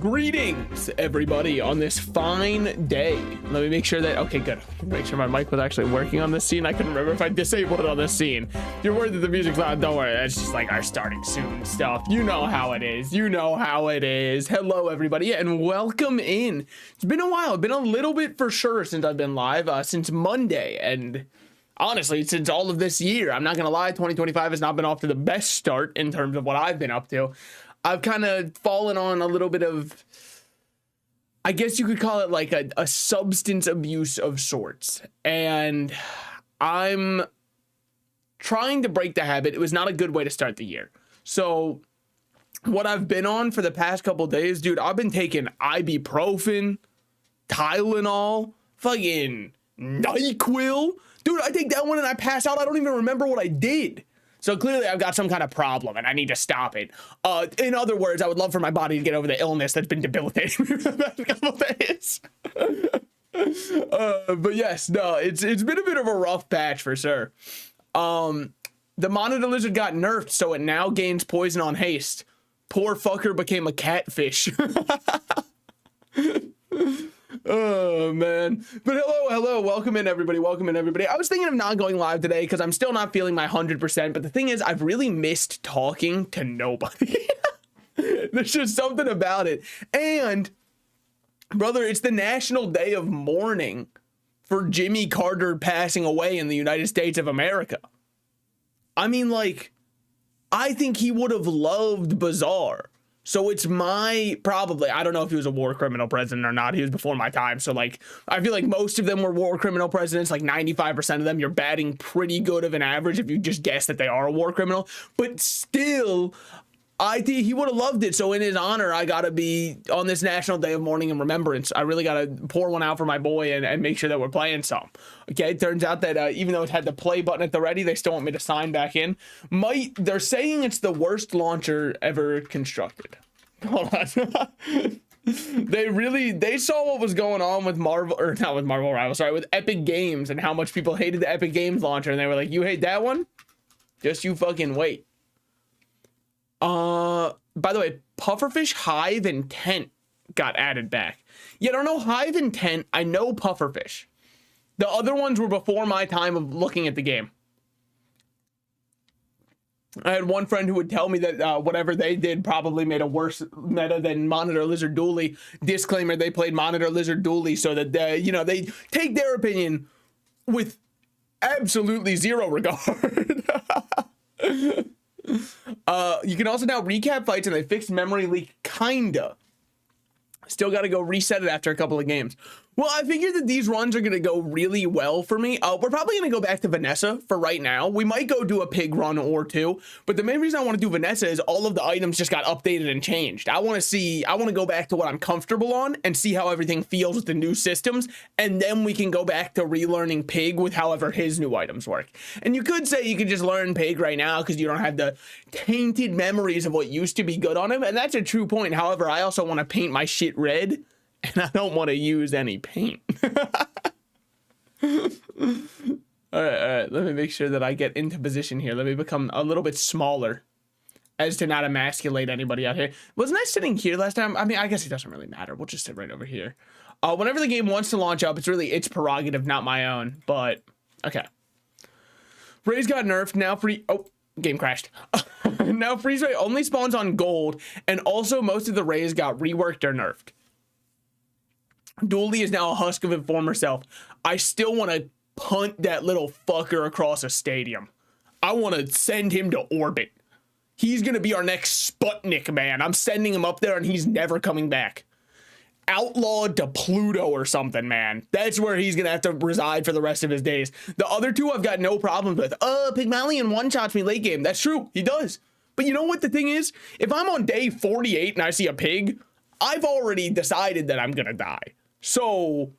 Greetings, everybody, on this fine day. Let me make sure that, okay, good. Make sure my mic was actually working on this scene. I couldn't remember if I disabled it on this scene. If you're worried that the music's loud, don't worry. That's just like our starting soon stuff. You know how it is. You know how it is. Hello, everybody, and welcome in. It's been a while. It's been a little bit for sure since I've been live, since Monday, and honestly, since all of this year. I'm not gonna lie, 2025 has not been off to the best start in terms of what I've been up to. I've kind of fallen on a little bit of, I guess you could call it like a substance abuse of sorts. And I'm trying to break the habit. It was not a good way to start the year. So what I've been on for the past couple days, dude, I've been taking ibuprofen, Tylenol, fucking NyQuil. Dude, I take that one and I pass out. I don't even remember what I did. So clearly I've got some kind of problem and I need to stop it. In other words, I would love for my body to get over the illness that's been debilitating me for the past couple days. But yes, no, it's been a bit of a rough patch for sure. The monitor lizard got nerfed, so it now gains poison on haste. Poor fucker became a catfish. Oh man. But hello, welcome in everybody. I was thinking of not going live today because I'm still not feeling my 100%, but the thing is, I've really missed talking to nobody. There's just something about it. And brother, it's the National Day of Mourning for Jimmy Carter passing away in the United States of America. I mean, like, I think he would have loved Bizarre. So it's I don't know if he was a war criminal president or not. He was before my time. So like, I feel like most of them were war criminal presidents, like 95% of them. You're batting pretty good of an average if you just guess that they are a war criminal. But still, I think he would have loved it. So in his honor, I got to be on this National Day of Mourning and Remembrance. I really got to pour one out for my boy and make sure that we're playing some. Okay, it turns out that even though it had the play button at the ready, they still want me to sign back in. They're saying it's the worst launcher ever constructed. Hold on. They saw what was going on with with Epic Games and how much people hated the Epic Games launcher, and they were like, you hate that one? Just you fucking wait. By the way, Pufferfish, Hive, and Tent got added back. Yeah, I don't know Hive and Tent. I know Pufferfish. The other ones were before my time of looking at the game. I had one friend who would tell me that whatever they did probably made a worse meta than Monitor Lizard Dually. Disclaimer, they played Monitor Lizard Dually so that they take their opinion with absolutely zero regard. You can also now recap fights, and they fixed memory leak, kinda. Still got to go reset it after a couple of games. Well, I figured that these runs are going to go really well for me. We're probably going to go back to Vanessa for right now. We might go do a pig run or two, but the main reason I want to do Vanessa is all of the items just got updated and changed. I want to go back to what I'm comfortable on and see how everything feels with the new systems, and then we can go back to relearning pig with however his new items work. And you could say you could just learn pig right now because you don't have the tainted memories of what used to be good on him, and that's a true point. However, I also want to paint my shit red, and I don't want to use any paint. All right. Let me make sure that I get into position here. Let me become a little bit smaller as to not emasculate anybody out here. Wasn't I sitting here last time? I mean, I guess it doesn't really matter. We'll just sit right over here. Whenever the game wants to launch up, it's really its prerogative, not my own. But, okay. Ray's got nerfed. Now game crashed. Now freeze ray only spawns on gold, and also most of the rays got reworked or nerfed. Dooley is now a husk of his former self. I still want to punt that little fucker across a stadium. I want to send him to orbit. He's going to be our next Sputnik, man. I'm sending him up there and he's never coming back. Outlawed to Pluto or something, man. That's where he's going to have to reside for the rest of his days. The other two I've got no problems with. Pygmalion one-shots me late game. That's true. He does. But you know what the thing is? If I'm on day 48 and I see a pig, I've already decided that I'm going to die. So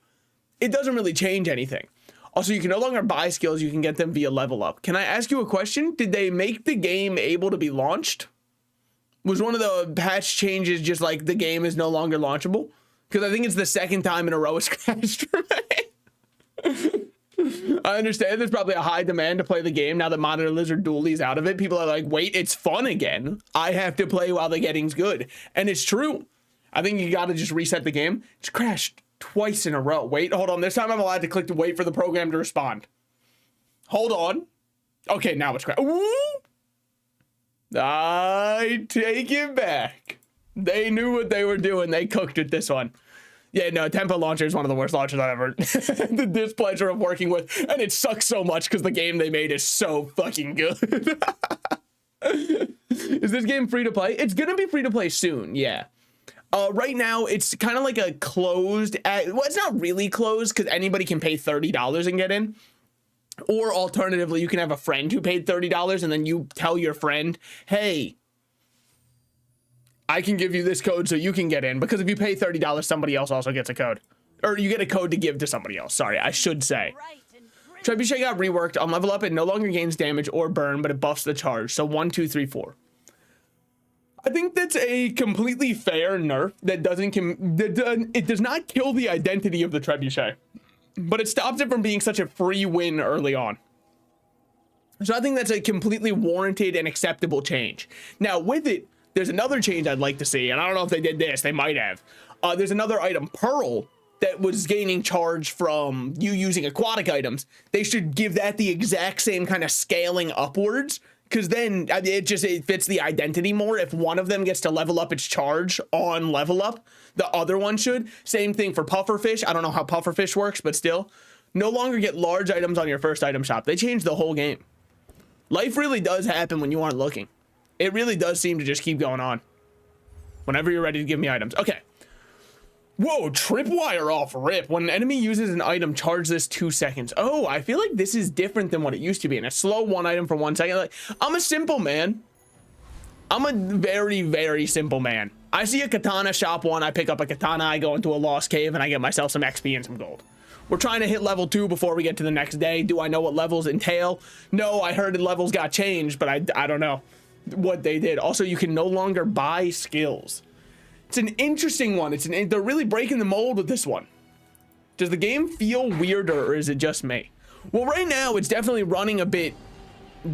it doesn't really change anything. Also, you can no longer buy skills. You can get them via level up. Can I ask you a question? Did they make the game able to be launched? Was one of the patch changes just like the game is no longer launchable? Because I think it's the second time in a row it's crashed for me. I understand there's probably a high demand to play the game now that Monitor Lizard Dually is out of it. People are like, wait, it's fun again. I have to play while the getting's good. And it's true. I think you got to just reset the game. It's crashed twice in a row. Wait, hold on. This time I'm allowed to click to wait for the program to respond. Hold on. Okay, now it's crashed. I take it back. They knew what they were doing. They cooked with this one. Yeah, no, Tempo Launcher is one of the worst launchers I've ever the displeasure of working with. And it sucks so much because the game they made is so fucking good. Is this game free to play? It's going to be free to play soon, yeah. Right now, it's kind of like a closed... well, it's not really closed because anybody can pay $30 and get in. Or alternatively, you can have a friend who paid $30 and then you tell your friend, hey, I can give you this code so you can get in. Because if you pay $30, somebody else also gets a code. Or you get a code to give to somebody else. Sorry, I should say. Trebuchet got reworked. On level up, it no longer gains damage or burn, but it buffs the charge. So 1, 2, 3, 4. I think that's a completely fair nerf that it does not kill the identity of the Trebuchet, but it stops it from being such a free win early on. So I think that's a completely warranted and acceptable change. Now with it, there's another change I'd like to see, and I don't know if they did this, they might have. There's another item, Pearl, that was gaining charge from you using aquatic items. They should give that the exact same kind of scaling upwards, because then it fits the identity more. If one of them gets to level up its charge on level up, the other one should. Same thing for pufferfish. I don't know how pufferfish works, but still. No longer get large items on your first item shop. They changed the whole game. Life really does happen when you aren't looking. It really does seem to just keep going on. Whenever you're ready to give me items. Okay. Whoa, tripwire off rip. When an enemy uses an item, charge this 2 seconds. Oh, I feel like this is different than what it used to be. And a slow one item for 1 second. Like, I'm a simple man. I'm a very, very simple man. I see a katana shop one. I pick up a katana. I go into a lost cave and I get myself some XP and some gold. We're trying to hit level 2 before we get to the next day. Do I know what levels entail? No, I heard the levels got changed, but I don't know what they did. Also, you can no longer buy skills. It's an interesting one. They're really breaking the mold with this one. Does the game feel weirder or is it just me? Well, right now it's definitely running a bit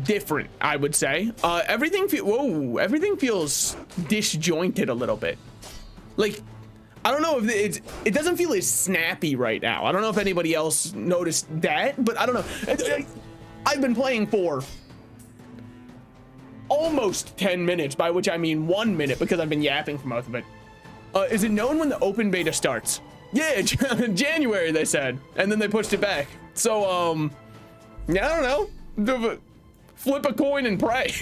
different, I would say. Everything feels disjointed a little bit. Like, I don't know if it doesn't feel as snappy right now. I don't know if anybody else noticed that, but I don't know. I've been playing for almost 10 minutes, by which I mean 1 minute because I've been yapping for most of it. Is it known when the open beta starts? Yeah, January, they said. And then they pushed it back. So, yeah, I don't know. Flip a coin and pray.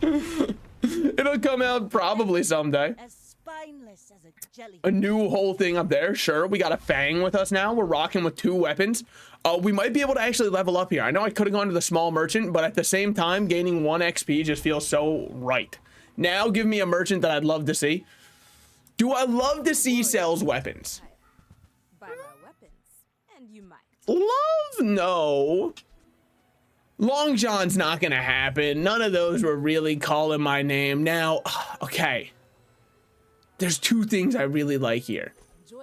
It'll come out probably someday. As spineless as a jelly. A new whole thing up there, sure. We got a Fang with us now. We're rocking with 2 weapons. We might be able to actually level up here. I know I could have gone to the small merchant, but at the same time, gaining 1 XP just feels so right. Now give me a merchant that I'd love to see. Do I love to see sells weapons? Buy my weapons, and you might. Love? No. Long John's not gonna happen. None of those were really calling my name. Now, okay. There's 2 things I really like here.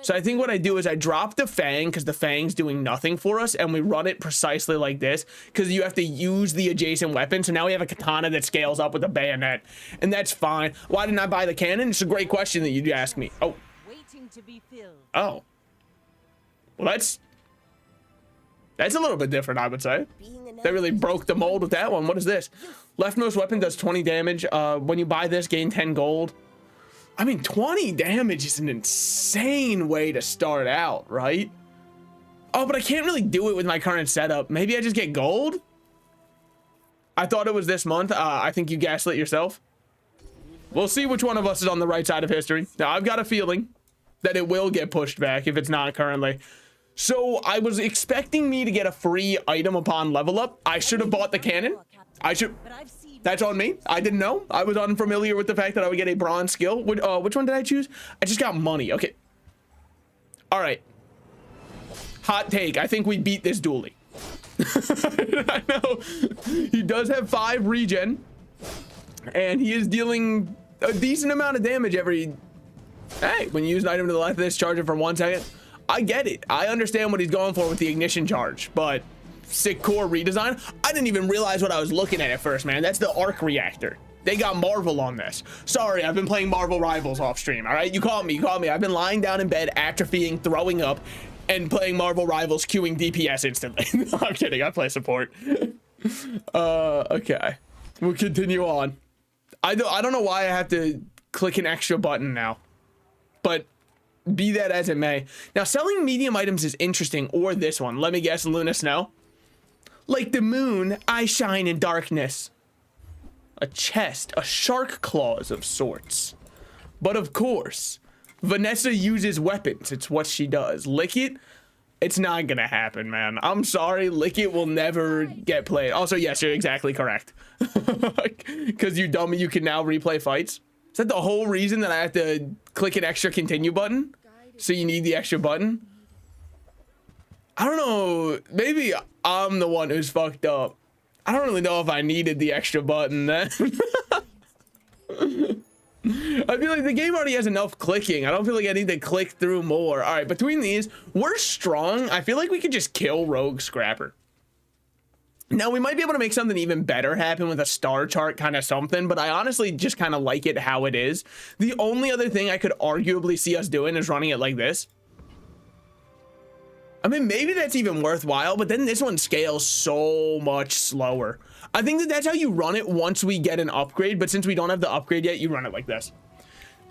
So I think what I do is I drop the Fang because the Fang's doing nothing for us, and we run it precisely like this because you have to use the adjacent weapon. So now we have a katana that scales up with a bayonet, and that's fine. Why didn't I buy the cannon? It's a great question that you asked me. Oh. Oh. Well, that's a little bit different, I would say. They really broke the mold with that one. What is this? Leftmost weapon does 20 damage. When you buy this, gain 10 gold. I mean, 20 damage is an insane way to start out, right? Oh, but I can't really do it with my current setup. Maybe I just get gold? I thought it was this month. I think you gaslit yourself. We'll see which one of us is on the right side of history. Now, I've got a feeling that it will get pushed back if it's not currently. So I was expecting me to get a free item upon level up. I should have bought the cannon. That's on me. I didn't know. I was unfamiliar with the fact that I would get a bronze skill. Which one did I choose? I just got money. Okay. All right. Hot take. I think we beat this dually. I know. He does have 5 regen. And he is dealing a decent amount of damage every... Hey, when you use an item to the left of this, charge it for 1 second. I get it. I understand what he's going for with the ignition charge, but... Sick core redesign. I didn't even realize what I was looking at first, man. That's the arc reactor. They got Marvel on this. Sorry, I've been playing Marvel Rivals off stream. All right, you caught me. I've been lying down in bed, atrophying, throwing up, and playing Marvel Rivals, queuing DPS instantly. No, I'm kidding. I play support. Okay, we'll continue on. I don't know why I have to click an extra button now, but be that as it may. Now, selling medium items is interesting, or this one. Let me guess, Luna Snow. Like the moon, I shine in darkness. A chest, a shark claws of sorts. But of course, Vanessa uses weapons. It's what she does. Lick it? It's not gonna happen, man. I'm sorry, Lick it will never get played. Also, yes, you're exactly correct. Because you dummy, you can now replay fights. Is that the whole reason that I have to click an extra continue button? So you need the extra button? I don't know. Maybe I'm the one who's fucked up. I don't really know if I needed the extra button then. I feel like the game already has enough clicking. I don't feel like I need to click through more. All right, between these, we're strong. I feel like we could just kill Rogue Scrapper. Now, we might be able to make something even better happen with a star chart kind of something, but I honestly just kind of like it how it is. The only other thing I could arguably see us doing is running it like this. I mean, maybe that's even worthwhile, but then this one scales so much slower. I think that that's how you run it once we get an upgrade, but since we don't have the upgrade yet, you run it like this.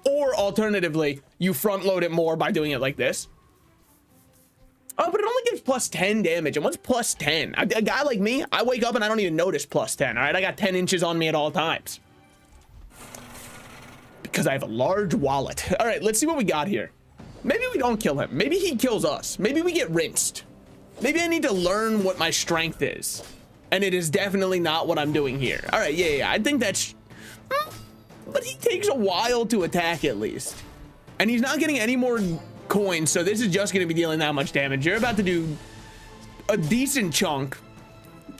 Or alternatively, you front load it more by doing it like this. Oh, but it only gives plus 10 damage. And what's plus 10? A guy like me, I wake up and I don't even notice plus 10, all right? I got 10 inches on me at all times. Because I have a large wallet. All right, let's see what we got here. Maybe we don't kill him. Maybe he kills us. Maybe we get rinsed. Maybe I need to learn what my strength is. And it is definitely not what I'm doing here. All right, yeah. I think that's... But he takes a while to attack at least. And he's not getting any more coins, so this is just going to be dealing that much damage. You're about to do a decent chunk.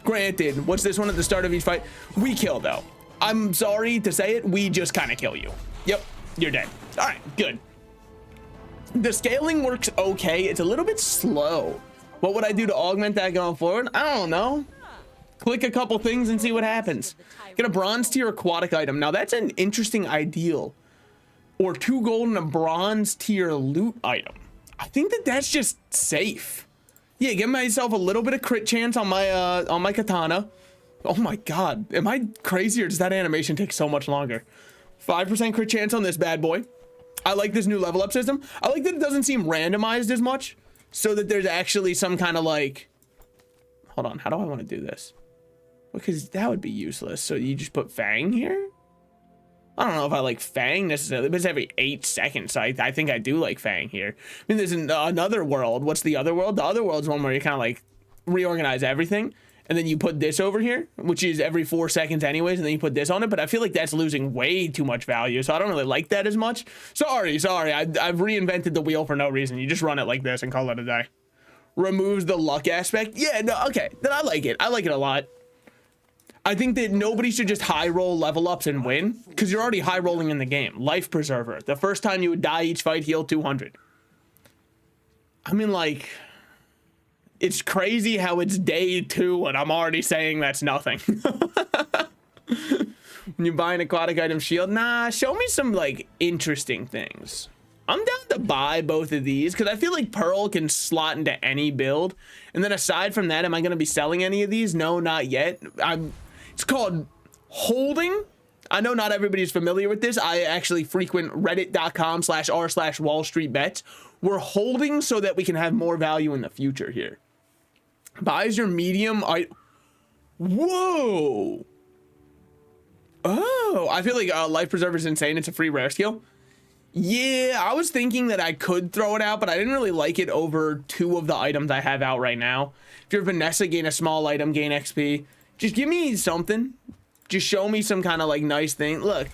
Granted, what's this one at the start of each fight? We kill, though. I'm sorry to say it. We just kind of kill you. Yep, you're dead. All right, good. The scaling works okay. It's a little bit slow. What would I do to augment that going forward? I don't know. Click a couple things and see what happens. Get a bronze tier aquatic item. Now that's an interesting ideal. Or 2 gold and a bronze tier loot item. I think that that's just safe. Yeah, give myself a little bit of crit chance on my katana. Oh my god, am I crazy or does that animation take so much longer? 5% crit chance on this bad boy. I like this new level up system. I like that it doesn't seem randomized as much, so that there's actually some kind of like, hold on, how do I want to do this? Because that would be useless. So you just put Fang here? I don't know if I like Fang necessarily, but it's every 8 seconds. So I think I do like Fang here. I mean, there's another world. What's the other world? The other world's one where you kind of like reorganize everything. And then you put this over here, which is every 4 seconds anyways, and then you put this on it. But I feel like that's losing way too much value, so I don't really like that as much. Sorry. I've reinvented the wheel for no reason. You just run it like this and call it a day. Removes the luck aspect. Yeah, no, okay. Then I like it. I like it a lot. I think that nobody should just high roll level ups and win, because you're already high rolling in the game. Life Preserver. The first time you would die each fight, heal 200. I mean, like... It's crazy how it's day 2 and I'm already saying that's nothing. When you buy an aquatic item shield, nah, show me some like interesting things. I'm down to buy both of these because I feel like Pearl can slot into any build. And then aside from that, am I going to be selling any of these? No, not yet. It's called holding. I know not everybody's familiar with this. I actually frequent reddit.com/r/Wall Street Bets. We're holding so that we can have more value in the future here. Buys your medium. Whoa. Oh, I feel like Life Preserver is insane. It's a free rare skill. Yeah, I was thinking that I could throw it out, but I didn't really like it over 2 of the items I have out right now. If you're Vanessa, gain a small item, gain XP. Just give me something. Just show me some kind of like nice thing. Look,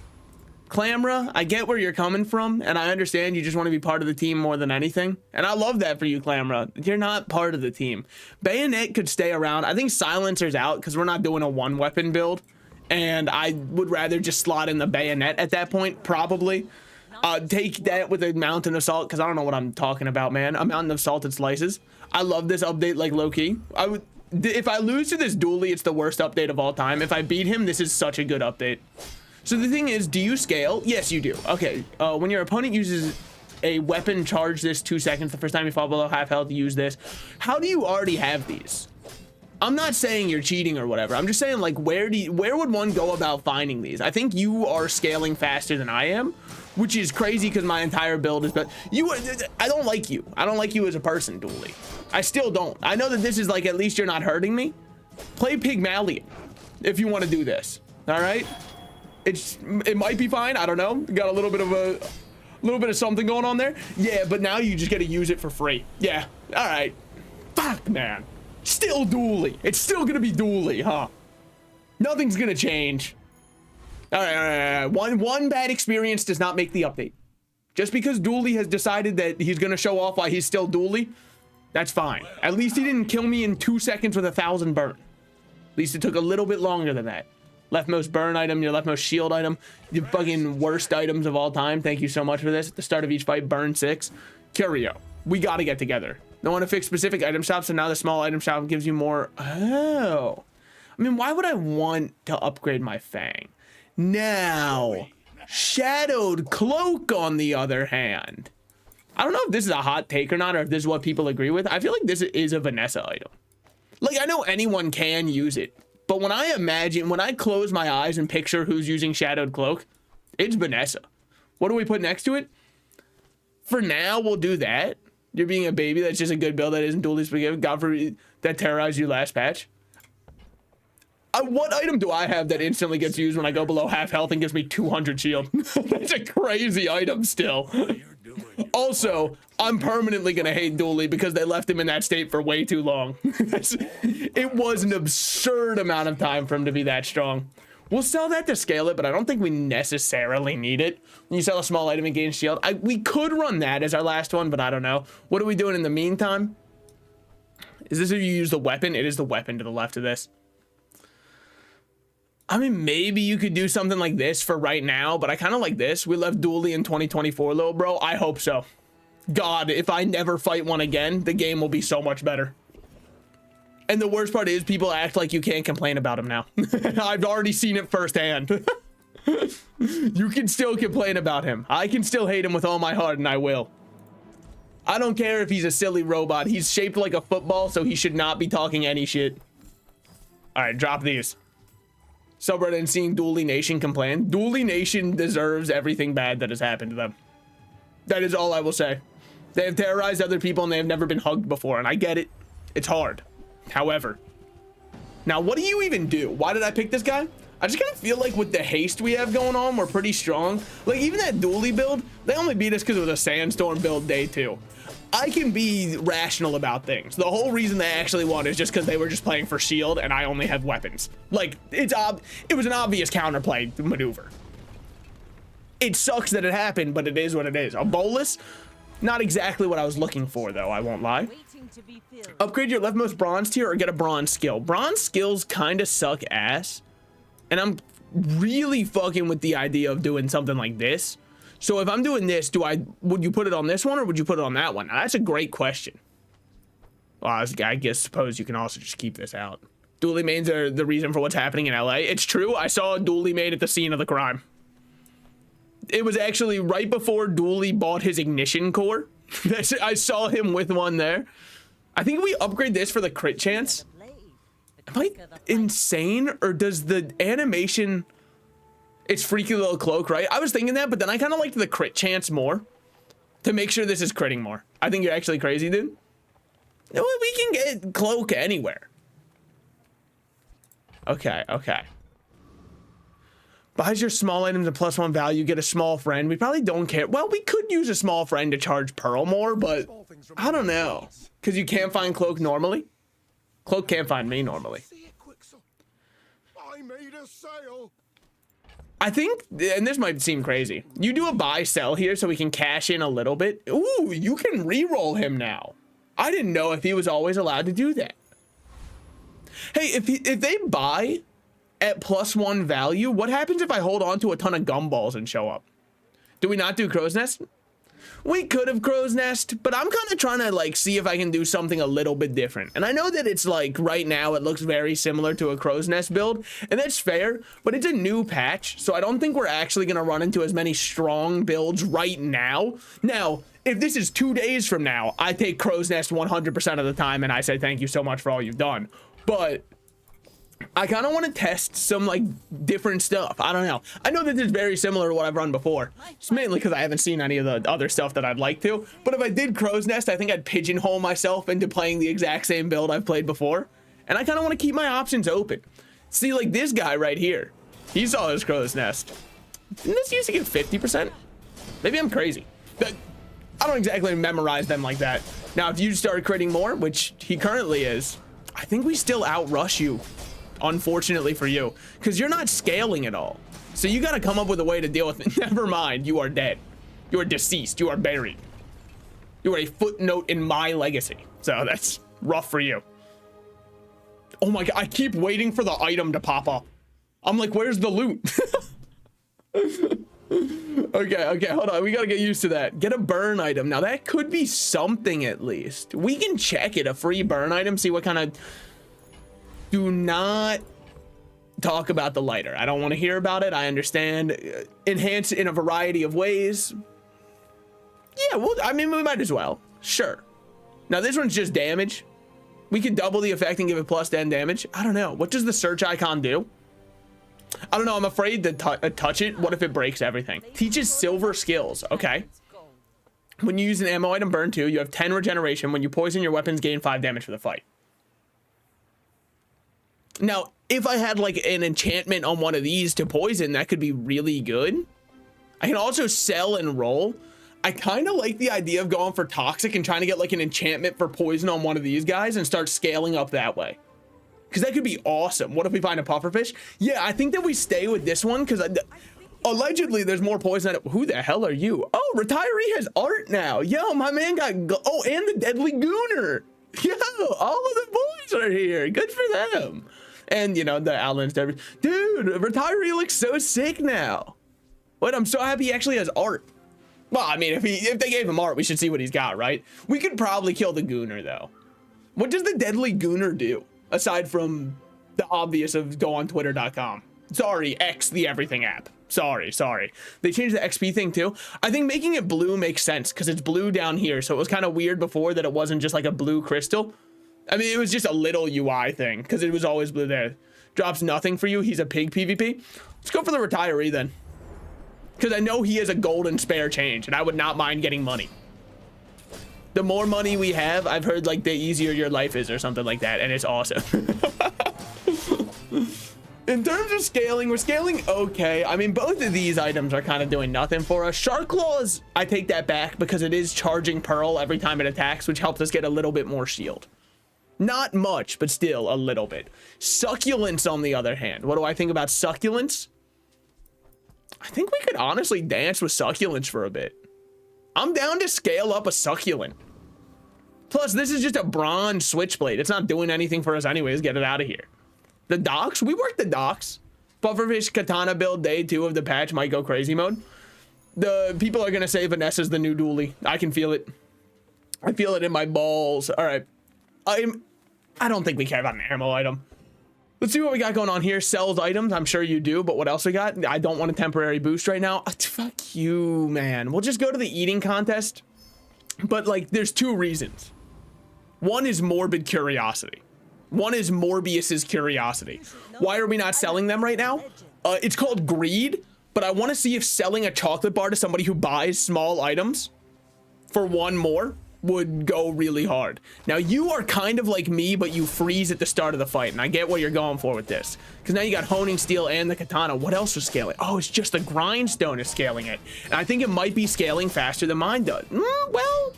Clamra, I get where you're coming from, and I understand you just want to be part of the team more than anything. And I love that for you, Clamra. You're not part of the team. Bayonet could stay around. I think Silencer's out because we're not doing a 1-weapon build. And I would rather just slot in the Bayonet at that point, probably. Take that with a Mountain of Salt, because I don't know what I'm talking about, man. A Mountain of Salted Slices. I love this update like low-key. If I lose to this dually, it's the worst update of all time. If I beat him, this is such a good update. So the thing is, do you scale? Yes, you do. Okay, when your opponent uses a weapon, charge this 2 seconds. The first time you fall below half health, use this. How do you already have these? I'm not saying you're cheating or whatever. I'm just saying, like, where would one go about finding these? I think you are scaling faster than I am, which is crazy because my entire build is, but I don't like you. I don't like you as a person, Dooley. I still don't. I know that this is like, at least you're not hurting me. Play Pygmalion if you want to do this. All right. It might be fine. I don't know. Got a little bit of something going on there. Yeah, but now you just got to use it for free. Yeah. All right. Fuck, man. Still Dooley. It's still going to be Dooley, huh? Nothing's going to change. All right. One bad experience does not make the update. Just because Dooley has decided that he's going to show off why he's still Dooley, that's fine. At least he didn't kill me in 2 seconds with 1,000 burn. At least it took a little bit longer than that. Leftmost burn item, your leftmost shield item, the fucking worst items of all time. Thank you so much for this. At the start of each fight, burn 6. Curio, we got to get together. Don't want to fix specific item shops, so now the small item shop gives you more. Oh, I mean, why would I want to upgrade my Fang? Now, Shadowed Cloak, on the other hand. I don't know if this is a hot take or not, or if this is what people agree with. I feel like this is a Vanessa item. Like, I know anyone can use it. But when I close my eyes and picture who's using Shadowed Cloak, it's Vanessa. What do we put next to it? For now, we'll do that. You're being a baby. That's just a good build that isn't dually forgiven. God forbid that terrorized you last patch. What item do I have that instantly gets used when I go below half health and gives me 200 shield? That's a crazy item still. Also, I'm permanently going to hate Dooley because they left him in that state for way too long. It was an absurd amount of time for him to be that strong. We'll sell that to scale it, but I don't think we necessarily need it. When you sell a small item and gain shield, we could run that as our last one, but I don't know. What are we doing in the meantime? Is this if you use the weapon? It is the weapon to the left of this. I mean, maybe you could do something like this for right now, but I kind of like this. We left Dooley in 2024, little bro. I hope so. God, if I never fight one again, the game will be so much better. And the worst part is people act like you can't complain about him now. I've already seen it firsthand. You can still complain about him. I can still hate him with all my heart, and I will. I don't care if he's a silly robot. He's shaped like a football, so he should not be talking any shit. All right, drop these. Subreddit and seeing Dooley Nation complain. Dooley Nation deserves everything bad that has happened to them. That is all I will say. They have terrorized other people and they have never been hugged before, and I get it. It's hard. However, now what do you even do? Why did I pick this guy? I just kind of feel like with the haste we have going on, we're pretty strong. Like even that Dooley build, they only beat us because it was a sandstorm build day 2. I can be rational about things. The whole reason they actually won is just because they were just playing for shield and I only have weapons. Like it was an obvious counterplay maneuver. It sucks that it happened, but it is what it is. A bolus, not exactly what I was looking for though, I won't lie. Upgrade your leftmost bronze tier or get a bronze skill. Bronze skills kind of suck ass. And I'm really fucking with the idea of doing something like this. So if I'm doing this, would you put it on this one or would you put it on that one? Now, that's a great question. Well, I suppose you can also just keep this out. Dooley mains are the reason for what's happening in LA. It's true. I saw a Dooley main at the scene of the crime. It was actually right before Dooley bought his ignition core. I saw him with one there. I think we upgrade this for the crit chance. Am I insane, or does the animation... It's freaky little cloak, right? I was thinking that, but then I kind of liked the crit chance more to make sure this is critting more. I think you're actually crazy, dude. No, we can get cloak anywhere. Okay. Buys your small items a +1 value, get a small friend. We probably don't care. Well, we could use a small friend to charge Pearl more, but I don't know. Because you can't find cloak normally. Cloak can't find me normally. I made a sale. I think, and this might seem crazy, you do a buy sell here so we can cash in a little bit. Ooh, you can re-roll him now. I didn't know if he was always allowed to do that. Hey, if they buy at +1 value, what happens if I hold on to a ton of gumballs and show up? Do we not do crow's nest? We could have crow's nest, but I'm kind of trying to like see if I can do something a little bit different. And I know that it's like right now it looks very similar to a crow's nest build, and that's fair, but it's a new patch, so I don't think we're actually going to run into as many strong builds right now. Now, if this is 2 days from now, I take crow's nest 100% of the time and I say thank you so much for all you've done. But I kind of want to test some like different stuff. I don't know. I know that this is very similar to what I've run before. It's mainly because I haven't seen any of the other stuff that I'd like to. But if I did crow's nest, I think I'd pigeonhole myself into playing the exact same build I've played before. And I kind of want to keep my options open. See, like this guy right here, he saw his crow's nest. Didn't this used to get 50%? Maybe I'm crazy. I don't exactly memorize them like that. Now, if you start critting more, which he currently is, I think we still outrush you. Unfortunately for you, because you're not scaling at all. So you got to come up with a way to deal with it. Never mind, you are dead. You are deceased. You are buried. You are a footnote in my legacy. So that's rough for you. Oh my God, I keep waiting for the item to pop up. I'm like, where's the loot? Okay, hold on. We got to get used to that. Get a burn item. Now that could be something at least. We can check it, a free burn item, see what kind of... Do not talk about the lighter. I don't want to hear about it. I understand. Enhance in a variety of ways. Yeah, well, I mean, we might as well. Sure. Now, this one's just damage. We could double the effect and give it plus 10 damage. I don't know. What does the search icon do? I don't know. I'm afraid to touch it. What if it breaks everything? Teaches silver skills. Okay. When you use an ammo item, burn 2, you have 10 regeneration. When you poison your weapons, gain 5 damage for the fight. Now, if I had like an enchantment on one of these to poison, that could be really good. I can also sell and roll. I kind of like the idea of going for toxic and trying to get like an enchantment for poison on one of these guys and start scaling up that way. Because that could be awesome. What if we find a pufferfish? Yeah, I think that we stay with this one because allegedly there's more poison. Who the hell are you? Oh, retiree has art now. Yo, my man got, oh, and the deadly gooner. Yo, all of the boys are here. Good for them. And, you know, the Allen's dude, retiree looks so sick now. Wait, I'm so happy he actually has art. Well, I mean, if they gave him art, we should see what he's got, right? We could probably kill the gooner, though. What does the deadly gooner do? Aside from the obvious of go on twitter.com. Sorry, X the everything app. Sorry. They changed the XP thing, too. I think making it blue makes sense because it's blue down here. So it was kind of weird before that it wasn't just like a blue crystal. I mean, it was just a little UI thing because it was always blue there. Drops nothing for you. He's a pig PvP. Let's go for the retiree then. Because I know he has a golden spare change and I would not mind getting money. The more money we have, I've heard like the easier your life is or something like that. And it's awesome. In terms of scaling, we're scaling okay. I mean, both of these items are kind of doing nothing for us. Shark Claws, I take that back because it is charging Pearl every time it attacks, which helps us get a little bit more shield. Not much, but still a little bit. Succulents, on the other hand. What do I think about succulents? I think we could honestly dance with succulents for a bit. I'm down to scale up a succulent. Plus, this is just a bronze switchblade. It's not doing anything for us anyways. Get it out of here. The docks? We work the docks. Pufferfish katana build day 2 of the patch might go crazy mode. The people are going to say Vanessa's the new dually. I can feel it. I feel it in my balls. All right. I don't think we care about an ammo item. Let's see what we got going on here. Sells items. I'm sure you do, but what else we got? I don't want a temporary boost right now. Fuck you, man. We'll just go to the eating contest. But like, there's 2 reasons. One is morbid curiosity. One is Morbius's curiosity. Why are we not selling them right now? It's called greed, but I want to see if selling a chocolate bar to somebody who buys small items for 1 more would go really hard. Now, you are kind of like me, but you freeze at the start of the fight, and I get what you're going for with this. Because now you got Honing Steel and the Katana. What else was scaling? Oh, it's just the Grindstone is scaling it. And I think it might be scaling faster than mine does. Well,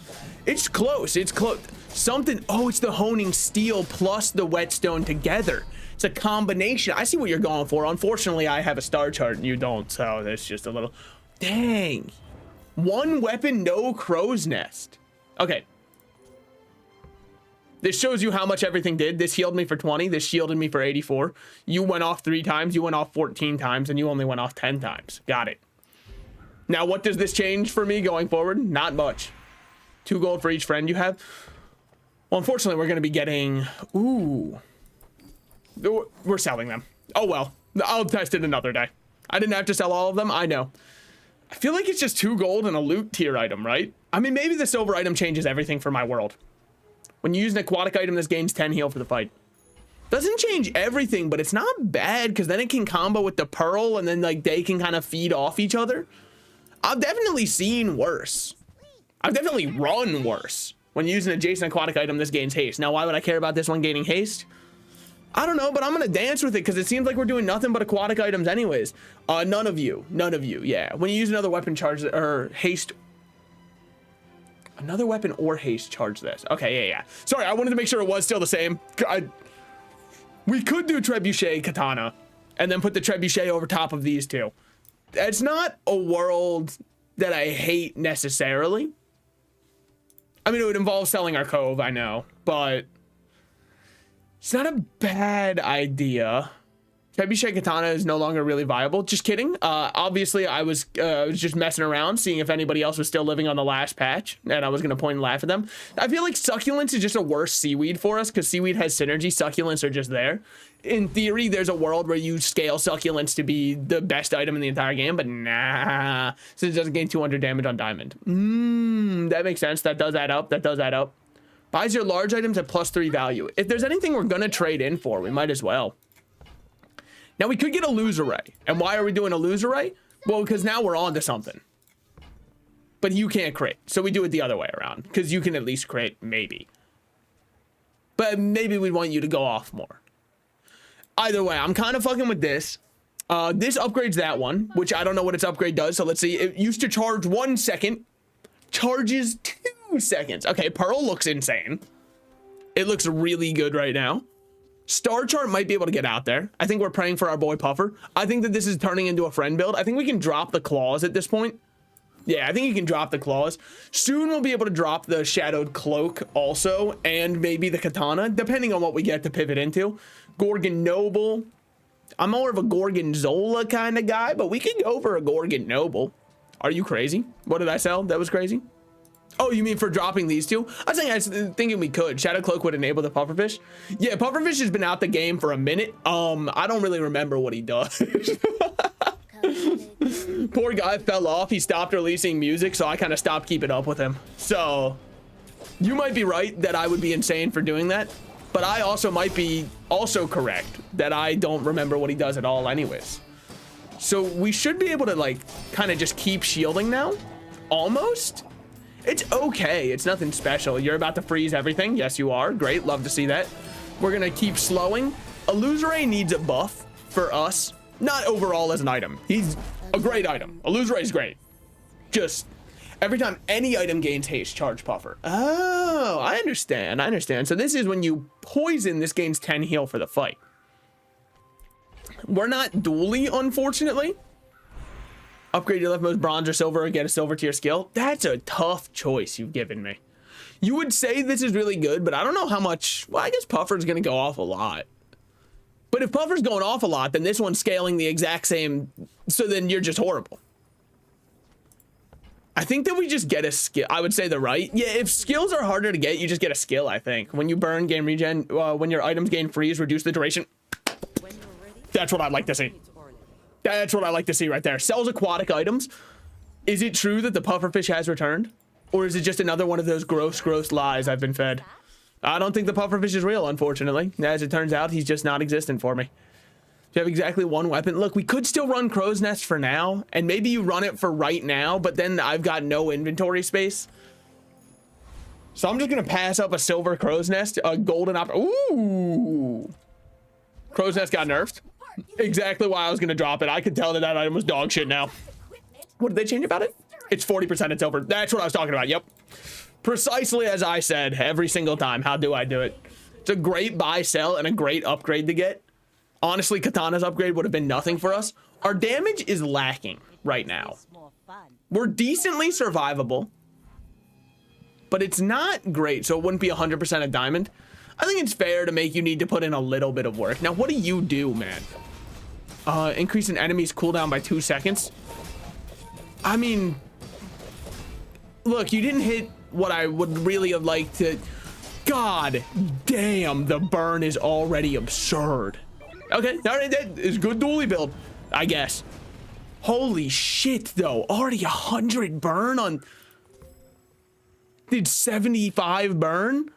it's close. It's close. Something. Oh, it's the Honing Steel plus the Whetstone together. It's a combination. I see what you're going for. Unfortunately, I have a star chart and you don't, so that's just a little... Dang. 1 weapon, no crow's nest. Okay. This shows you how much everything did. This healed me for 20. This shielded me for 84. You went off 3 times. You went off 14 times. And you only went off 10 times. Got it. Now, what does this change for me going forward? Not much. 2 gold for each friend you have. Well, unfortunately, we're going to be getting... Ooh. We're selling them. Oh, well. I'll test it another day. I didn't have to sell all of them. I know. I feel like it's just 2 gold and a loot tier item, right? I mean, maybe the silver item changes everything for my world. When you use an aquatic item, this gains 10 heal for the fight. Doesn't change everything, but it's not bad because then it can combo with the pearl and then like they can kind of feed off each other. I've definitely seen worse. I've definitely run worse. When using an adjacent aquatic item, this gains haste. Now, why would I care about this one gaining haste? I don't know, but I'm gonna dance with it because it seems like we're doing nothing but aquatic items anyways. None of you, yeah. When you use another weapon, charge or haste. Another weapon or haste, charge this. Okay, yeah. Sorry, I wanted to make sure it was still the same. We could do trebuchet katana and then put the trebuchet over top of these two. It's not a world that I hate necessarily. I mean, it would involve selling our cove, I know, but it's not a bad idea. Trebuchet katana is no longer really viable. Just kidding. Obviously, I was just messing around, seeing if anybody else was still living on the last patch, and I was going to point and laugh at them. I feel like succulents is just a worse seaweed for us, because seaweed has synergy. Succulents are just there. In theory, there's a world where you scale succulents to be the best item in the entire game, but nah. Since it doesn't gain 200 damage on diamond. That makes sense. That does add up. Buys your large items at +3 value. If there's anything we're going to trade in for, we might as well. Now, we could get a loser ray. And why are we doing a loser ray? Well, because now we're on to something. But you can't crit. So we do it the other way around. Because you can at least crit, maybe. But maybe we'd want you to go off more. Either way, I'm kind of fucking with this. This upgrades that one, which I don't know what its upgrade does. So let's see. It used to charge 1 second. Charges 2 seconds. Okay, Pearl looks insane. It looks really good right now. Star Chart might be able to get out there. I think we're praying for our boy Puffer. I think that this is turning into a friend build. I think we can drop the claws at this point. Yeah, I think you can drop the claws. Soon we'll be able to drop the shadowed cloak also, and maybe the katana, depending on what we get to pivot into. Gorgon Noble. I'm more of a Gorgonzola kind of guy, but we can go for a Gorgon Noble. Are you crazy? What did I sell? That was crazy. Oh, you mean for dropping these two? I was thinking we could. Shadow Cloak would enable the pufferfish. Yeah, pufferfish has been out the game for a minute. I don't really remember what he does. Poor guy fell off. He stopped releasing music, so I kind of stopped keeping up with him. So you might be right that I would be insane for doing that, but I also might be also correct that I don't remember what he does at all anyways. So we should be able to like kind of just keep shielding now. Almost. It's okay. It's nothing special. You're about to freeze everything. Yes, you are. Great. Love to see that. We're going to keep slowing. Illusory needs a buff for us. Not overall as an item. He's a great item. Illusory is great. Just every time any item gains haste, charge Puffer. Oh, I understand. So this is when you poison, this gains 10 heal for the fight. We're not dually, unfortunately. Upgrade your leftmost bronze or silver or get a silver tier skill. That's a tough choice you've given me. You would say this is really good, but I don't know how much. Well, I guess Puffer's going to go off a lot. But if Puffer's going off a lot, then this one's scaling the exact same. So then you're just horrible. I think that we just get a skill. I would say the right. Yeah, if skills are harder to get, you just get a skill, I think. When you burn, gain regen. When your items gain freeze, reduce the duration. That's what I'd like to see. That's what I like to see right there. Sells aquatic items. Is it true that the pufferfish has returned? Or is it just another one of those gross lies I've been fed? I don't think the pufferfish is real, unfortunately. As it turns out, he's just not existent for me. If you have exactly one weapon. Look, we could still run Crow's Nest for now. And maybe you run it for right now, but then I've got no inventory space. So I'm just going to pass up a silver Crow's Nest. A golden Ooh. Crow's Nest got nerfed. Exactly why I was going to drop it. I could tell that that item was dog shit now. What did they change about it? It's 40% in silver. That's what I was talking about. Yep. Precisely as I said every single time. How do I do it? It's a great buy, sell, and a great upgrade to get. Honestly, Katana's upgrade would have been nothing for us. Our damage is lacking right now. We're decently survivable, but it's not great, so it wouldn't be 100% a diamond. I think it's fair to make you need to put in a little bit of work. Now, what do you do, man? Increase an enemy's cooldown by 2 seconds. I mean, look, you didn't hit what I would really have liked to. God damn, the burn is already absurd. Okay, all right, that is good dually build, I guess. Holy shit, though. Already 100 burn on... Did 75 burn?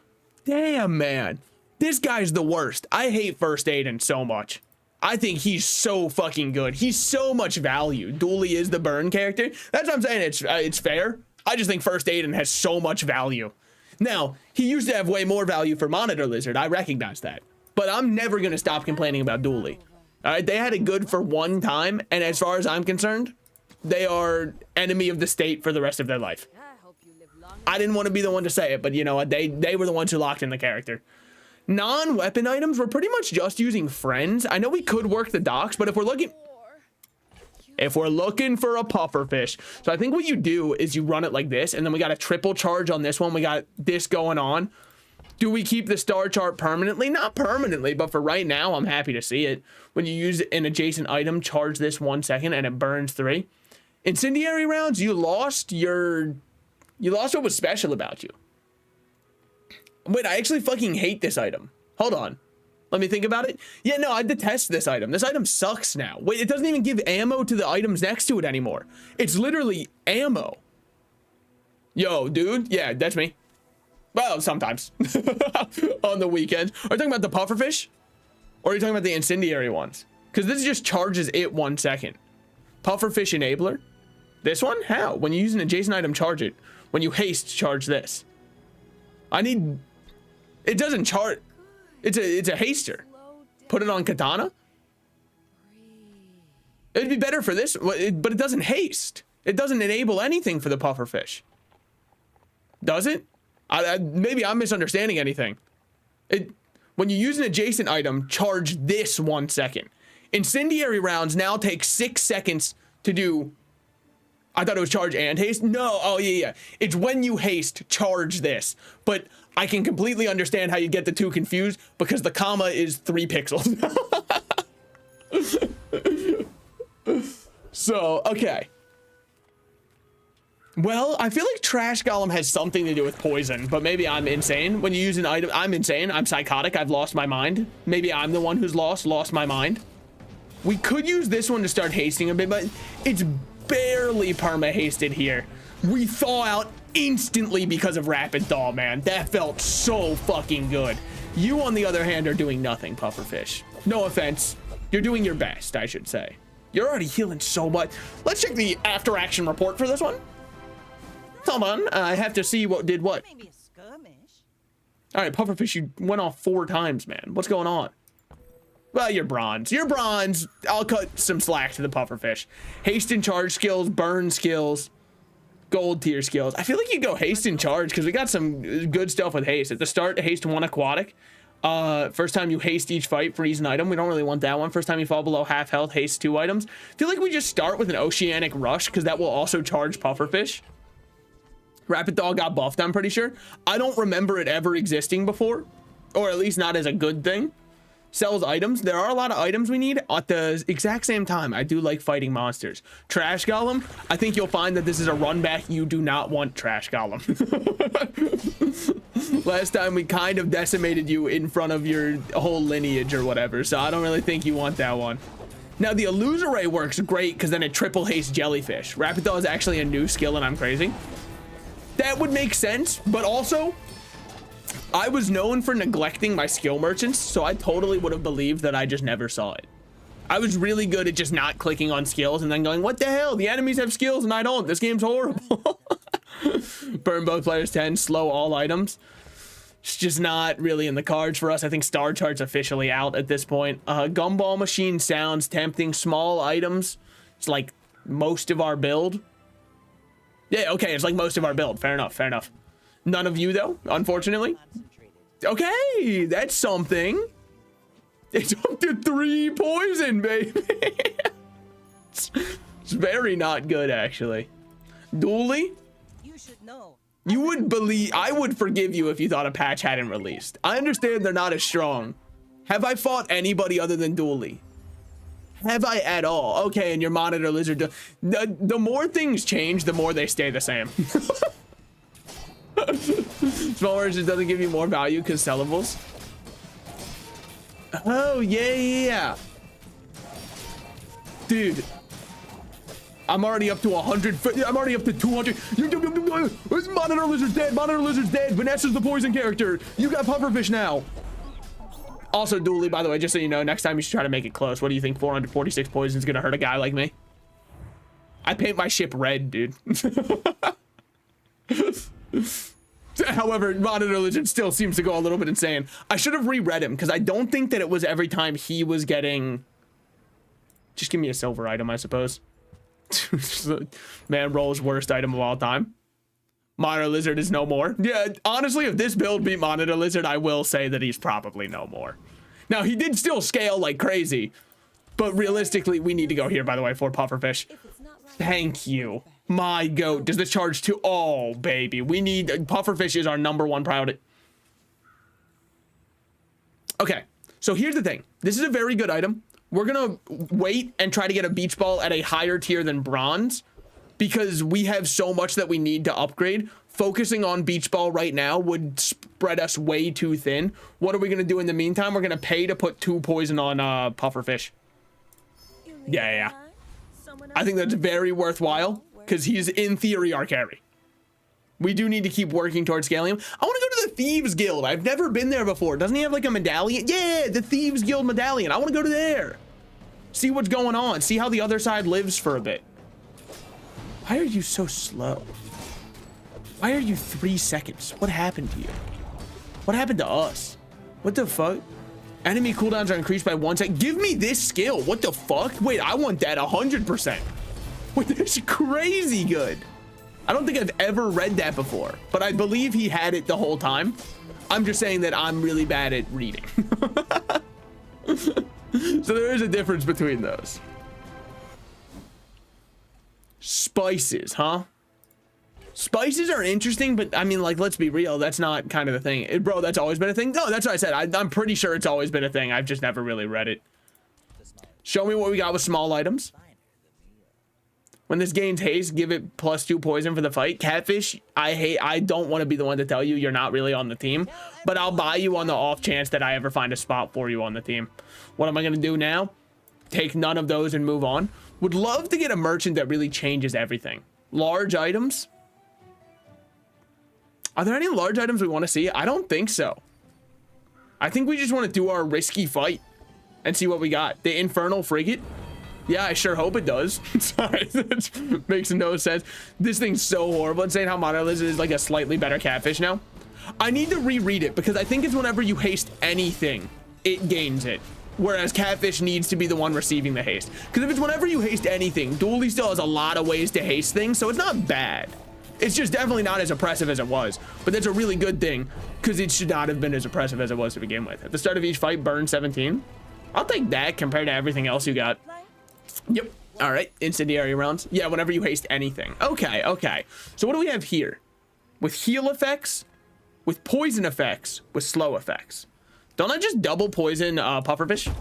Damn, man. This guy's the worst. I hate First Aiden so much. I think he's so fucking good. He's so much value. Dooley is the burn character. That's what I'm saying. It's fair. I just think First Aiden has so much value. Now, he used to have way more value for Monitor Lizard. I recognize that. But I'm never going to stop complaining about Dooley. All right, they had it good for one time, and as far as I'm concerned, they are enemy of the state for the rest of their life. I didn't want to be the one to say it, but you know what? They were the ones who locked in the character. Non-weapon items, we're pretty much just using friends. I know we could work the docks, but if we're looking for a pufferfish, so I think what you do is you run it like this, and then we got a triple charge on this one. We got this going on. Do we keep the star chart permanently? Not permanently, but for right now, I'm happy to see it. When you use an adjacent item, charge this 1 second and it burns 3. Incendiary rounds, you lost what was special about you. Wait, I actually fucking hate this item. Hold on. Let me think about it. Yeah, no, I detest this item. This item sucks now. Wait, it doesn't even give ammo to the items next to it anymore. It's literally ammo. Yo, dude. Yeah, that's me. Well, sometimes. On the weekends. Are you talking about the pufferfish? Or are you talking about the incendiary ones? Because this just charges it 1 second. Pufferfish enabler? This one? How? When you use an adjacent item, charge it. When you haste, charge this. It doesn't charge. It's a haster. Put it on katana? It'd be better for this, but it doesn't haste. It doesn't enable anything for the pufferfish. Does it? Maybe I'm misunderstanding anything. When you use an adjacent item, charge this 1 second. Incendiary rounds now take 6 seconds to do. I thought it was charge and haste. No, oh yeah. It's when you haste, charge this. But I can completely understand how you get the two confused because the comma is 3 pixels. So, okay. Well, I feel like Trash Golem has something to do with poison, but maybe I'm insane. When you use an item, I'm insane. I'm psychotic. I've lost my mind. Maybe I'm the one who's lost my mind. We could use this one to start hasting a bit, but it's barely perma-hasted here. We thaw out instantly because of rapid thaw, man. That felt so fucking good. You, on the other hand, are doing nothing, pufferfish. No offense. You're doing your best, I should say. You're already healing so much. Let's check the after-action report for this one. Hold on, I have to see what did what. Maybe a skirmish. All right, pufferfish, you went off 4 times, man. What's going on? Well, you're bronze. You're bronze. I'll cut some slack to the pufferfish. Haste and charge skills, burn skills, gold tier skills. I feel like you go haste and charge because we got some good stuff with haste. At the start, haste 1 aquatic. First time you haste each fight, freeze an item. We don't really want that one. First time you fall below half health, haste 2 items. I feel like we just start with an oceanic rush because that will also charge pufferfish. Rapid thaw got buffed, I'm pretty sure. I don't remember it ever existing before, or at least not as a good thing. Sells items. There are a lot of items we need at the exact same time. I do like fighting monsters. Trash Golem, I think you'll find that this is a run back. You do not want Trash Golem. Last time we kind of decimated you in front of your whole lineage or whatever, so I don't really think you want that one. Now the Illusoray works great because then it triple haste jellyfish. Rapid thaw is actually a new skill and I'm crazy. That would make sense, but also I was known for neglecting my skill merchants, so I totally would have believed that I just never saw it. I was really good at just not clicking on skills and then going, what the hell? The enemies have skills and I don't. This game's horrible. Burn both players 10, slow all items. It's just not really in the cards for us. I think Star Chart's officially out at this point. Gumball Machine sounds tempting. Small items. It's like most of our build. Yeah, okay, it's like most of our build. Fair enough, fair enough. None of you, though, unfortunately. Okay, that's something. It's up to 3 poison, baby. It's very not good, actually. Dooley? You should know. You would believe... I would forgive you if you thought a patch hadn't released. I understand they're not as strong. Have I fought anybody other than Dooley? Have I at all? Okay, and your monitor lizard. The more things change, the more they stay the same. Small version doesn't give you more value because sellables. Oh, yeah. Dude. I'm already up to 100. I'm already up to 200. Monitor lizard's dead. Monitor lizard's dead. Vanessa's the poison character. You got pufferfish now. Also, Dooley, by the way, just so you know, next time you should try to make it close. What do you think 446 poison is going to hurt a guy like me? I paint my ship red, dude. However, Monitor Lizard still seems to go a little bit insane. I should have reread him because I don't think that it was every time he was getting... Just give me a silver item, I suppose. Man, Roll's worst item of all time. Monitor Lizard is no more. Yeah, honestly, if this build beat Monitor Lizard, I will say that he's probably no more. Now, he did still scale like crazy, but realistically, we need to go here, by the way, for pufferfish. Thank you. My goat. Does this charge to... Oh, baby. We need... Pufferfish is our #1 priority. Okay, so here's the thing. This is a very good item. We're going to wait and try to get a beach ball at a higher tier than bronze because we have so much that we need to upgrade. Focusing on beach ball right now would spread us way too thin. What are we going to do in the meantime? We're going to pay to put 2 poison on pufferfish. Yeah. I think that's very worthwhile because he's in theory our carry. We do need to keep working towards scaling him. I want to go to the Thieves Guild. I've never been there before. Doesn't he have like a medallion? Yeah, the Thieves Guild medallion. I want to go to there. See what's going on. See how the other side lives for a bit. Why are you so slow? Why are you 3 seconds? What happened to you? What happened to us? What the fuck? Enemy cooldowns are increased by 1 second. Give me this skill. What the fuck? Wait, I want that 100%. Wait, that's crazy good. I don't think I've ever read that before, but I believe he had it the whole time. I'm just saying that I'm really bad at reading. So there is a difference between those. Spices, huh? Spices are interesting, but I mean, like, let's be real. That's not kind of the thing. Bro, that's always been a thing. No, that's what I said. I'm pretty sure it's always been a thing. I've just never really read it. Show me what we got with small items. When this gains haste, give it +2 poison for the fight. Catfish, I don't want to be the one to tell you you're not really on the team, but I'll buy you on the off chance that I ever find a spot for you on the team. What am I going to do now? Take none of those and move on. Would love to get a merchant that really changes everything. Large items. Are there any large items we want to see? I don't think so. I think we just want to do our risky fight and see what we got. The Infernal Frigate. Yeah, I sure hope it does. Sorry, that makes no sense. This thing's so horrible. It's saying how Monitor Lizard is like a slightly better catfish now. I need to reread it because I think it's whenever you haste anything, it gains it. Whereas catfish needs to be the one receiving the haste. Because if it's whenever you haste anything, Dooley still has a lot of ways to haste things, so it's not bad. It's just definitely not as oppressive as it was. But that's a really good thing because it should not have been as oppressive as it was to begin with. At the start of each fight, burn 17. I'll take that compared to everything else you got. Yep. All right. Incendiary rounds. Yeah, whenever you haste anything. Okay, okay. So what do we have here? With heal effects, with poison effects, with slow effects. Don't I just double poison pufferfish?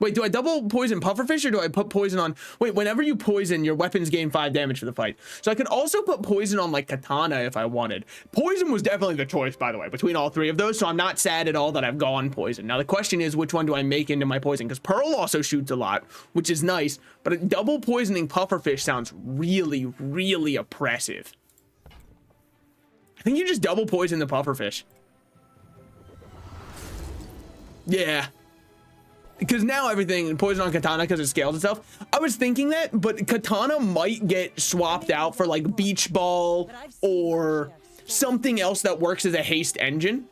Wait, do I double poison pufferfish or do I put poison on... Wait, whenever you poison, your weapons gain 5 damage for the fight. So I could also put poison on, like, katana if I wanted. Poison was definitely the choice, by the way, between all 3 of those, so I'm not sad at all that I've gone poison. Now, the question is, which one do I make into my poison? Because Pearl also shoots a lot, which is nice, but double poisoning pufferfish sounds really, really oppressive. I think you just double poison the pufferfish. Yeah. Because now everything, poison on katana because it scales itself. I was thinking that, but katana might get swapped out for like beach ball or something else that works as a haste engine.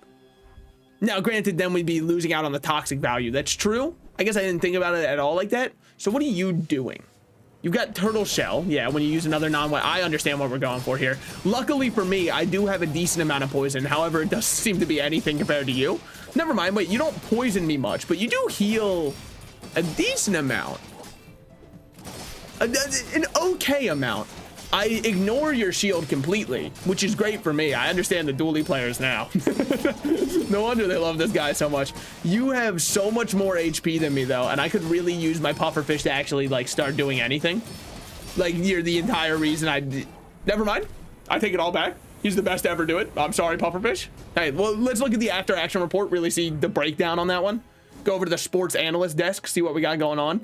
Now, granted, then we'd be losing out on the toxic value. That's true. I guess I didn't think about it at all like that. So what are you doing? You've got turtle shell. Yeah, when you use another non-white, I understand what we're going for here. Luckily for me, I do have a decent amount of poison. However, it doesn't seem to be anything compared to you. Never mind, wait, you don't poison me much, but you do heal a decent amount. An okay amount. I ignore your shield completely, which is great for me. I understand the dually players now. No wonder they love this guy so much. You have so much more HP than me though, and I could really use my pufferfish to actually like start doing anything. Like you're the entire reason never mind. I take it all back. He's the best to ever do it. I'm sorry, pufferfish. Hey, well, let's look at the after action report, really see the breakdown on that one. Go over to the sports analyst desk, see what we got going on.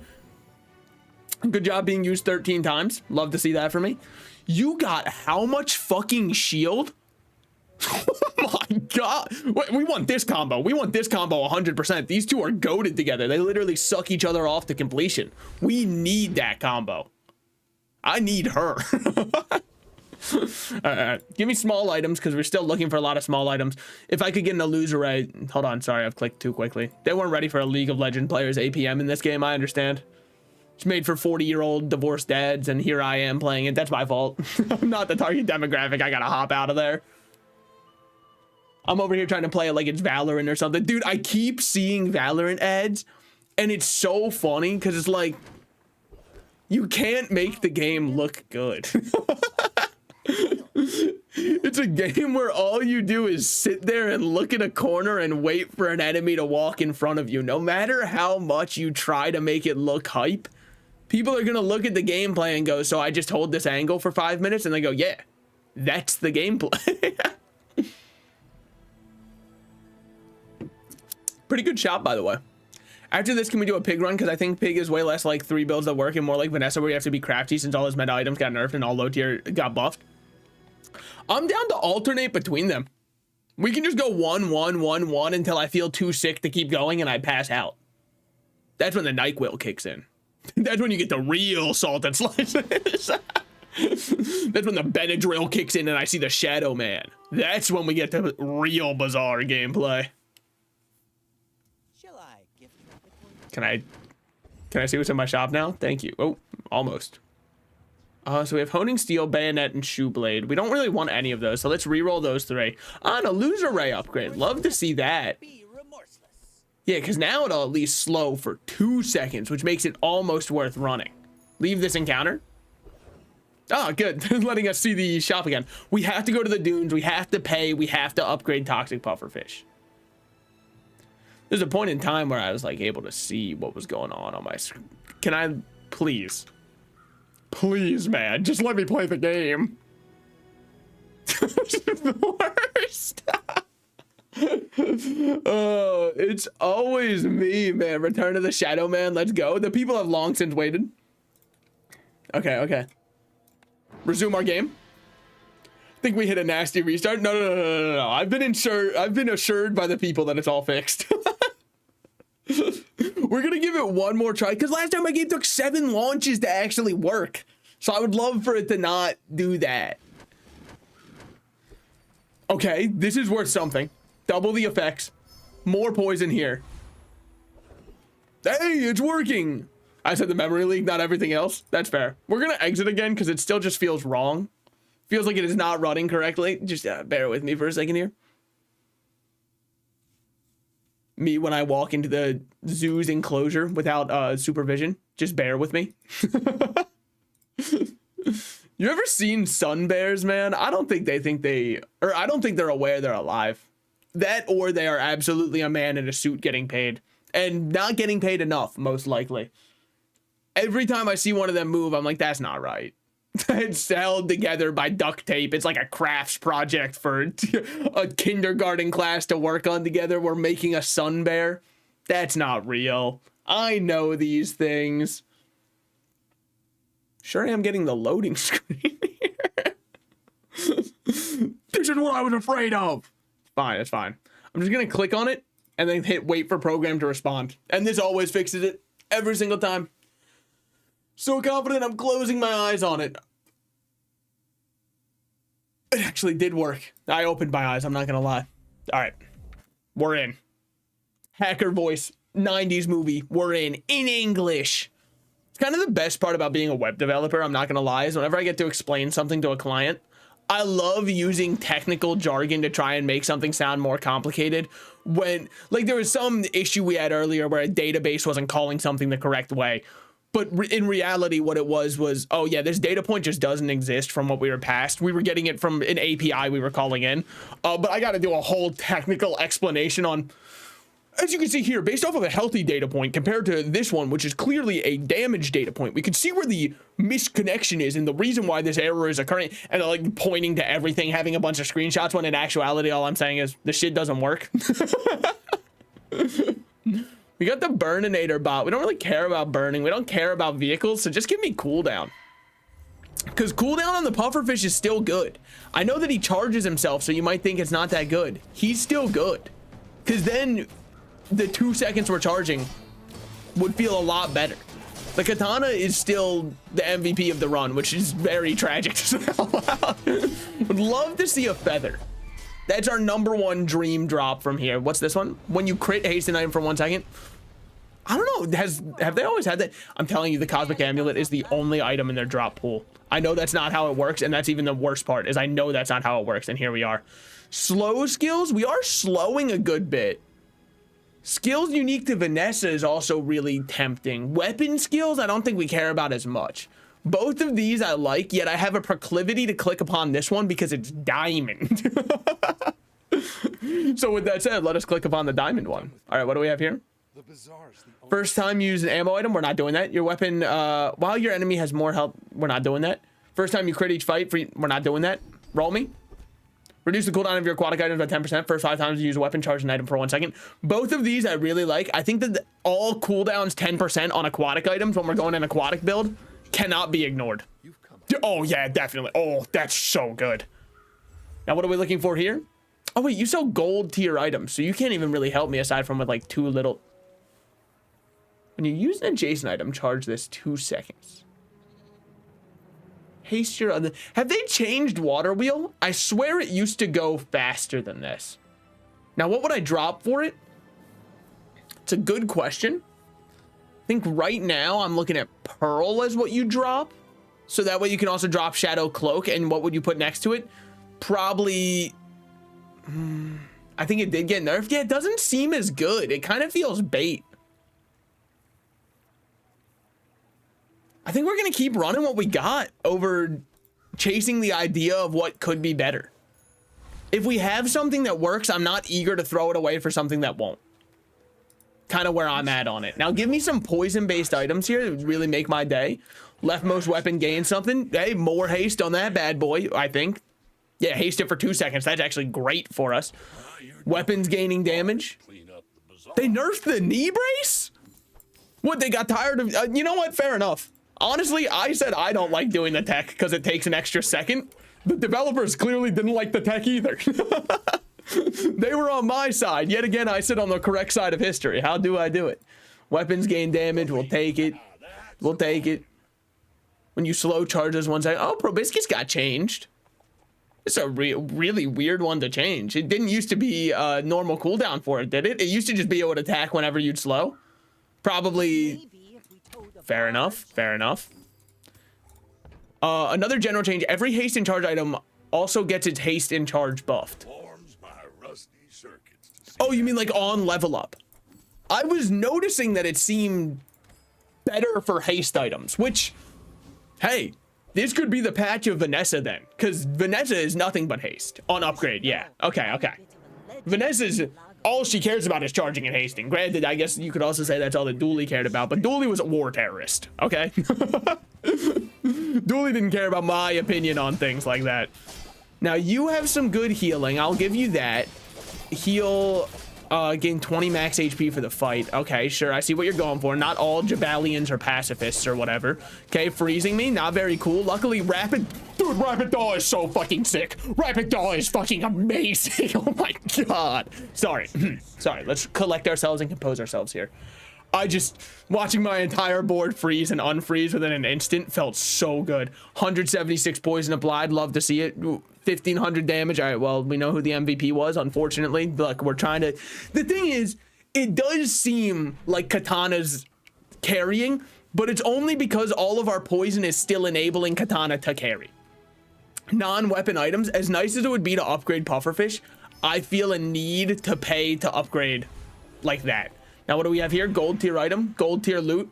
Good job being used 13 times. Love to see that for me. You got how much fucking shield? Oh my god. Wait, we want this combo. We want this combo 100%. These two are goated together. They literally suck each other off to completion. We need that combo. I need her. All right. Give me small items because we're still looking for a lot of small items. If I could get an illusory, hold on, sorry, I've clicked too quickly. They weren't ready for a League of Legends player's APM in this game, I understand. It's made for 40-year-old divorced dads, and here I am playing it. That's my fault. I'm not the target demographic. I gotta hop out of there. I'm over here trying to play it like it's Valorant or something. Dude, I keep seeing Valorant ads, and it's so funny because it's like, you can't make the game look good. It's a game where all you do is sit there and look in a corner and wait for an enemy to walk in front of you. No matter how much you try to make it look hype, people are gonna look at the gameplay and go, so I just hold this angle for 5 minutes, and they go, yeah, that's the gameplay. Pretty good shot, by the way. After this, can we do a pig run? Because I think pig is way less like 3 builds that work and more like Vanessa, where you have to be crafty since all his meta items got nerfed and all low tier got buffed. I'm down to alternate between them. We can just go 1, 1, 1, 1 until I feel too sick to keep going and I pass out. That's when the NyQuil kicks in. That's when you get the real salted slices. That's when the Benadryl kicks in and I see the Shadow Man. That's when we get the real Bizarre gameplay. Shall I gift wrap it for you? Can I see what's in my shop now? Thank you. Oh, almost. So we have Honing Steel, Bayonet, and Shoe Blade. We don't really want any of those, so let's re-roll those 3. An Illusory Ray upgrade. Love to see that. Be remorseless. Yeah, because now it'll at least slow for 2 seconds, which makes it almost worth running. Leave this encounter. Oh, good. Letting us see the shop again. We have to go to the dunes. We have to pay. We have to upgrade Toxic Pufferfish. There's a point in time where I was like able to see what was going on my screen. Can I please? Please, man, just let me play the game. This is the worst. Oh, it's always me, man. Return of the Shadow Man. Let's go. The people have long since waited. Okay. Resume our game. Think we hit a nasty restart? No. I've been assured by the people that it's all fixed. We're gonna give it one more try because last time my game took 7 launches to actually work. So I would love for it to not do that. Okay, this is worth something. Double the effects. More poison here. Hey, it's working. I said the memory leak, not everything else. That's fair. We're gonna exit again because it still just feels wrong. Feels like it is not running correctly. Just bear with me for a second here. Me when I walk into the zoo's enclosure without supervision. Just bear with me. You ever seen sun bears, man? I don't think they're aware they're alive. That or they are absolutely a man in a suit getting paid. And not getting paid enough, most likely. Every time I see one of them move, I'm like, that's not right. It's held together by duct tape. It's like a crafts project for a kindergarten class to work on together. We're making a sun bear. That's not real. I know these things. Sure am getting the loading screen here. This is what I was afraid of. Fine, it's fine. I'm just gonna click on it and then hit wait for program to respond. And this always fixes it every single time. So confident I'm closing my eyes on it. It actually did work. I opened my eyes, I'm not gonna lie. All right, we're in. Hacker voice, 90s movie, we're in English. It's kind of the best part about being a web developer, I'm not gonna lie, is whenever I get to explain something to a client, I love using technical jargon to try and make something sound more complicated. When, like, there was some issue we had earlier where a database wasn't calling something the correct way. But in reality, what it was, oh yeah, this data point just doesn't exist from what we were past. We were getting it from an API we were calling in. But I got to do a whole technical explanation on, as you can see here, based off of a healthy data point compared to this one, which is clearly a damaged data point, we can see where the misconnection is and the reason why this error is occurring, and like pointing to everything, having a bunch of screenshots, when in actuality, all I'm saying is this shit doesn't work. We got the Burninator bot. We don't really care about burning. We don't care about vehicles, so just give me cooldown. Because cooldown on the pufferfish is still good. I know that he charges himself, so you might think it's not that good. He's still good. Because then the 2 seconds we're charging would feel a lot better. The katana is still the MVP of the run, which is very tragic to say out loud. Would love to see a feather. That's our #1 dream drop from here. What's this one? When you crit haste an item for 1 second. I don't know. Have they always had that? I'm telling you, the Cosmic Amulet is the only item in their drop pool. I know that's not how it works, and that's even the worst part, is I know that's not how it works, and here we are. Slow skills, we are slowing a good bit. Skills unique to Vanessa is also really tempting. Weapon skills, I don't think we care about as much. Both of these I like, yet I have a proclivity to click upon this one because it's diamond. So with that said, let us click upon the diamond one. All right, what do we have here? The Bazaar's the only First time use an ammo item, we're not doing that. Your weapon, while your enemy has more health, we're not doing that. First time you crit each fight, we're not doing that. Roll me. Reduce the cooldown of your aquatic items by 10%. First 5 times you use a weapon, charge an item for 1 second. Both of these I really like. I think that all cooldowns 10% on aquatic items when we're going an aquatic build cannot be ignored. Oh yeah, definitely. Oh, that's so good. Now what are we looking for here? Oh wait, you sell gold tier items, so you can't even really help me aside from with like 2 little. When you use an adjacent item, charge this 2 seconds. Haste your other. Have they changed water wheel? I swear it used to go faster than this. Now what would I drop for it? It's a good question. I think right now I'm looking at Pearl as what you drop. So that way you can also drop Shadow Cloak. And what would you put next to it? Probably... I think it did get nerfed. Yeah, it doesn't seem as good. It kind of feels bait. I think we're going to keep running what we got over chasing the idea of what could be better. If we have something that works, I'm not eager to throw it away for something that won't. Kind of where I'm at on it. Now, give me some poison-based items here that would really make my day. Leftmost weapon gains something. Hey, more haste on that bad boy, I think. Yeah, haste it for 2 seconds. That's actually great for us. Weapons gaining damage. They nerfed the knee brace? What, they got tired of... you know what? Fair enough. Honestly, I said I don't like doing the tech because it takes an extra second. The developers clearly didn't like the tech either. They were on my side. Yet again, I sit on the correct side of history. How do I do it? Weapons gain damage. We'll take it. We'll take it. When you slow charges 1 second. Oh, Probiscus got changed. It's a really weird one to change. It didn't used to be a normal cooldown for it, did it? It used to just be able to attack whenever you'd slow. Probably... Fair enough. Fair enough. Another general change. Every haste and charge item also gets its haste and charge buffed. Oh, you mean like on level up? I was noticing that it seemed better for haste items, which, hey, this could be the patch of Vanessa then, because Vanessa is nothing but haste on upgrade. Yeah. Okay. Okay. Vanessa's all she cares about is charging and hasting. Granted, I guess you could also say that's all that Dooley cared about, but Dooley was a war terrorist. Okay. Dooley didn't care about my opinion on things like that. Now you have some good healing. I'll give you that. Heal, gain 20 max HP for the fight. Okay, sure. I see what you're going for. Not all Jabalians are pacifists or whatever. Okay, freezing me. Not very cool. Luckily, rapid... Dude, rapid thaw is so fucking sick. Rapid thaw is fucking amazing. Oh my god. Sorry. Sorry. Let's collect ourselves and compose ourselves here. I just... Watching my entire board freeze and unfreeze within an instant felt so good. 176 poison applied. Love to see it. 1,500 damage. All right, well, we know who the MVP was, unfortunately. Look, we're trying to... The thing is, it does seem like Katana's carrying, but it's only because all of our poison is still enabling Katana to carry. Non-weapon items, as nice as it would be to upgrade Pufferfish, I feel a need to pay to upgrade like that. Now, what do we have here? Gold tier item, gold tier loot.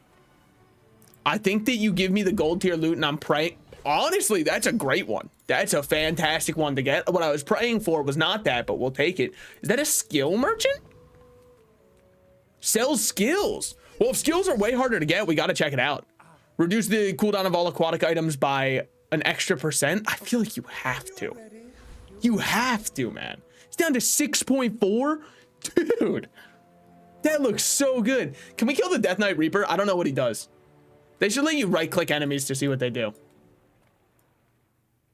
I think that you give me the gold tier loot and I'm praying. Honestly, that's a great one. That's a fantastic one to get. What I was praying for was not that, but we'll take it. Is that a skill merchant? Sells skills. Well, if skills are way harder to get, we got to check it out. Reduce the cooldown of all aquatic items by an extra %. I feel like you have to. You have to, man. It's down to 6.4. Dude, that looks so good. Can we kill the Death Knight Reaper? I don't know what he does. They should let you right-click enemies to see what they do.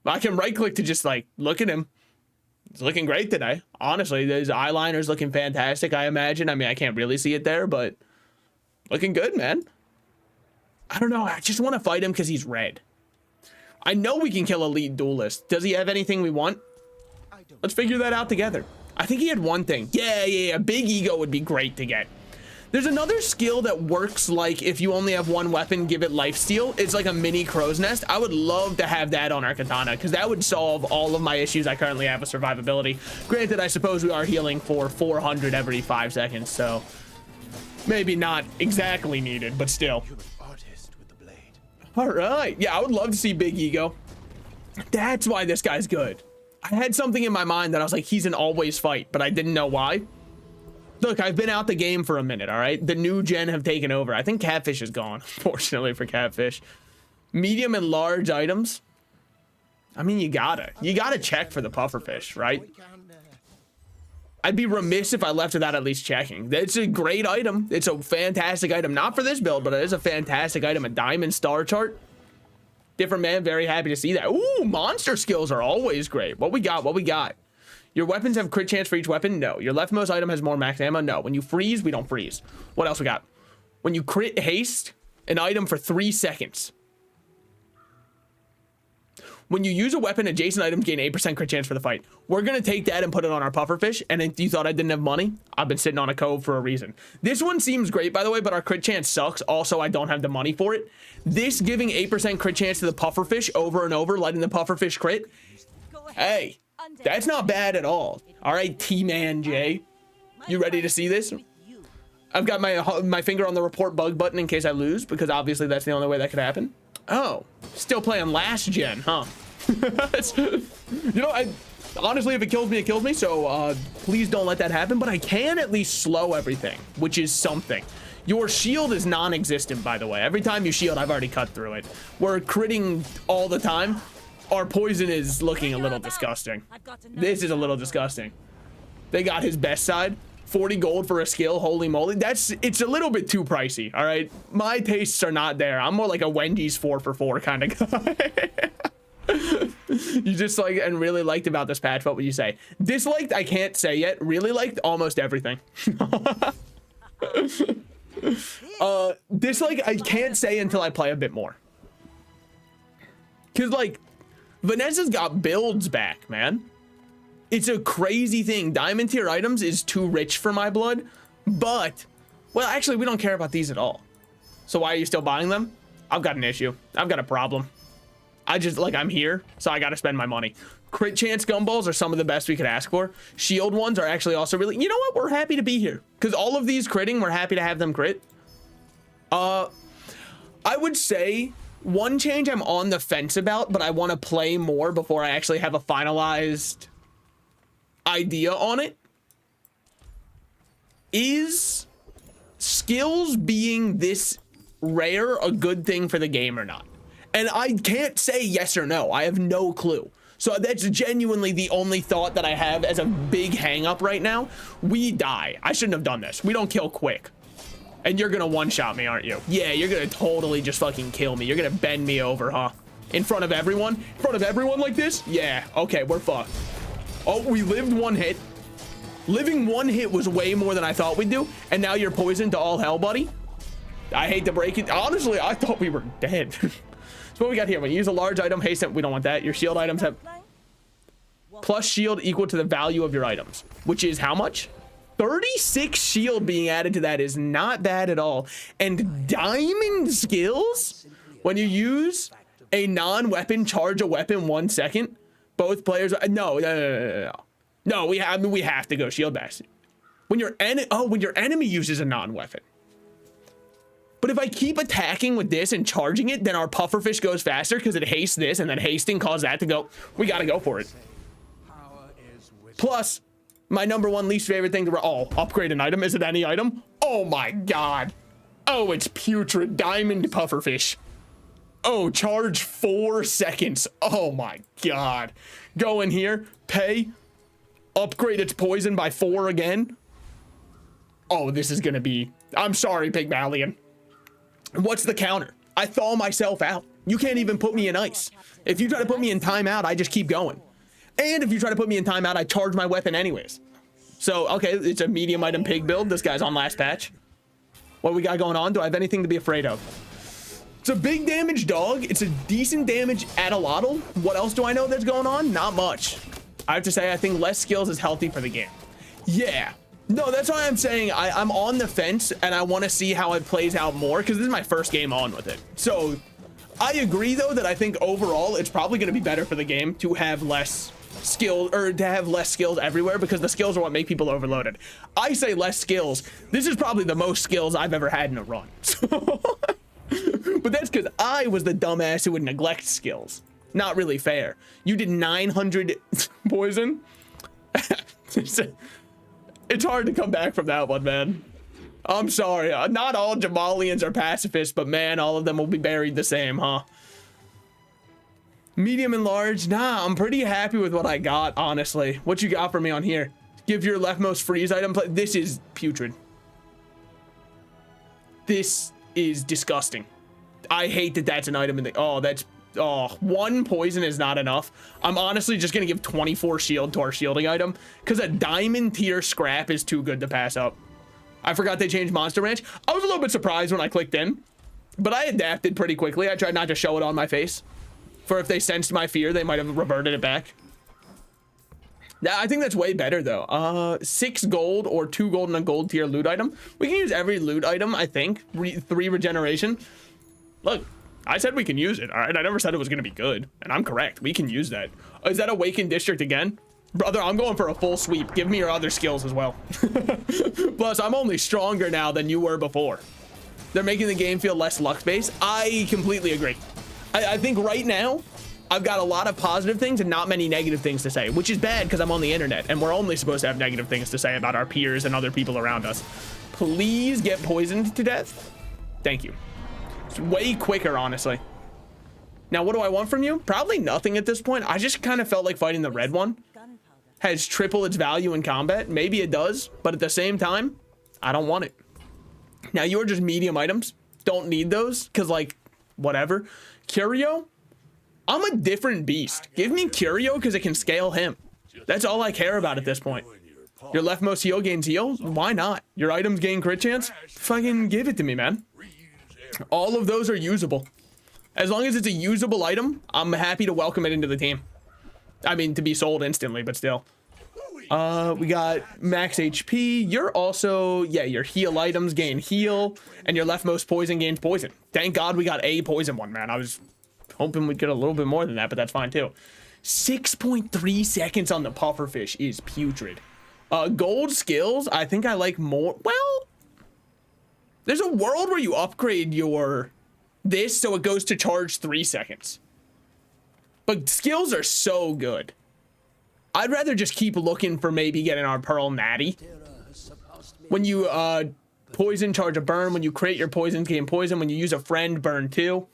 I can right-click to just, like, look at him. He's looking great today. Honestly, his eyeliner's looking fantastic, I imagine. I mean, I can't really see it there, but looking good, man. I don't know. I just want to fight him because he's red. I know we can kill Elite Duelist. Does he have anything we want? Let's figure that out together. I think he had one thing. Yeah. Big ego would be great to get. There's another skill that works like if you only have one weapon, give it lifesteal. It's like a mini crow's nest. I would love to have that on our katana because that would solve all of my issues I currently have with survivability. Granted, I suppose we are healing for 400 every 5 seconds, so maybe not exactly needed, but still. All right. Yeah, I would love to see Big Ego. That's why this guy's good. I had something in my mind that I was like, he's an always fight, but I didn't know why. Look, I've been out the game for a minute, all right? The new gen have taken over. I think Catfish is gone, unfortunately for Catfish. Medium and large items. I mean, you gotta check for the pufferfish, right? I'd be remiss if I left without at least checking. It's a great item. It's a fantastic item. Not for this build, but it is a fantastic item. A diamond star chart. Different man, very happy to see that. Ooh, monster skills are always great. What we got? Your weapons have crit chance for each weapon? No. Your leftmost item has more max ammo? No. When you freeze, we don't freeze. What else we got? When you crit haste, an item for 3 seconds. When you use a weapon, adjacent items gain 8% crit chance for the fight. We're going to take that and put it on our pufferfish. And then you thought I didn't have money? I've been sitting on a cove for a reason. This one seems great, by the way, but our crit chance sucks. Also, I don't have the money for it. This giving 8% crit chance to the pufferfish over and over, letting the pufferfish crit. Hey, that's not bad at all. All right, T-Man J. You ready to see this? I've got my finger on the report bug button in case I lose, because obviously that's the only way that could happen. Oh, still playing last gen, huh? You know, honestly, if it kills me, it kills me. So please don't let that happen. But I can at least slow everything, which is something. Your shield is non-existent, by the way. Every time you shield, I've already cut through it. We're critting all the time. Our poison is looking a little disgusting. This is a little disgusting. They got his best side. 40 gold for a skill, holy moly. It's a little bit too pricey, all right? My tastes are not there. I'm more like a Wendy's 4 for 4 kind of guy. You just like and really liked about this patch, what would you say? Disliked, I can't say yet. Really liked almost everything. Dislike, I can't say until I play a bit more. Cause like, Vanessa's got builds back, man. It's a crazy thing. Diamond tier items is too rich for my blood, but, well, actually, we don't care about these at all. So why are you still buying them? I've got an issue. I've got a problem. I'm here, so I got to spend my money. Crit chance gumballs are some of the best we could ask for. Shield ones are actually also really, you know what? We're happy to be here because all of these critting, we're happy to have them crit. I would say one change I'm on the fence about, but I want to play more before I actually have a finalized idea on it, is skills being this rare a good thing for the game or not? And I can't say yes or no. I have no clue. So that's genuinely the only thought that I have as a big hang up right now. We die. I shouldn't have done this. We don't kill quick. And you're gonna one-shot me, aren't you? Yeah, you're gonna totally just fucking kill me. You're gonna bend me over, huh? In front of everyone? In front of everyone like this? Yeah, okay, we're fucked. Oh, we lived one hit. Living one hit was way more than I thought we'd do. And now you're poisoned to all hell, buddy. I hate to break it. Honestly, I thought we were dead. So what we got here? When you use a large item, haste, we don't want that. Your shield items have plus shield equal to the value of your items, which is how much? 36 shield being added to that is not bad at all. And diamond skills, when you use a non-weapon, charge a weapon 1 second. Both players, no, we have to go shield bastion. When your enemy uses a non-weapon. But if I keep attacking with this and charging it, then our pufferfish goes faster because it hastes this, and then hasting caused that to go. We got to go for it. Plus, my #1 least favorite thing to upgrade an item. Is it any item? Oh my god. Oh, it's putrid diamond pufferfish. Oh, charge 4 seconds. Oh my god. Go in here, pay, upgrade its poison by 4 again. Oh, this is gonna be. I'm sorry, Pygmalion. What's the counter? I thaw myself out. You can't even put me in ice. If you try to put me in timeout, I just keep going. And if you try to put me in timeout, I charge my weapon anyways. So, okay, it's a medium item pig build. This guy's on last patch. What we got going on? Do I have anything to be afraid of? It's a big damage dog. It's a decent damage Atalotl. What else do I know that's going on? Not much. I have to say, I think less skills is healthy for the game. Yeah. No, that's why I'm saying I'm on the fence and I want to see how it plays out more because this is my first game on with it. So I agree, though, that I think overall it's probably going to be better for the game to have less skills or to have less skills everywhere because the skills are what make people overloaded. I say less skills. This is probably the most skills I've ever had in a run. But that's because I was the dumbass who would neglect skills. Not really fair. You did 900 poison. It's hard to come back from that one, man. I'm sorry. Not all Jamalians are pacifists, but man, all of them will be buried the same, huh? Medium and large? Nah, I'm pretty happy with what I got, honestly. What you got for me on here? Give your leftmost freeze item play. This is putrid. This is disgusting. I hate that that's an item in the... Oh, that's... Oh, 1 poison is not enough. I'm honestly just going to give 24 shield to our shielding item because a diamond tier scrap is too good to pass up. I forgot they changed Monster Ranch. I was a little bit surprised when I clicked in, but I adapted pretty quickly. I tried not to show it on my face. For if they sensed my fear, they might have reverted it back. Yeah, I think that's way better though. 6 gold or 2 gold and a gold tier loot item. We can use every loot item, I think. 3 regeneration. Look, I said we can use it, all right? I never said it was gonna be good, and I'm correct. We can use that. Is that Awakened District again? Brother, I'm going for a full sweep. Give me your other skills as well. Plus, I'm only stronger now than you were before. They're making the game feel less luck-based. I completely agree. I think right now, I've got a lot of positive things and not many negative things to say, which is bad because I'm on the internet, and we're only supposed to have negative things to say about our peers and other people around us. Please get poisoned to death. Thank you. It's way quicker, honestly. Now, what do I want from you? Probably nothing at this point. I just kind of felt like fighting the red one has triple its value in combat. Maybe it does, but at the same time, I don't want it. Now, you are just medium items. Don't need those because, like, whatever. Curio? I'm a different beast. Give me Curio because it can scale him. That's all I care about at this point. Your leftmost heal gains heal? Why not? Your items gain crit chance? Fucking give it to me, man. All of those are usable. As long as it's a usable item, I'm happy to welcome it into the team. I mean, to be sold instantly, but still. We got max HP. You're also, yeah, your heal items gain heal, and your leftmost poison gains poison. Thank God we got a poison one, man. I was hoping we'd get a little bit more than that, but that's fine too. 6.3 seconds on the pufferfish is putrid. Gold skills, I think I like more. Well, there's a world where you upgrade your this so it goes to charge 3 seconds. But skills are so good. I'd rather just keep looking for maybe getting our Pearl Natty. When you poison, charge a burn. When you create your poisons, gain poison. When you use a friend, burn 2.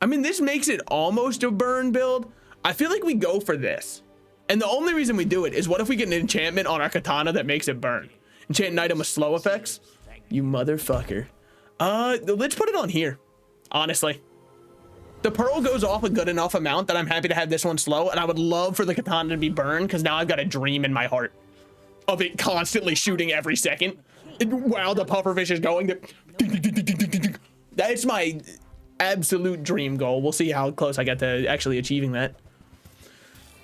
I mean, this makes it almost a burn build. I feel like we go for this. And the only reason we do it is what if we get an enchantment on our katana that makes it burn? Enchant an item with slow effects? You motherfucker. Let's put it on here, honestly. The pearl goes off a good enough amount that I'm happy to have this one slow, and I would love for the katana to be burned because now I've got a dream in my heart of it constantly shooting every second while the pufferfish is going. That's my absolute dream goal. We'll see how close I get to actually achieving that.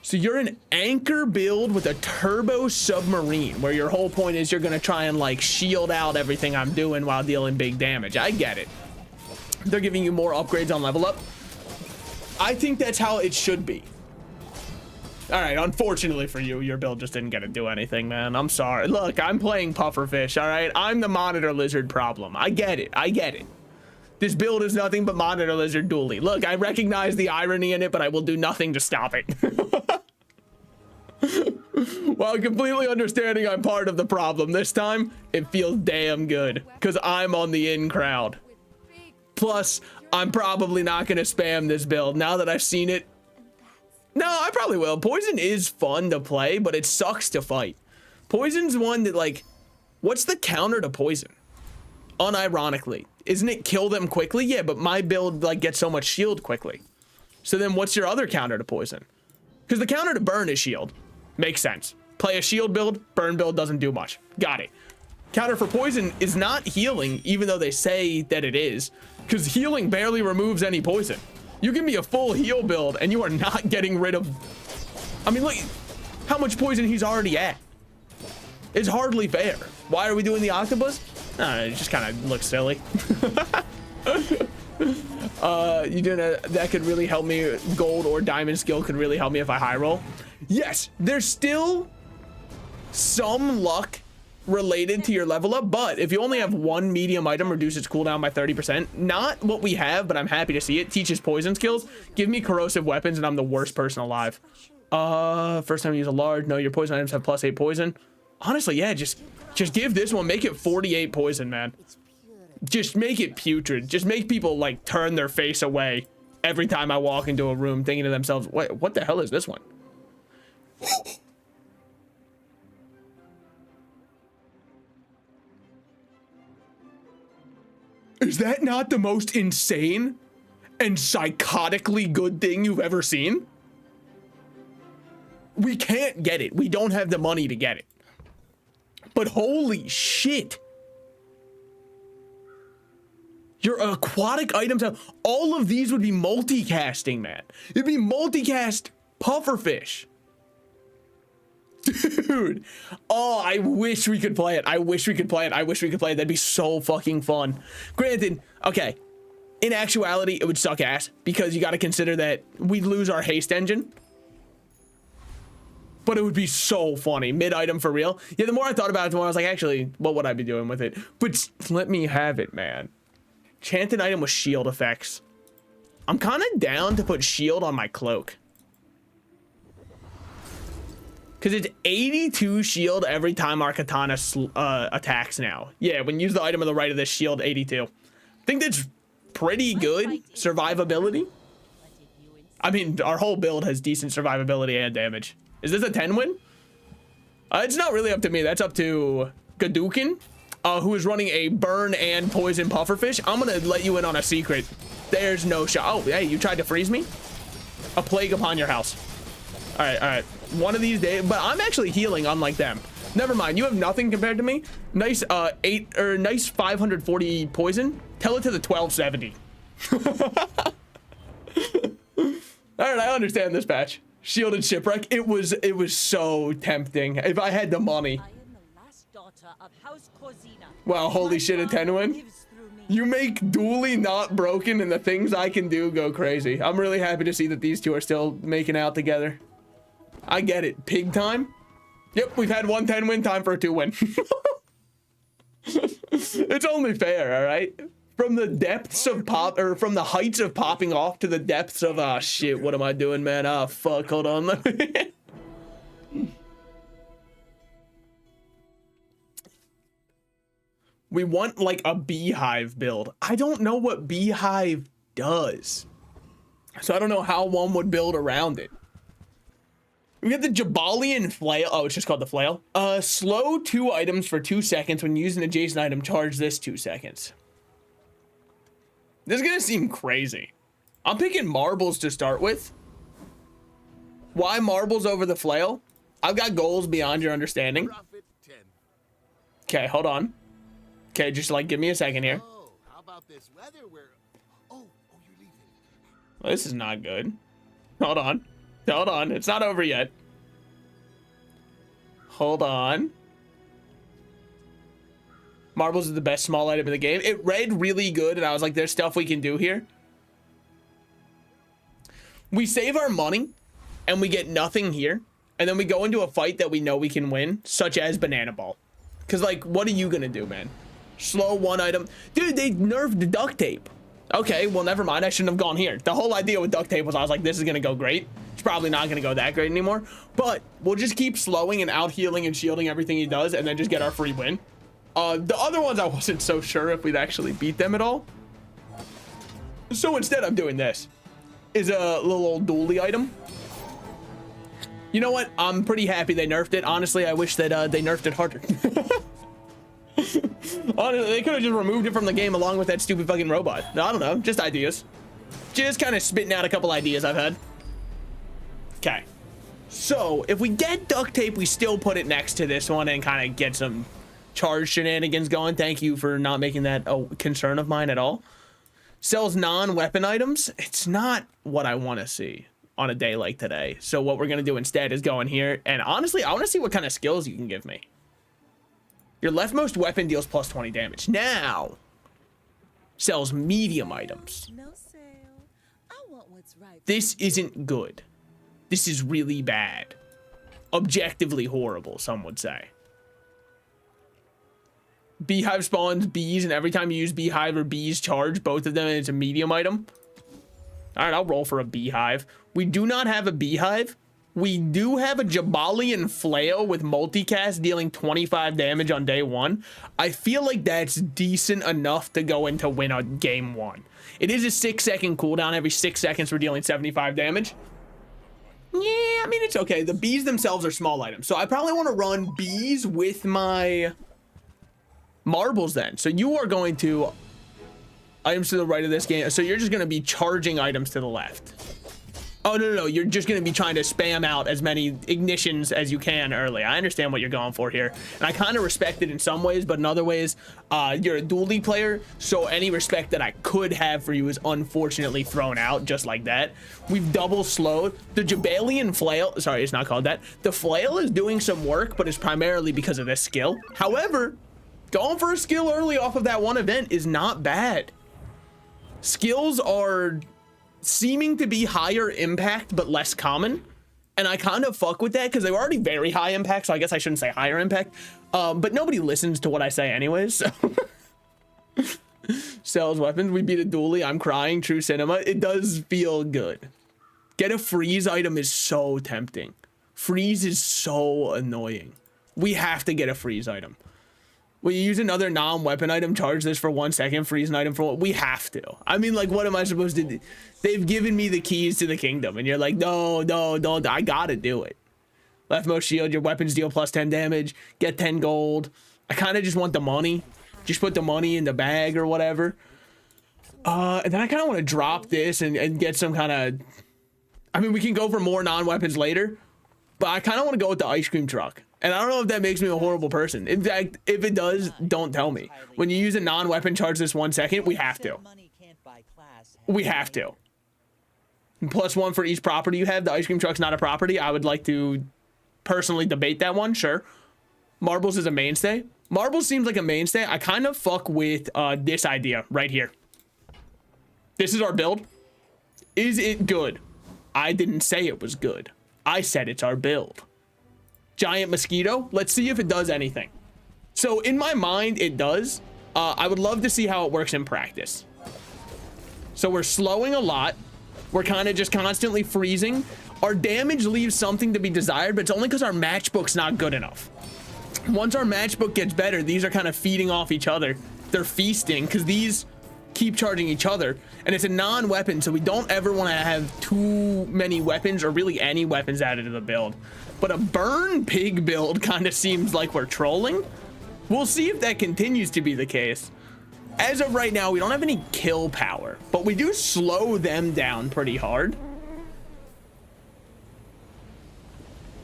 So you're an anchor build with a turbo submarine where your whole point is you're going to try and like shield out everything I'm doing while dealing big damage. I get it. They're giving you more upgrades on level up. I think that's how it should be. All right, unfortunately for you, your build just didn't get to do anything, man. I'm sorry. Look, I'm playing pufferfish, all right? I'm the monitor lizard problem. I get it. I get it. This build is nothing but monitor lizard dually. Look, I recognize the irony in it, but I will do nothing to stop it. While completely understanding I'm part of the problem, this time, it feels damn good, because I'm on the in crowd. Plus, I'm probably not going to spam this build now that I've seen it. No, I probably will. Poison is fun to play, but it sucks to fight. Poison's one that, like, what's the counter to poison? Unironically. Isn't it kill them quickly? Yeah, but my build, like, gets so much shield quickly. So then what's your other counter to poison? Because the counter to burn is shield. Makes sense. Play a shield build, burn build doesn't do much. Got it. Counter for poison is not healing, even though they say that it is. Because healing barely removes any poison. You give me a full heal build and you are not getting rid of... I mean, look how much poison he's already at. It's hardly fair. Why are we doing the octopus? It just kind of looks silly. That could really help me. Gold or diamond skill could really help me if I high roll. Yes, there's still some luck related to your level up, but if you only have one medium item, reduce its cooldown by 30%. Not what we have, but I'm happy to see it. Teaches poison skills. Give me corrosive weapons and I'm the worst person alive. First time you use a large. No, your poison items have +8 poison. Honestly, yeah, just give this one. Make it 48 poison, man. Just make it putrid. Just make people like turn their face away every time I walk into a room thinking to themselves, wait, what the hell is this one? Is that not the most insane and psychotically good thing you've ever seen? We can't get it. We don't have the money to get it. But holy shit. Your aquatic items have... All of these would be multicasting, man. It'd be multicast pufferfish. Dude. Oh, I wish we could play it. I wish we could play it. I wish we could play it. That'd be so fucking fun. Granted, okay. In actuality, it would suck ass because you got to consider that we'd lose our haste engine. But it would be so funny. Mid-item for real. Yeah, the more I thought about it, the more I was like, actually, what would I be doing with it? But let me have it, man. Enchanted item with shield effects. I'm kind of down to put shield on my cloak. Because it's 82 shield every time our katana attacks now. Yeah, when you use the item on the right of this shield, 82. I think that's pretty good survivability. I mean, our whole build has decent survivability and damage. Is this a 10 win? It's not really up to me. That's up to Gadukin, who is running a burn and poison pufferfish. I'm going to let you in on a secret. There's no shot. Oh, hey, you tried to freeze me? A plague upon your house. All right, all right. One of these days, but I'm actually healing unlike them. Never mind, you have nothing compared to me. Nice nice 540 poison. Tell it to the 1270. All right, I understand this patch. Shielded shipwreck. It was so tempting. If I had the money. I am the last daughter of House Corzina. Wow, holy shit, a 10 win. You make dually not broken and the things I can do go crazy. I'm really happy to see that these two are still making out together. I get it. Pig time? Yep, we've had one 10 win, time for a 2 win. It's only fair, all right? From the depths of from the heights of popping off to the depths of, ah, shit, what am I doing, man? Ah, fuck, hold on. We want, like, a beehive build. I don't know what beehive does. So I don't know how one would build around it. We have the Jabalian flail. Oh, it's just called the flail. Slow 2 items for 2 seconds. When using an adjacent item, charge this 2 seconds. This is gonna seem crazy. I'm picking marbles to start with. Why marbles over the flail? I've got goals beyond your understanding. Okay, hold on. Okay, just like give me a second here. Oh, how about this weather where... Oh, you're leaving. Well, this is not good. Hold on. Hold on. It's not over yet. Hold on. Marbles is the best small item in the game. It read really good, and I was like, there's stuff we can do here. We save our money and we get nothing here, and then we go into a fight that we know we can win, such as banana ball. Because, like, what are you gonna do, man? Slow one item. Dude, they nerfed the duct tape. Okay, well, never mind. I shouldn't have gone here. The whole idea with duct tape was I was like, this is gonna go great. It's probably not gonna go that great anymore, but we'll just keep slowing and out healing and shielding everything he does, and then just get our free win. The other ones I wasn't so sure if we'd actually beat them at all. So instead, I'm doing this. Is a little old dually item. You know what? I'm pretty happy they nerfed it. Honestly, I wish that they nerfed it harder. Honestly, they could have just removed it from the game along with that stupid fucking robot. No, I don't know. Just ideas. Just kind of spitting out a couple ideas I've had. Okay. So, if we get duct tape, we still put it next to this one and kind of get some charge shenanigans going. Thank you for not making that a concern of mine at all. Sells non-weapon items. It's not what I want to see on a day like today. So what we're going to do instead is go in here. And honestly, I want to see what kind of skills you can give me. Your leftmost weapon deals plus 20 damage. Now, sells medium items. No sale. I want what's right. This isn't good. This is really bad. Objectively horrible, some would say. Beehive spawns bees, and every time you use beehive or bees charge both of them, and it's a medium item. All right, I'll roll for a beehive. We do not have a beehive. We do have a Jabalian flail with multicast dealing 25 damage on day one. I feel like that's decent enough to go into win on game one. It is a 6-second cooldown. Every 6 seconds we're dealing 75 damage. Yeah, I mean, it's okay. The bees themselves are small items. So I probably want to run bees with my marbles then. So you are going to items to the right of this game. So you're just going to be charging items to the left. Oh, no. You're just going to be trying to spam out as many ignitions as you can early. I understand what you're going for here. And I kind of respect it in some ways, but in other ways, you're a dually player. So any respect that I could have for you is unfortunately thrown out just like that. We've double slowed. The Jabalian flail, sorry, it's not called that. The flail is doing some work, but it's primarily because of this skill. However, going for a skill early off of that one event is not bad. Skills are seeming to be higher impact but less common, and I kind of fuck with that because they were already very high impact, so I guess I shouldn't say higher impact, but nobody listens to what I say anyways, so. Sells weapons. We beat a dually. I'm crying. True cinema. It does feel good. Get a freeze item is so tempting. Freeze is so annoying. We have to get a freeze item. Will you use another non-weapon item, charge this for 1 second, freeze an item for what? We have to. I mean, like, what am I supposed to do? They've given me the keys to the kingdom, and you're like, no, don't. I gotta do it. Leftmost shield, your weapons deal plus 10 damage, get 10 gold. I kind of just want the money. Just put the money in the bag or whatever. And then I kind of want to drop this and get some kind of... I mean, we can go for more non-weapons later, but I kind of want to go with the ice cream truck. And I don't know if that makes me a horrible person. In fact, if it does, don't tell me. When you use a non-weapon charge this 1 second, we have to. We have to. +1 for each property you have. The ice cream truck's not a property. I would like to personally debate that one, sure. Marbles is a mainstay. Marbles seems like a mainstay. I kind of fuck with this idea right here. This is our build. Is it good? I didn't say it was good. I said it's our build. Giant mosquito. Let's see if it does anything. So in my mind, it does. I would love to see how it works in practice. So we're slowing a lot. We're kind of just constantly freezing. Our damage leaves something to be desired, but it's only because our matchbook's not good enough. Once our matchbook gets better, these are kind of feeding off each other. They're feasting because these keep charging each other, and it's a non-weapon, so we don't ever want to have too many weapons or really any weapons added to the build. But a burn pig build kind of seems like we're trolling. We'll see if that continues to be the case. As of right now, we don't have any kill power, but we do slow them down pretty hard.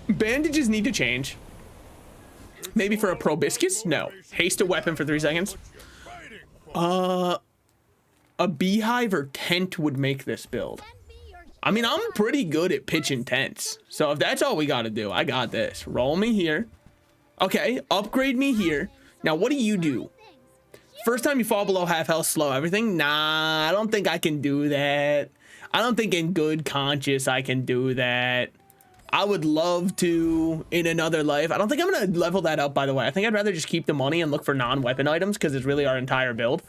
Bandages need to change. Maybe for a proboscis? No. Haste a weapon for 3 seconds. A beehive or tent would make this build. I mean, I'm pretty good at pitching tents. So if that's all we got to do, I got this. Roll me here. Okay, upgrade me here. Now, what do you do? First time you fall below half health, slow everything? Nah, I don't think I can do that. I don't think in good conscience I can do that. I would love to in another life. I don't think I'm going to level that up, by the way. I think I'd rather just keep the money and look for non-weapon items because it's really our entire build.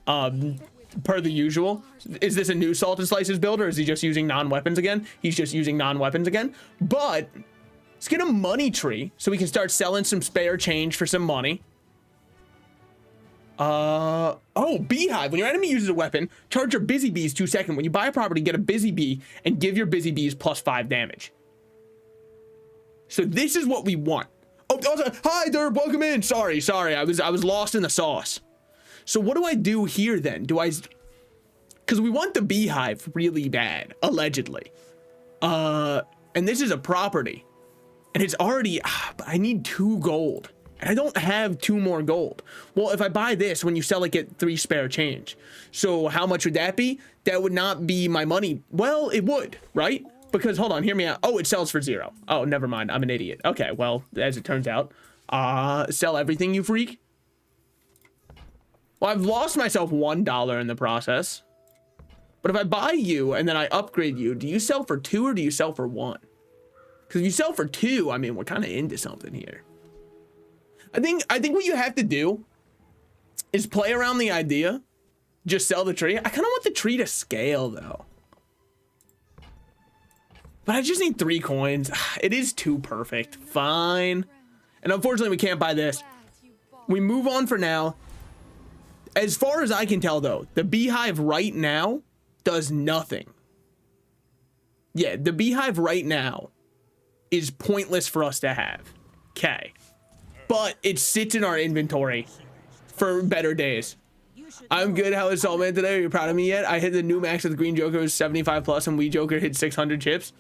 Per the usual. Is this a new Salt and Slices build, or is he just using non-weapons again? He's just using non-weapons again. But let's get a money tree so we can start selling some spare change for some money. Oh, beehive. When your enemy uses a weapon, charge your busy bees 2 seconds. When you buy a property, get a busy bee and give your busy bees +5 damage. So this is what we want. Oh, also, hi Derp, welcome in. Sorry. I was lost in the sauce. So what do I do here then? Because we want the beehive really bad, allegedly. And this is a property. And it's already, I need 2 gold. And I don't have 2 more gold. Well, if I buy this, when you sell it, get 3 spare change. So how much would that be? That would not be my money. Well, it would, right? Because, hold on, hear me out. Oh, it sells for 0. Oh, never mind. I'm an idiot. Okay, well, as it turns out. Sell everything, you freak. Well, I've lost myself $1 in the process. But if I buy you and then I upgrade you, do you sell for 2 or do you sell for 1? Because if you sell for 2, I mean, we're kind of into something here. I think what you have to do is play around the idea. Just sell the tree. I kind of want the tree to scale, though. But I just need 3 coins. It is too perfect. Fine. And unfortunately, we can't buy this. We move on for now. As far as I can tell, though, the beehive right now does nothing. Yeah, the beehive right now is pointless for us to have. Okay. But it sits in our inventory for better days. I'm good. How is Saltman today? Are you proud of me yet? I hit the new max with Green Joker, 75+, and Wee Joker hit 600 chips.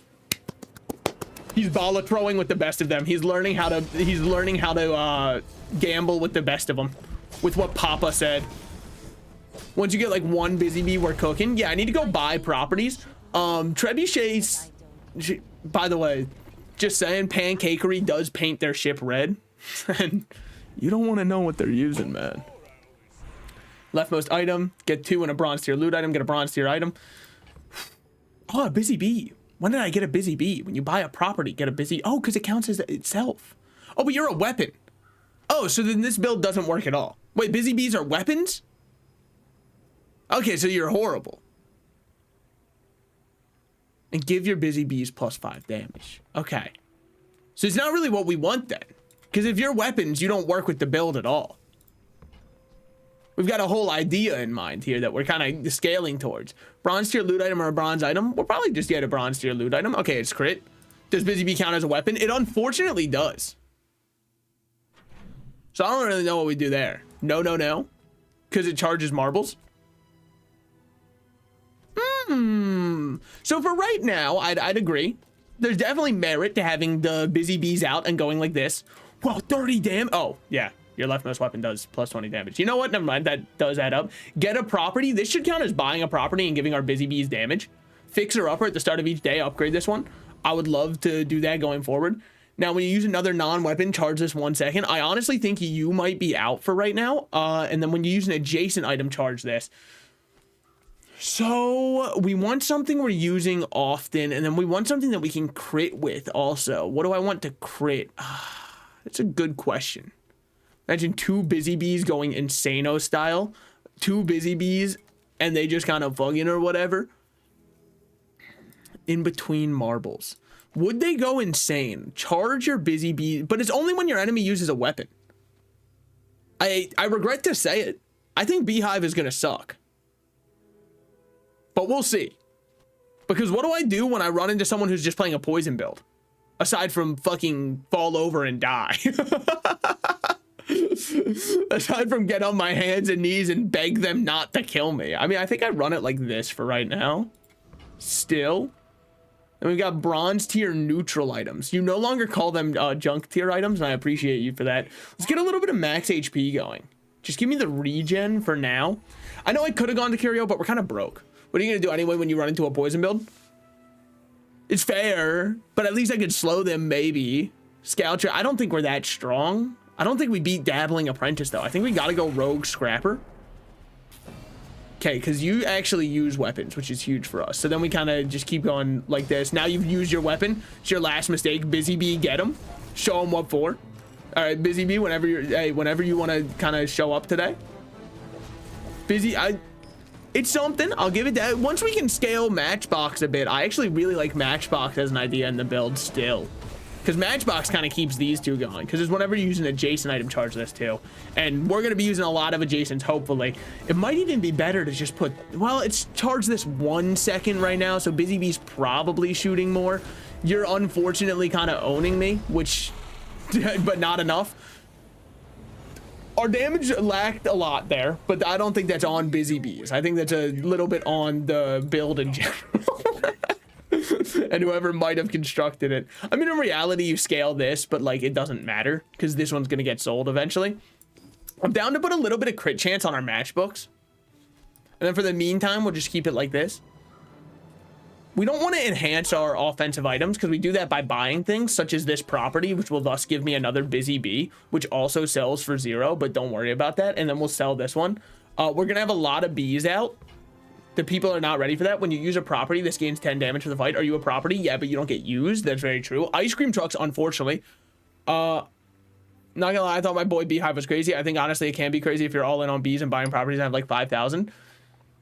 He's balla throwing with the best of them. He's learning how to gamble with the best of them. With what Papa said. Once you get like 1 busy bee, we're cooking. Yeah, I need to go buy properties. Trebuchets, by the way, just saying, Pancakery does paint their ship red. And you don't want to know what they're using, man. Leftmost item, get 2 in a bronze tier loot item, get a bronze tier item. Oh, a busy bee. When did I get a busy bee? When you buy a property, get a busy. Oh, because it counts as itself. Oh, but you're a weapon. Oh, so then this build doesn't work at all. Wait, busy bees are weapons? Okay, so you're horrible. And give your busy bees +5 damage. Okay. So it's not really what we want then. Because if you're weapons, you don't work with the build at all. We've got a whole idea in mind here that we're kind of scaling towards. Bronze tier loot item or a bronze item? We'll probably just get a bronze tier loot item. Okay, it's crit. Does busy bee count as a weapon? It unfortunately does. So I don't really know what we do there. No. Because it charges marbles. So for right now, I'd agree. There's definitely merit to having the busy bees out and going like this. Well, 30 damage. Oh, yeah. Your leftmost weapon does +20 damage. You know what? Never mind. That does add up. Get a property. This should count as buying a property and giving our busy bees damage. Fixer-upper at the start of each day. Upgrade this one. I would love to do that going forward. Now, when you use another non-weapon, charge this 1 second. I honestly think you might be out for right now. And then when you use an adjacent item, charge this. So we want something we're using often, and then we want something that we can crit with also. What do I want to crit? That's a good question. Imagine 2 busy bees going insano style. 2 busy bees, and they just kind of fucking or whatever. In between marbles. Would they go insane? Charge your busy bee, but it's only when your enemy uses a weapon. I regret to say it. I think Beehive is going to suck. But we'll see. Because what do I do when I run into someone who's just playing a poison build? Aside from fucking fall over and die. Aside from get on my hands and knees and beg them not to kill me. I mean, I think I run it like this for right now. Still. And we've got bronze tier neutral items. You no longer call them junk tier items, and I appreciate you for that. Let's get a little bit of max HP going. Just give me the regen for now. I know I could have gone to Curio, but we're kind of broke. What are you going to do anyway when you run into a poison build? It's fair, but at least I could slow them maybe. Scoutcher, I don't think we're that strong. I don't think we beat Dabbling Apprentice, though. I think we got to go Rogue Scrapper. Okay, because you actually use weapons, which is huge for us. So then we kind of just keep going like this. Now you've used your weapon. It's your last mistake. Busy Bee, get him. Show him what for. All right, Busy Bee, whenever you want to kind of show up today. It's something. I'll give it that. Once we can scale Matchbox a bit, I actually really like Matchbox as an idea in the build still. Because Matchbox kind of keeps these two going. Because it's whenever you use an adjacent item, charge this too. And we're going to be using a lot of adjacents, hopefully. It might even be better to just put... Well, it's charged this 1 second right now, so Busy Bee's probably shooting more. You're unfortunately kind of owning me, which... but not enough. Our damage lacked a lot there, but I don't think that's on Busy Bees. I think that's a little bit on the build in general. And whoever might have constructed it. I mean, in reality, you scale this, but like it doesn't matter because this one's gonna get sold eventually. I'm down to put a little bit of crit chance on our matchbooks, and then for the meantime, we'll just keep it like this. We don't want to enhance our offensive items because we do that by buying things such as this property, which will thus give me another Busy Bee, which also sells for 0, but don't worry about that. And then we'll sell this one. We're gonna have a lot of bees out. The people are not ready for that. When you use a property, this gains 10 damage for the fight. Are you a property? Yeah, but you don't get used. That's very true. Ice cream trucks, unfortunately. Not gonna lie, I thought my boy Beehive was crazy. I think honestly it can be crazy if you're all in on bees and buying properties and have like 5,000.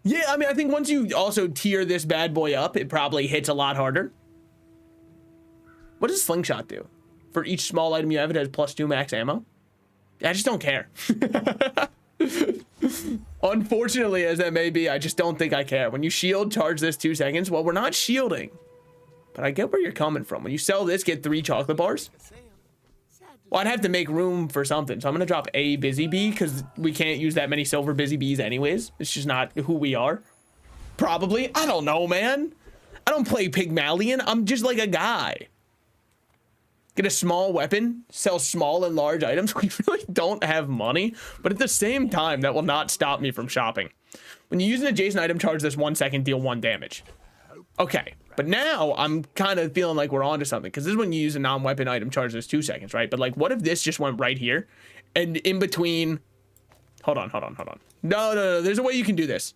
Yeah, I mean, I think once you also tier this bad boy up, it probably hits a lot harder. What does Slingshot do? For each small item you have, it has +2 max ammo. I just don't care. Unfortunately, as that may be, I just don't think I care. When you shield, charge this 2 seconds. Well, we're not shielding, but I get where you're coming from. When you sell this, get 3 chocolate bars. Well, I'd have to make room for something, so I'm gonna drop a Busy Bee because we can't use that many silver Busy Bees anyways. It's just not who we are. Probably. I don't know, man. I don't play Pygmalion. I'm just like a guy. Get a small weapon, sell small and large items. We really don't have money, but at the same time, that will not stop me from shopping. When you use an adjacent item, charge this 1 second, deal 1 damage. Okay, but now I'm kind of feeling like we're onto something because this is when you use a non-weapon item, charge this 2 seconds, right? But like, what if this just went right here and in between? Hold on. No. There's a way you can do this.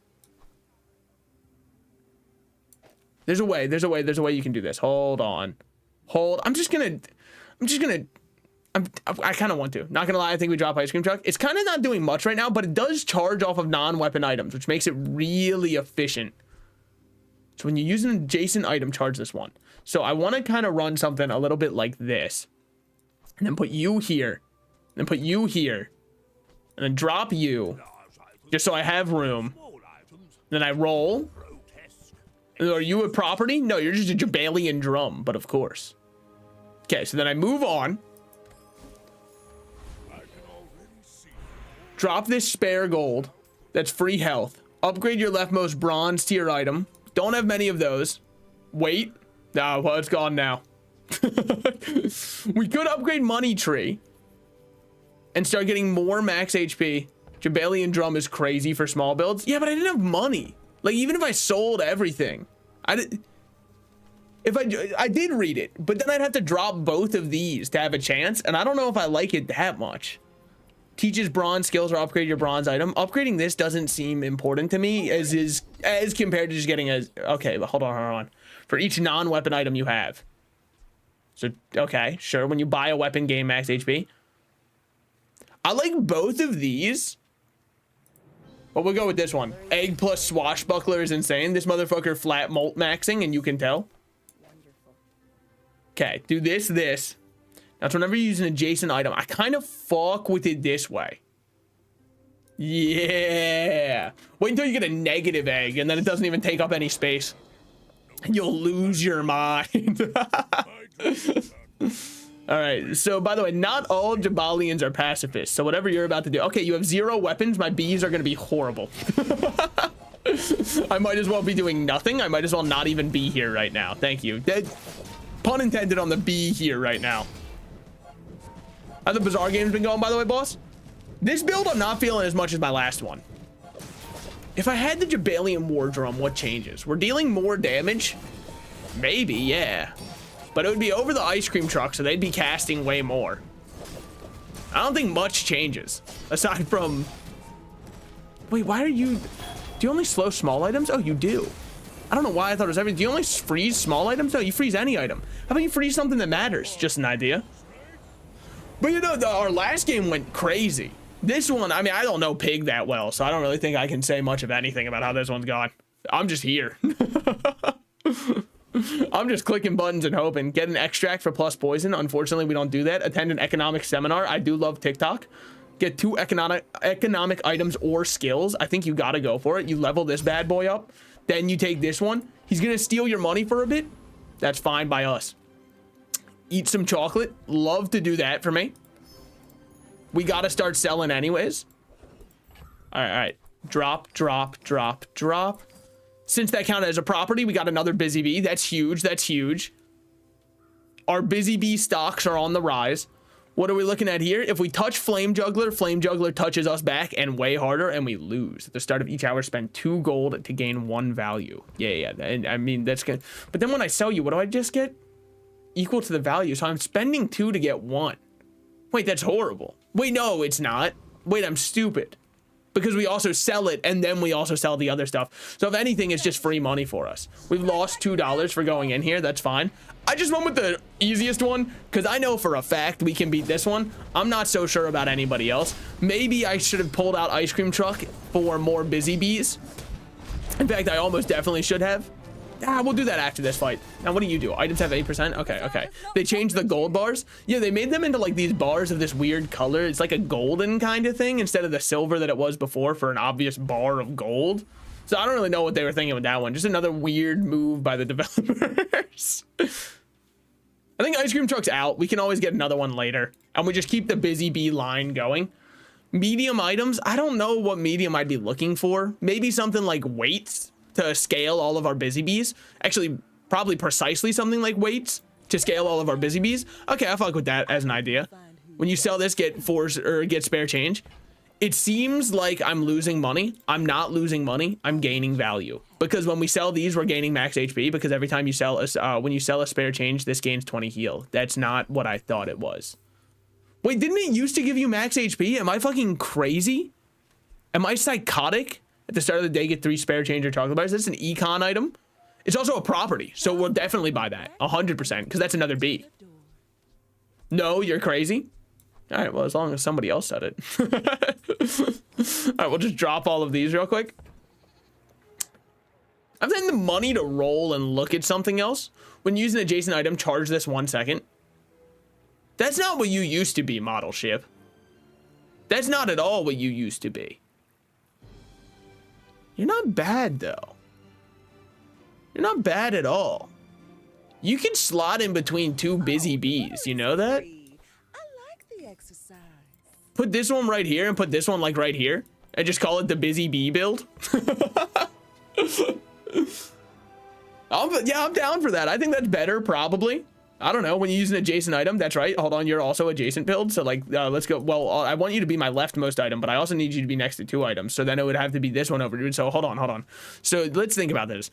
There's a way you can do this. Hold on. I kind of want to. Not gonna lie, I think we drop ice cream truck. It's kind of not doing much right now, but it does charge off of non-weapon items, which makes it really efficient. So when you use an adjacent item, charge this 1. So I want to kind of run something a little bit like this, and then put you here, and then put you here, and then drop you, just so I have room. Then I roll. Are you a property? No, you're just a Jabalian drum, but of course. Okay, so then I move on. Drop this spare gold. That's free health. Upgrade your leftmost bronze tier item. Don't have many of those. Wait. No, well, it's gone now. We could upgrade Money Tree and start getting more max HP. Jabalian Drum is crazy for small builds. Yeah, but I didn't have money. Like, even if I sold everything, I did read it, but then I'd have to drop both of these to have a chance, and I don't know if I like it that much. Teaches bronze skills or upgrade your bronze item. Upgrading this doesn't seem important to me as compared to just getting a... Okay, but hold on. For each non-weapon item you have. So, okay, sure. When you buy a weapon, gain max HP. I like both of these. But we'll go with this one. Egg plus swashbuckler is insane. This motherfucker flat molt maxing, and you can tell. Okay, do this. Now, it's whenever you use an adjacent item, I kind of fuck with it this way. Yeah. Wait until you get a negative egg, and then it doesn't even take up any space. You'll lose your mind. All right, so by the way, not all Jabalians are pacifists, so whatever you're about to do. Okay, you have 0 weapons. My bees are going to be horrible. I might as well be doing nothing. I might as well not even be here right now. Thank you. Pun intended on the bee here right now. How the Bizarre game's been going, by the way, boss? This build I'm not feeling as much as my last one. If I had the Jabalian War Drum, what changes? We're dealing more damage? Maybe, yeah. But it would be over the ice cream truck, so they'd be casting way more. I don't think much changes. Aside from... Wait, why are you... Do you only slow small items? Oh, you do. I don't know why I thought it was everything. Do you only freeze small items? No, you freeze any item. How about you freeze something that matters? Just an idea. But you know, our last game went crazy. This one, I mean, I don't know Pig that well, so I don't really think I can say much of anything about how this one's gone. I'm just here. I'm just clicking buttons and hoping. Get an extract for plus poison. Unfortunately, we don't do that. Attend an economic seminar. I do love TikTok. Get 2 economic items or skills. I think you got to go for it. You level this bad boy up. Then you take this one. He's going to steal your money for a bit. That's fine by us. Eat some chocolate. Love to do that for me. We got to start selling anyways. All right. Drop, drop, drop, drop. Since that counted as a property, we got another busy bee. That's huge. That's huge. Our busy bee stocks are on the rise. What are we looking at here? If we touch Flame Juggler touches us back and way harder, and we lose. At the start of each hour, spend 2 gold to gain 1 value. Yeah. And I mean, that's good. But then when I sell you, what do I just get? Equal to the value. So I'm spending 2 to get 1. Wait, that's horrible. Wait, no, it's not. Wait, I'm stupid. Because we also sell it, and then we also sell the other stuff. So if anything, it's just free money for us. We've lost $2 for going in here. That's fine. I just went with the easiest one, because I know for a fact we can beat this one. I'm not so sure about anybody else. Maybe I should have pulled out Ice Cream Truck for more busy bees. In fact, I almost definitely should have. We'll do that after this fight. Now, what do you do? Items have 8%? Okay. They changed the gold bars. Yeah, they made them into like these bars of this weird color. It's like a golden kind of thing instead of the silver that it was before for an obvious bar of gold. So I don't really know what they were thinking with that one. Just another weird move by the developers. I think Ice Cream Truck's out. We can always get another one later. And we just keep the busy bee line going. Medium items. I don't know what medium I'd be looking for. Maybe something like weights to scale all of our busy bees. Actually, probably precisely something like weights to scale all of our busy bees. Okay, I fuck with that as an idea. When you sell this, get spare change. It seems like I'm losing money. I'm not losing money. I'm gaining value because when we sell these, we're gaining max HP because every time you sell when you sell a spare change, this gains 20 heal. That's not what I thought it was. Wait, didn't it used to give you max HP? Am I fucking crazy? Am I psychotic? At the start of the day, get 3 spare change or chocolate bars. That's an econ item. It's also a property, so we'll definitely buy that 100% because that's another B. No, you're crazy. All right, well, as long as somebody else said it. All right, we'll just drop all of these real quick. I've had the money to roll and look at something else. When using an adjacent item, charge this 1 second. That's not what you used to be, model ship. That's not at all what you used to be. You're not bad, though. You're not bad at all. You can slot in between 2 busy bees. You know that? Exercise. Put this one right here and put this one like right here and just call it the busy bee build. Yeah, I'm down for that. I think that's better, probably. I don't know. When you use an adjacent item, that's right. Hold on, you're also adjacent build. So like, let's go. Well, I want you to be my leftmost item, but I also need you to be next to 2 items. So then it would have to be this one over here. So hold on. So let's think about this.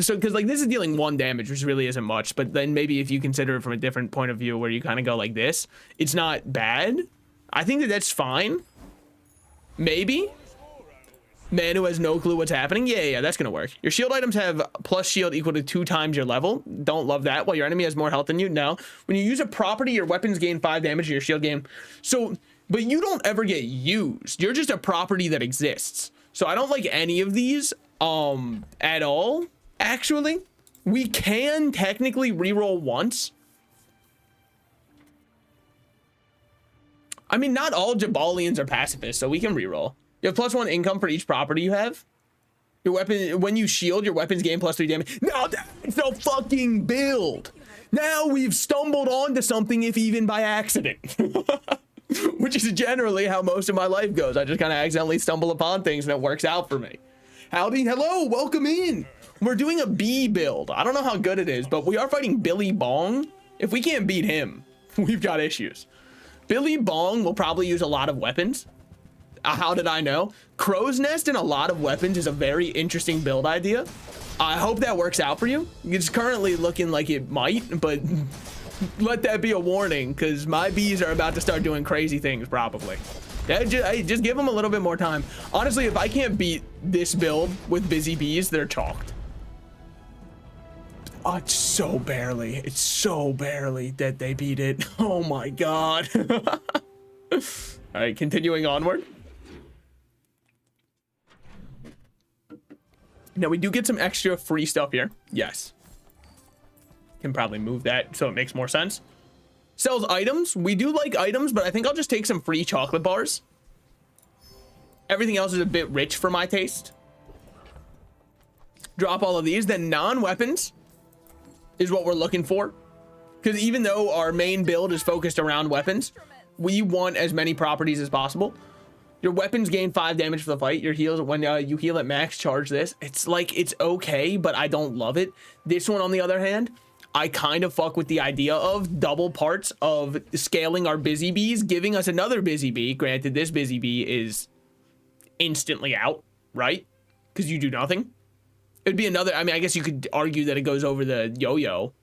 So because like this is dealing 1 damage, which really isn't much. But then maybe if you consider it from a different point of view, where you kind of go like this, it's not bad. I think that's fine. Maybe. Man who has no clue what's happening. Yeah, that's gonna work. Your shield items have plus shield equal to 2 times your level. Don't love that. While your enemy has more health than you. No. When you use a property, your weapons gain 5 damage and your shield gain. So, but you don't ever get used. You're just a property that exists. So I don't like any of these at all. Actually, we can technically reroll once. I mean, not all Jabalians are pacifists, so we can reroll. You have +1 income for each property you have. Your weapon, when you shield, your weapons gain +3 damage. Now that's the fucking build. Now we've stumbled onto something, if even by accident. Which is generally how most of my life goes. I just kind of accidentally stumble upon things and it works out for me. Howdy, hello, welcome in. We're doing a B build. I don't know how good it is, but we are fighting Billy Bong. If we can't beat him, we've got issues. Billy Bong will probably use a lot of weapons. How did I know? Crow's Nest and a lot of weapons is a very interesting build idea. I hope that works out for you. It's currently looking like it might, but let that be a warning because my bees are about to start doing crazy things probably. Yeah, just give them a little bit more time. Honestly, if I can't beat this build with busy bees, they're chalked. Oh, it's so barely that they beat it. Oh my god. All right, continuing onward. Now we do get some extra free stuff here. Yes. Can probably move that so it makes more sense. Sells items. We do like items, but I think I'll just take some free chocolate bars. Everything else is a bit rich for my taste. Drop all of these. Then non-weapons is what we're looking for. Because even though our main build is focused around weapons, we want as many properties as possible. Your weapons gain 5 damage for the fight. Your heals, when you heal at max, charge this. It's like, it's okay, but I don't love it. This one, on the other hand, I kind of fuck with the idea of double parts of scaling our busy bees, giving us another busy bee. Granted, this busy bee is instantly out, right? Because you do nothing. It'd be another, I mean, I guess you could argue that it goes over the yo-yo.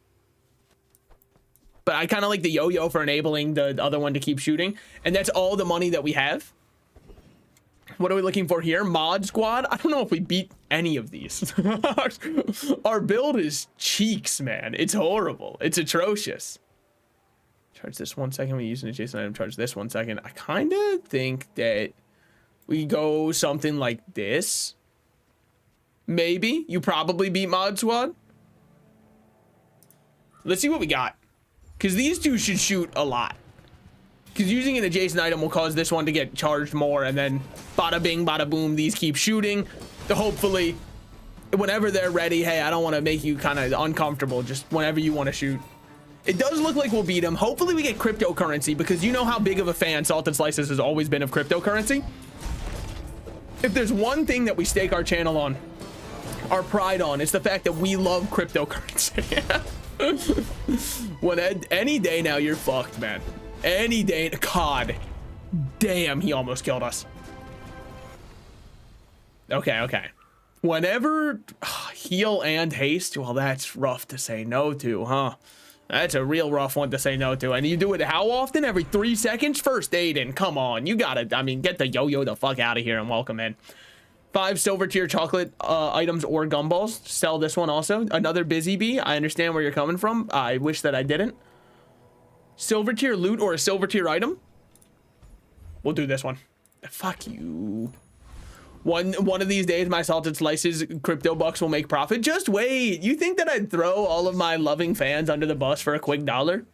But I kind of like the yo-yo for enabling the other one to keep shooting. And that's all the money that we have. What are we looking for here? Mod squad? I don't know if we beat any of these. Our build is cheeks, man. It's horrible. It's atrocious. Charge this 1 second. We use an adjacent item. Charge this 1 second. I kind of think that we go something like this. Maybe. You probably beat mod squad. Let's see what we got. Because these two should shoot a lot. Because using an adjacent item will cause this one to get charged more, and then bada bing, bada boom, these keep shooting. Hopefully, whenever they're ready, hey, I don't want to make you kind of uncomfortable, just whenever you want to shoot. It does look like we'll beat them. Hopefully we get cryptocurrency, because you know how big of a fan Salted Slices has always been of cryptocurrency. If there's one thing that we stake our channel on, our pride on, it's the fact that we love cryptocurrency. When any day now, you're fucked, man. Any day. God damn, he almost killed us. Okay. Whenever heal and haste, well, that's rough to say no to, huh? That's a real rough one to say no to. And you do it how often? Every 3 seconds? First Aiden, come on. You gotta, I mean, get the yo-yo the fuck out of here and welcome in. 5 silver tier chocolate items or gumballs. Sell this one also. Another busy bee. I understand where you're coming from. I wish that I didn't. Silver tier loot or a silver tier item. We'll do this one. Fuck you. One of these days, my Salted Slices crypto bucks will make profit. Just wait. You think that I'd throw all of my loving fans under the bus for a quick $1?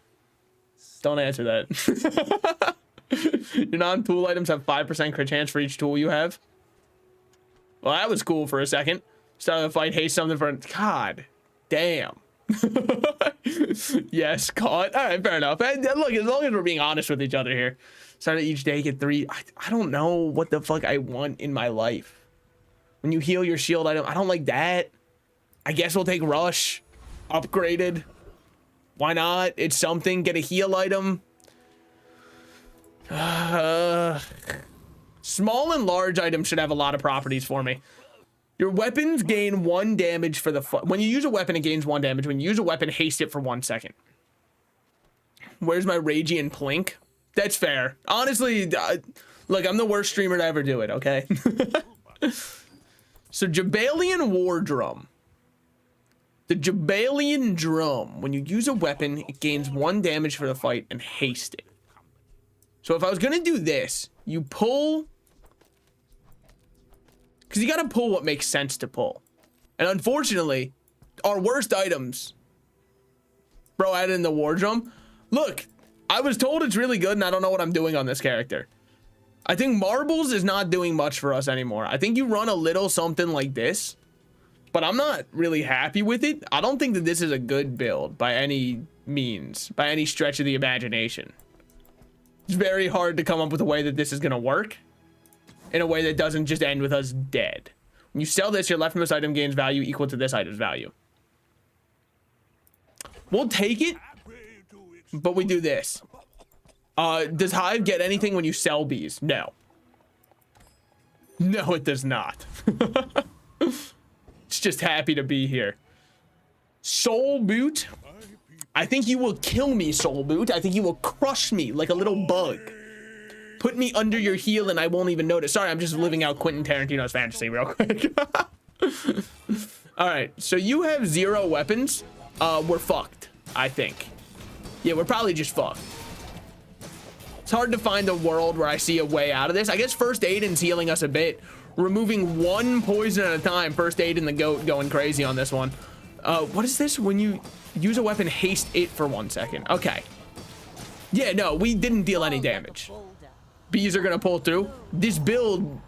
Don't answer that. Your non-tool items have 5% crit chance for each tool you have. Well, that was cool for a second. Start the fight, haste something for... God damn. Yes, caught. All right, fair enough. And look, as long as we're being honest with each other here. Start each day, get 3. I don't know what the fuck I want in my life. When you heal your shield item, I don't like that. I guess we'll take rush. Upgraded. Why not? It's something. Get a heal item. Small and large items should have a lot of properties for me. Your weapons gain 1 damage for the when you use a weapon, it gains 1 damage. When you use a weapon, haste it for 1 second. Where's my Ragian Plink? That's fair. Honestly, look, I'm the worst streamer to ever do it, okay? So, Jabalian War Drum. The Jabalian Drum. When you use a weapon, it gains 1 damage for the fight and haste it. So, if I was going to do this, you pull... Because you got to pull what makes sense to pull. And unfortunately, our worst items... Bro, added in the War Drum. Look, I was told it's really good, and I don't know what I'm doing on this character. I think Marbles is not doing much for us anymore. I think you run a little something like this, but I'm not really happy with it. I don't think that this is a good build by any means, by any stretch of the imagination. It's very hard to come up with a way that this is going to work in a way that doesn't just end with us dead. When you sell this, your leftmost item gains value equal to this item's value. We'll take it, but we do this. Does Hive get anything when you sell bees? No. No, it does not. It's just happy to be here. Soul Boot. I think you will kill me, Soul Boot. I think you will crush me like a little bug. put me under your heel and I won't even notice. Sorry, I'm just living out Quentin Tarantino's fantasy real quick. All right, so you have 0 weapons. We're fucked, I think. Yeah, we're probably just fucked. It's hard to find a world where I see a way out of this. I guess first aid is healing us a bit. Removing 1 poison at a time. First aid and the goat going crazy on this one. What is this? When you use a weapon, haste it for 1 second. Okay. Yeah, no, we didn't deal any damage. Bees are gonna pull through. This build,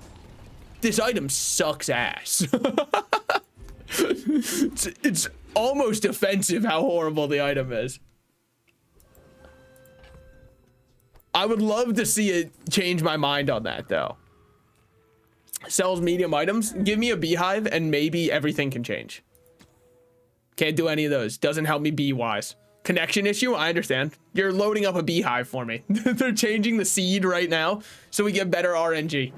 this item sucks ass. It's almost offensive how horrible the item is. I would love to see it change my mind on that though. Sells medium items. Give me a beehive and maybe everything can change. Can't do any of those. Doesn't help me bee wise. Connection issue, I understand. You're loading up a beehive for me. They're changing the seed right now so we get better RNG.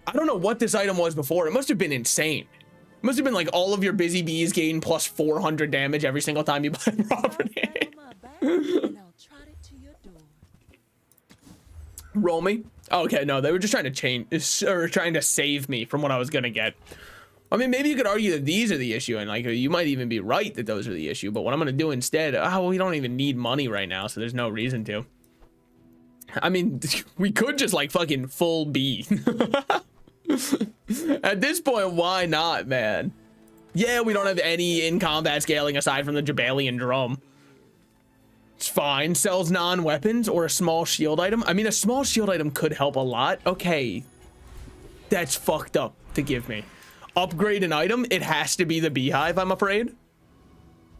I don't know what this item was before. It must have been insane. It must have been like all of your busy bees gain plus 400 damage every single time you buy a property. Roll me. Okay, no, they were just trying to change or trying to save me from what I was gonna get. I mean, maybe you could argue that these are the issue, and like you might even be right that those are the issue. But what I'm gonna do instead, oh, we don't even need money right now, so there's no reason to. I mean, we could just like fucking full B. At this point, why not, man? Yeah, we don't have any in combat scaling aside from the Jabalian drum. It's fine. Sells non-weapons or a small shield item. I mean, a small shield item could help a lot. Okay, that's fucked up to give me. Upgrade an item, it has to be the beehive, I'm afraid.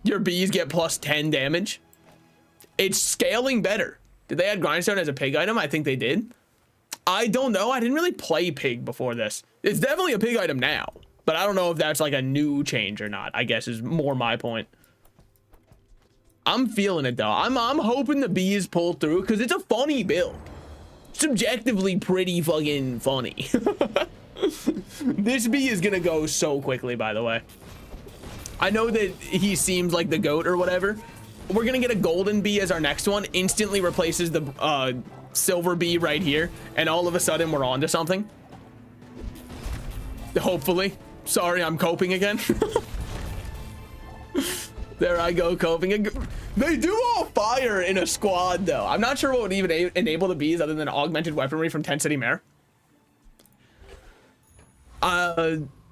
Your bees get plus 10 damage. It's scaling better. Did they add grindstone as a pig item? I think they did. I don't know. I didn't really play pig before this. It's definitely a pig item now, but I don't know if that's like a new change or not, I guess is more my point. I'm feeling it though. I'm hoping the bees pull through because it's a funny build. Subjectively pretty fucking funny. This bee is gonna go so quickly, by the way. I know that he seems like the goat or whatever. We're gonna get a golden bee as our next one. Instantly replaces the silver bee right here, and all of a sudden we're on to something. Hopefully. Sorry, I'm coping again. There I go, coping. They do all fire in a squad though. I'm not sure what would even enable the bees other than augmented weaponry from Tent City Mare.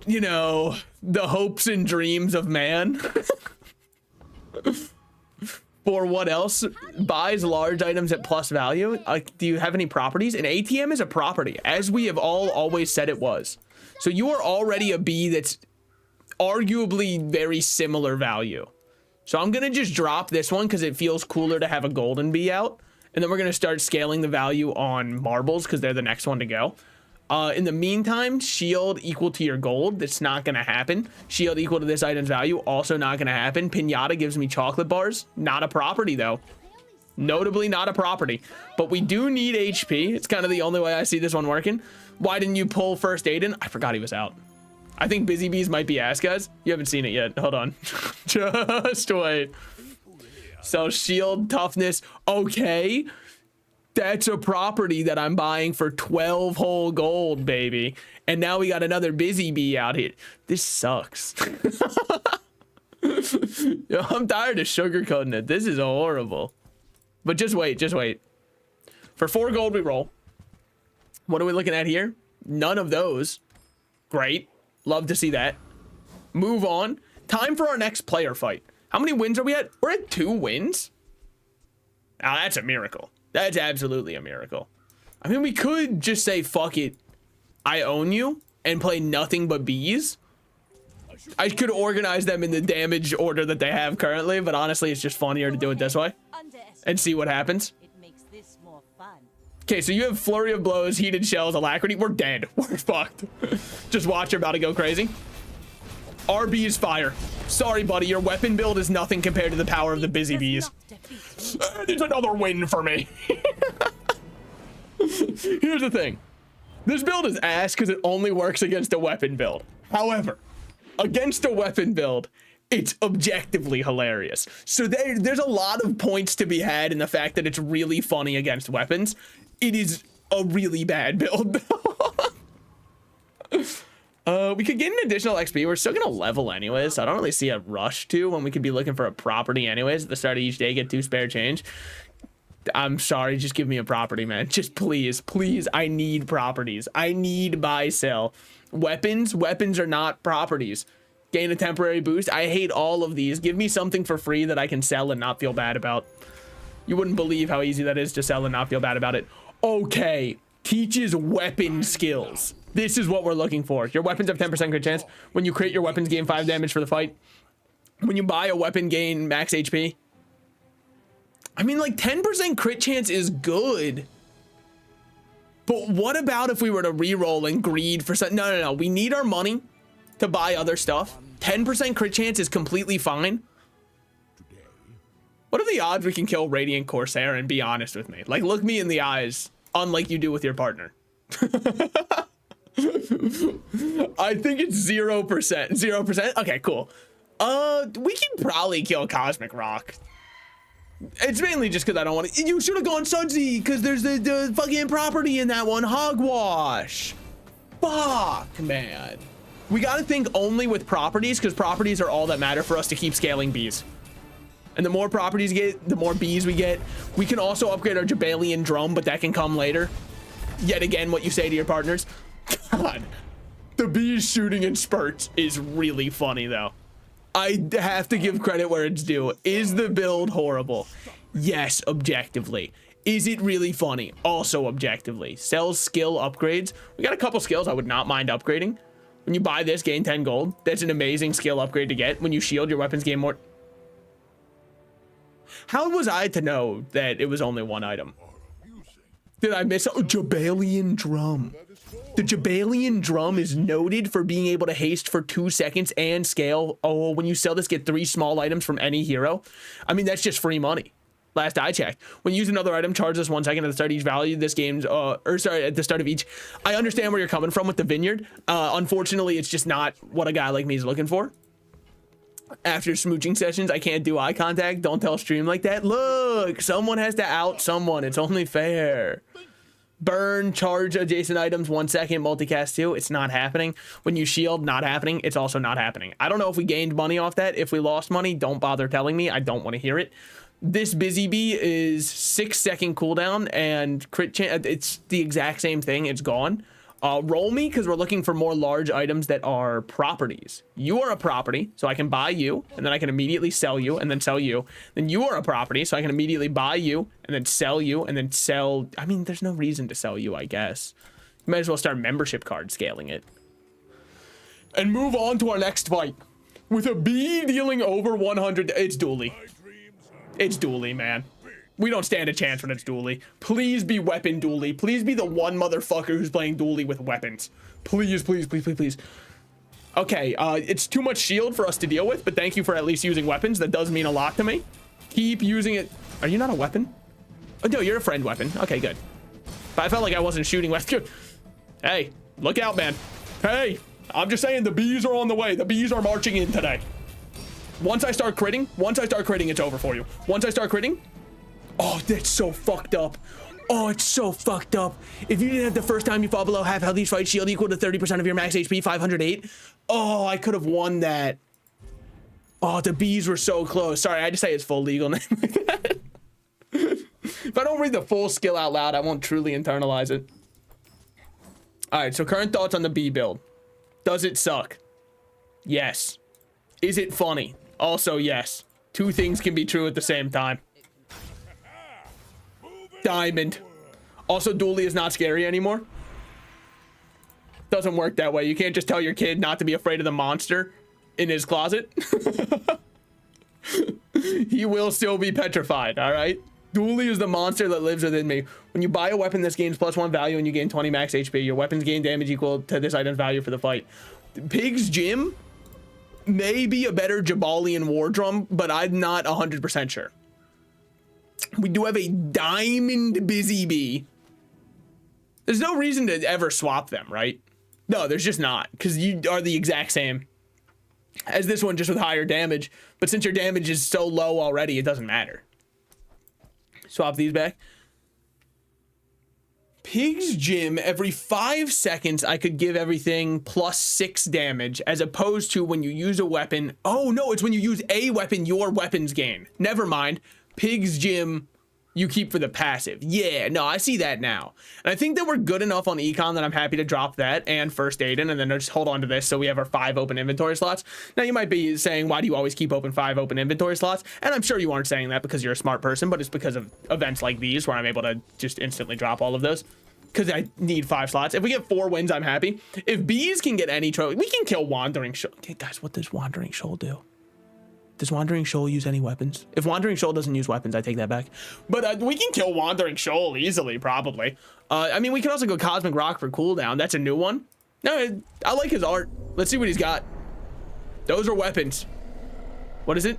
You know, the hopes and dreams of man. For what else? Buys large items at plus value. Do you have any properties? An ATM is a property, as we have all always said it was. So you are already a bee that's arguably very similar value. So I'm gonna just drop this one because it feels cooler to have a golden bee out. And then we're gonna start scaling the value on marbles because they're the next one to go. In the meantime, shield equal to your gold. That's not gonna happen. Shield equal to this item's value. Also not gonna happen. Pinata gives me chocolate bars. Not a property though. Notably not a property. But we do need HP. It's kind of the only way I see this one working. Why didn't you pull first aid in? I forgot he was out. I think Busy Bees might be ass, guys. You haven't seen it yet. Hold on. Just wait. So shield toughness. Okay. That's a property that I'm buying for 12 whole gold, baby. And now we got another Busy Bee out here. This sucks. Yo, I'm tired of sugarcoating it. This is horrible. But just wait, just wait. For 4 gold, we roll. What are we looking at here? None of those. Great. Love to see that. Move on. Time for our next player fight. How many wins are we at? We're at 2 wins. Now that's a miracle. That's absolutely a miracle. I mean, we could just say, fuck it, I own you, and play nothing but bees. I could organize them in the damage order that they have currently, but honestly, it's just funnier to do it this way and see what happens. Okay, so you have flurry of blows, heated shells, alacrity. We're dead. We're fucked. Just watch, you're about to go crazy. RB is fire. Sorry, buddy, your weapon build is nothing compared to the power of the Busy Bees. There's another win for me. Here's the thing. This build is ass because it only works against a weapon build. However, against a weapon build, It's objectively hilarious. So there's a lot of points to be had in the fact that it's really funny against weapons. It is a really bad build. We could get an additional XP. We're still gonna level anyways, so I don't really see a rush to when we could be looking for a property anyways. At the start of each day, get 2 spare change. I'm sorry, just give me a property, man. Just please, I need properties. I need buy, sell. Weapons are not properties. Gain a temporary boost. I hate all of these. Give me something for free that I can sell and not feel bad about. You wouldn't believe how easy that is to sell and not feel bad about it. Okay, teaches weapon skills. This is what we're looking for. Your weapons have 10% crit chance. When you crit, your weapons gain 5 damage for the fight. When you buy a weapon, gain max HP. I mean, like 10% crit chance is good. But what about if we were to reroll and greed for something? No. We need our money to buy other stuff. 10% crit chance is completely fine. What are the odds we can kill Radiant Corsair and be honest with me? Like, look me in the eyes, unlike you do with your partner. I think it's 0%. 0%? Okay, cool. We can probably kill Cosmic Rock. It's mainly just because I don't want to. You should have gone Sudsy, because there's the fucking property in that one. Hogwash. Fuck, man. We got to think only with properties, because properties are all that matter for us to keep scaling bees. And the more properties get, the more bees we get. We can also upgrade our Jabalian drum, but that can come later. Yet again, what you say to your partners. God, the bees shooting in spurts is really funny, though. I have to give credit where it's due. Is the build horrible? Yes, objectively. Is it really funny? Also objectively. Sells skill upgrades. We got a couple skills I would not mind upgrading. When you buy this, gain 10 gold. That's an amazing skill upgrade to get. When you shield, your weapons gain more. How was I to know that it was only one item? Did I miss a Jabalian drum? The Jabalian drum is noted for being able to haste for 2 seconds and scale. Oh, when you sell this, get 3 small items from any hero. I mean, that's just free money. Last I checked. When you use another item, charge us 1 second at the start of each value. This game's, at the start of each. I understand where you're coming from with the vineyard. Unfortunately, it's just not what a guy like me is looking for. After smooching sessions, I can't do eye contact. Don't tell stream like that. Look, someone has to out someone. It's only fair. Burn, charge adjacent items 1 second, multicast 2. It's not happening. When you shield, not happening. It's also not happening. I don't know if we gained money off that. If we lost money, don't bother telling me. I don't want to hear it. This Busy Bee is 6 second cooldown and crit chance. It's the exact same thing. It's gone. Roll me, because we're looking for more large items that are properties. You are a property, so I can buy you, and then I can immediately sell you, and then sell you. Then you are a property, so I can immediately buy you, and then sell you, and then sell. I mean, there's no reason to sell you, I guess. You might as well start membership card scaling it. And move on to our next fight. With a bee dealing over 100. It's Dooley. It's Dooley, man. We don't stand a chance when it's Dooley. Please be weapon Dooley. Please be the one motherfucker who's playing Dooley with weapons. Please. Okay, it's too much shield for us to deal with, but thank you for at least using weapons. That does mean a lot to me. Keep using it. Are you not a weapon? Oh, no, you're a friend weapon. Okay, good. But I felt like I wasn't shooting weapons. Hey, look out, man. Hey, I'm just saying the bees are on the way. The bees are marching in today. Once I start critting, it's over for you. Once I start critting, oh, that's so fucked up. Oh, it's so fucked up. If you didn't have the first time you fall below half health, each fight shield equal to 30% of your max HP, 508. Oh, I could have won that. Oh, the bees were so close. Sorry, I had to say it's full legal name like that. If I don't read the full skill out loud, I won't truly internalize it. All right, so current thoughts on the bee build. Does it suck? Yes. Is it funny? Also, yes. 2 things can be true at the same time. Diamond. Also, Dooley is not scary anymore. Doesn't work that way. You can't just tell your kid not to be afraid of the monster in his closet. He will still be petrified, all right? Dooley is the monster that lives within me. When you buy a weapon, this gains +1 value and you gain 20 max HP. Your weapons gain damage equal to this item's value for the fight. Pig's Gym may be a better Jabalian war drum, but I'm not 100% sure. We do have a diamond Busy Bee. There's no reason to ever swap them, right? No, there's just not, because you are the exact same. as this one, just with higher damage. But since your damage is so low already, it doesn't matter. Swap these back. Pig's Gym, every 5 seconds, I could give everything +6 damage, as opposed to when you use a weapon. Oh, no, it's when you use a weapon, your weapons gain. Never mind. Pig's Gym, you keep for the passive. Yeah, no, I see that now. And I think that we're good enough on Econ that I'm happy to drop that and First Aid in, and then just hold on to this so we have our 5 open inventory slots. Now, you might be saying, why do you always keep 5 open inventory slots? And I'm sure you aren't saying that because you're a smart person, but it's because of events like these where I'm able to just instantly drop all of those. Because I need 5 slots. If we get 4 wins, I'm happy. If bees can get any trophy, we can kill Wandering Shoal. Okay, guys, what does Wandering Shoal do? Does Wandering Shoal use any weapons? If Wandering Shoal doesn't use weapons, I take that back. But we can kill Wandering Shoal easily, probably. I mean, we can also go Cosmic Rock for cooldown. That's a new one. No, I like his art. Let's see what he's got. Those are weapons. What is it?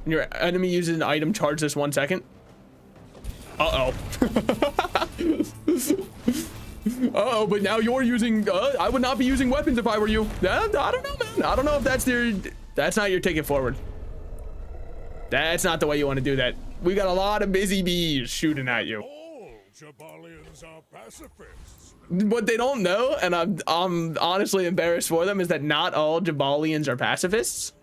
When your enemy uses an item, charge this 1 second. Uh-oh. Uh-oh, but now you're using... I would not be using weapons if I were you. I don't know, man. I don't know if that's not your ticket forward. That's not the way you want to do that. We got a lot of busy bees shooting at you. All Jabalians are pacifists. What they don't know, and I'm honestly embarrassed for them, is that not all Jabalians are pacifists.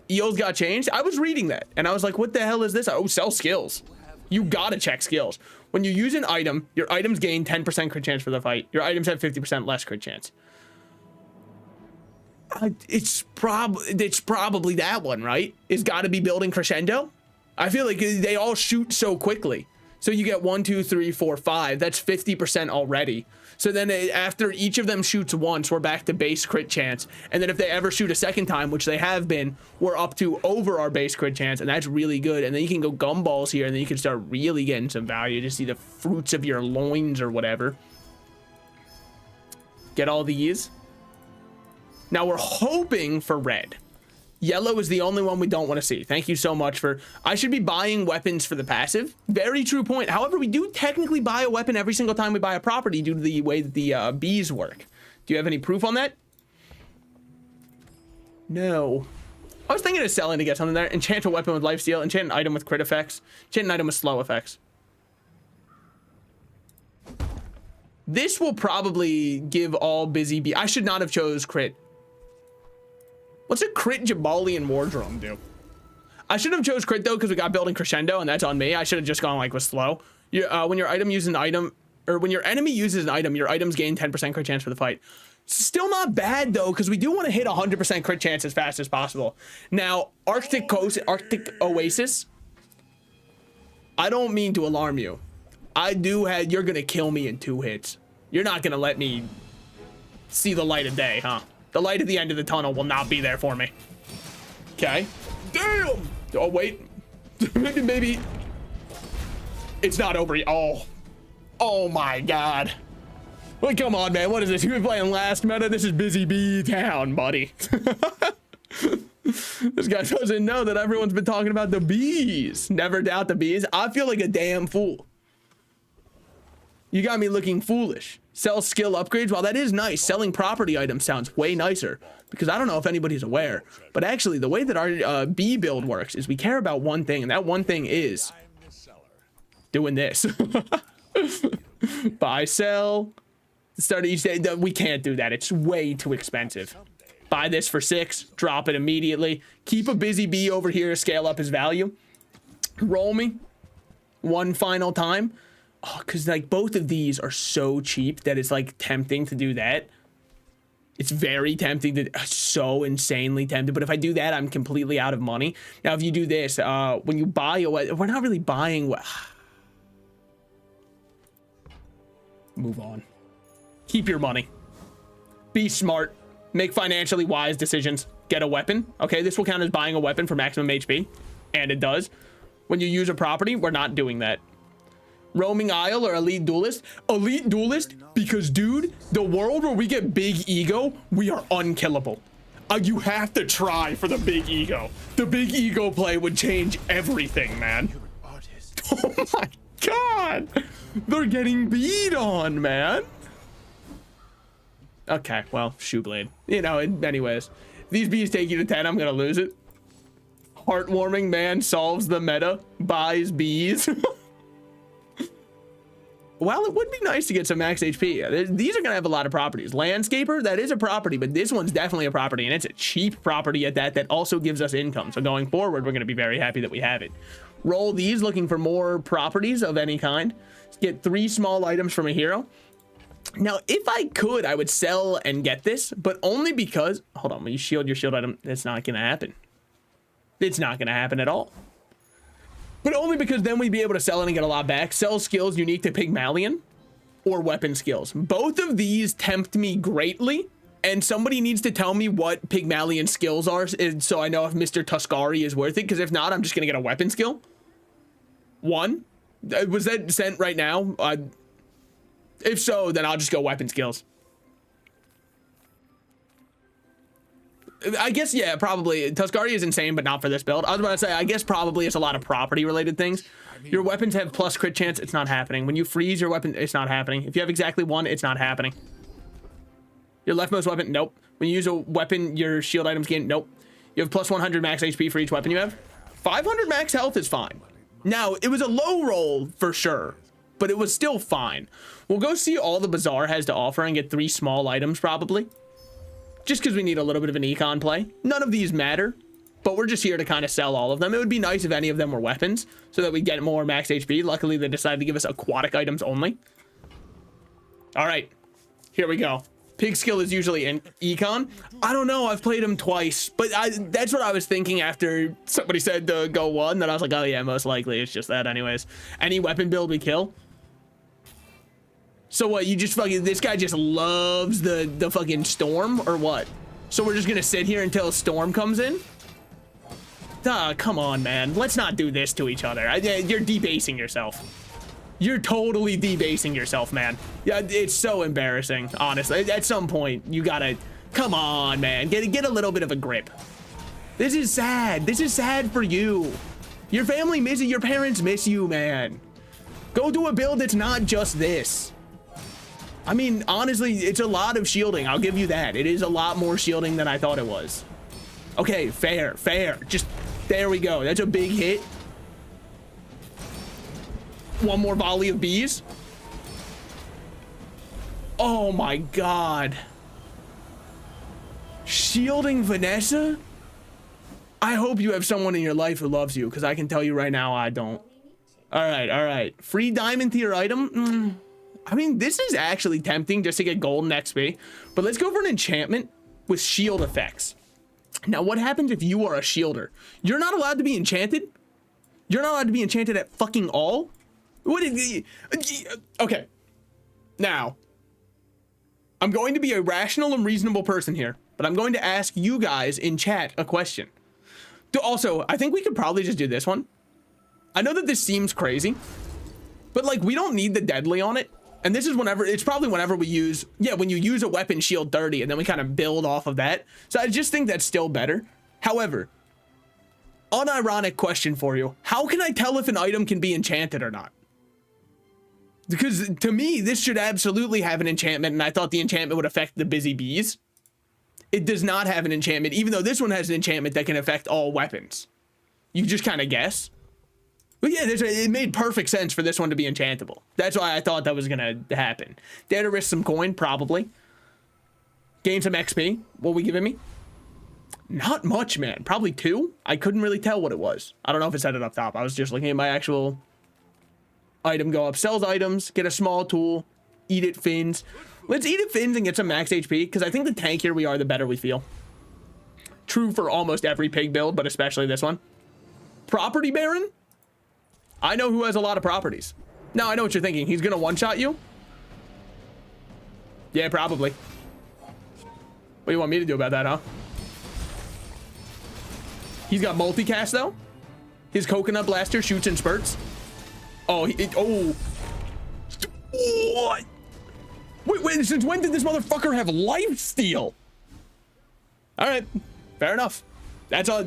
EOs got changed. I was reading that, and I was like, what the hell is this? Oh, sell skills. You gotta check skills. When you use an item, your items gain 10% crit chance for the fight. Your items have 50% less crit chance. It's probably that one, right? It's got to be building crescendo. I feel like they all shoot so quickly. So you get 1, 2, 3, 4, 5. That's 50% already. So then after each of them shoots once, we're back to base crit chance. And then if they ever shoot a second time, which they have been, we're up to over our base crit chance. And that's really good. And then you can go gumballs here, and then you can start really getting some value to see the fruits of your loins or whatever. Get all these. Now we're hoping for red. Yellow is the only one we don't want to see. Thank you so much for... I should be buying weapons for the passive. Very true point. However, we do technically buy a weapon every single time we buy a property due to the way that the bees work. Do you have any proof on that? No. I was thinking of selling to get something there. Enchant a weapon with lifesteal. Enchant an item with crit effects. Enchant an item with slow effects. This will probably give all busy bees... I should not have chose crit. What's a crit Jabalian Wardrobe do? I should have chose crit though, because we got building crescendo, and that's on me. I should have just gone like with slow. When your item uses an item, or when your enemy uses an item, your items gain 10% crit chance for the fight. Still not bad though, because we do want to hit 100% crit chance as fast as possible. Now, Arctic Oasis. I don't mean to alarm you. You're gonna kill me in 2 hits. You're not gonna let me see the light of day, huh? The light at the end of the tunnel will not be there for me. Okay. Damn! Oh, wait. Maybe. It's not over yet. Oh. Oh, my God. Well, come on, man. What is this? You've been playing last meta? This is Busy Bee Town, buddy. This guy doesn't know that everyone's been talking about the bees. Never doubt the bees. I feel like a damn fool. You got me looking foolish. Sell skill upgrades. While that is nice, selling property items sounds way nicer, because I don't know if anybody's aware, but actually the way that our bee build works is we care about one thing, and that one thing is doing this. Buy, sell, start each day. We can't do that. It's way too expensive. Buy this for 6, drop it immediately. Keep a busy bee over here to scale up his value. Roll me one final time. Oh, because like both of these are so cheap that it's like tempting to do that. It's very tempting to, so insanely tempted. But if I do that, I'm completely out of money. Now, if you do this, when you buy a, we're not really buying. Move on. Keep your money. Be smart. Make financially wise decisions. Get a weapon. Okay, this will count as buying a weapon for maximum HP. And it does. When you use a property, we're not doing that. Roaming Isle or Elite Duelist? Elite Duelist, because dude, the world where we get big ego, we are unkillable. You have to try for the big ego. The big ego play would change everything, man. Oh my God. They're getting beat on, man. Okay, well, Shoeblade. You know, anyways. These bees take you to 10, I'm gonna lose it. Heartwarming man solves the meta, buys bees. Well, it would be nice to get some max HP. These are gonna have a lot of properties. Landscaper, that is a property, but this one's definitely a property, and it's a cheap property at that also gives us income. So going forward, we're gonna be very happy that we have it. Roll these, looking for more properties of any kind. Get 3 small items from a hero. Now, if I could, I would sell and get this, but only because, hold on, when you shield your shield item, it's not gonna happen. It's not gonna happen at all. But only because then we'd be able to sell it and get a lot back. Sell skills unique to Pygmalion or weapon skills. Both of these tempt me greatly, and somebody needs to tell me what Pygmalion skills are so I know if Mr. Tuscari is worth it, because if not, I'm just gonna get a weapon skill. 1. Was that sent right now? If so, then I'll just go weapon skills. I guess, yeah, probably. Tuscari is insane, but not for this build. I was about to say, I guess probably it's a lot of property-related things. Your weapons have plus crit chance. It's not happening. When you freeze your weapon, it's not happening. If you have exactly 1, it's not happening. Your leftmost weapon, nope. When you use a weapon, your shield items gain, nope. You have plus 100 max HP for each weapon you have. 500 max health is fine. Now, it was a low roll for sure, but it was still fine. We'll go see all the Bazaar has to offer and get 3 small items probably. Just because we need a little bit of an econ play. None of these matter, but we're just here to kind of sell all of them. It would be nice if any of them were weapons so that we get more max HP. Luckily, they decided to give us aquatic items only. All right, here we go. Pig skill is usually in econ. I don't know, I've played him twice, but that's what I was thinking after somebody said to go 1, that I was like, oh yeah, most likely it's just that anyways. Any weapon build we kill. So what, you just fucking, this guy just loves the fucking storm or what? So we're just gonna sit here until a storm comes in? Come on, man. Let's not do this to each other. You're debasing yourself. You're totally debasing yourself, man. Yeah, it's so embarrassing, honestly. At some point, you gotta, come on, man. Get a little bit of a grip. This is sad. This is sad for you. Your family misses, your parents miss you, man. Go do a build that's not just this. I mean, honestly, it's a lot of shielding. I'll give you that. It is a lot more shielding than I thought it was. Okay, fair. Just, there we go. That's a big hit. 1 more volley of bees. Oh my God. Shielding Vanessa? I hope you have someone in your life who loves you, because I can tell you right now, I don't. All right. Free diamond tier item. I mean, this is actually tempting just to get golden XP, but let's go for an enchantment with shield effects. Now, what happens if you are a shielder? You're not allowed to be enchanted? You're not allowed to be enchanted at fucking all? What is, okay. Now, I'm going to be a rational and reasonable person here, but I'm going to ask you guys in chat a question. Also, I think we could probably just do this one. I know that this seems crazy, but like, we don't need the deadly on it. And this is whenever, it's probably whenever we use, yeah, when you use a weapon shield 30 and then we kind of build off of that. So I just think that's still better. However, unironic question for you. How can I tell if an item can be enchanted or not? Because to me, this should absolutely have an enchantment, and I thought the enchantment would affect the busy bees. It does not have an enchantment, even though this one has an enchantment that can affect all weapons. You just kind of guess. But yeah, it made perfect sense for this one to be enchantable. That's why I thought that was going to happen. Dare to risk some coin? Probably. Gain some XP. What are we giving me? Not much, man. Probably 2. I couldn't really tell what it was. I don't know if it said it up top. I was just looking at my actual item go up. Sells items. Get a small tool. Eat it fins. Let's eat it fins and get some max HP, because I think the tankier we are, the better we feel. True for almost every pig build, but especially this one. Property Baron? I know who has a lot of properties. Now, I know what you're thinking. He's going to one-shot you? Yeah, probably. What do you want me to do about that, huh? He's got multicast, though. His coconut blaster shoots in spurts. Oh, oh. What? Wait, since when did this motherfucker have lifesteal? All right, fair enough. That's all.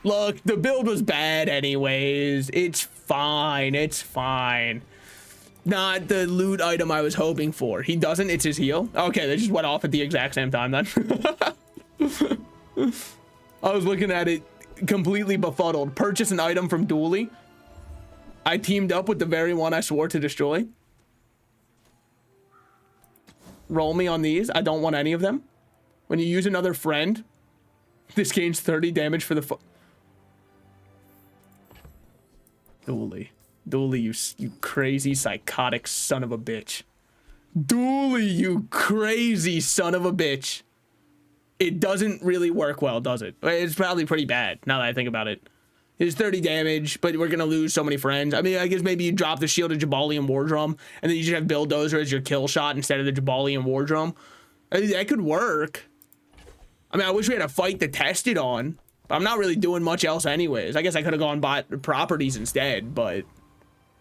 Look, the build was bad anyways. It's fine. Not the loot item I was hoping for. He doesn't, it's his heal. Okay, they just went off at the exact same time then. I was looking at it completely befuddled. Purchase an item from Dooley. I teamed up with the very one I swore to destroy. Roll me on these. I don't want any of them. When you use another friend, this gains 30 damage for the Dooley. Dooley, you crazy psychotic son of a bitch. Dooley, you crazy son of a bitch. It doesn't really work well, does it? It's probably pretty bad now that I think about it. It's 30 damage, but we're gonna lose so many friends. I mean, I guess maybe you drop the Shield of Jabalian War Drum, and then you just have Bulldozer as your kill shot instead of the Jabalian War Drum. I mean, that could work. I mean, I wish we had a fight to test it on, but I'm not really doing much else anyways. I guess I could have gone bought properties instead, but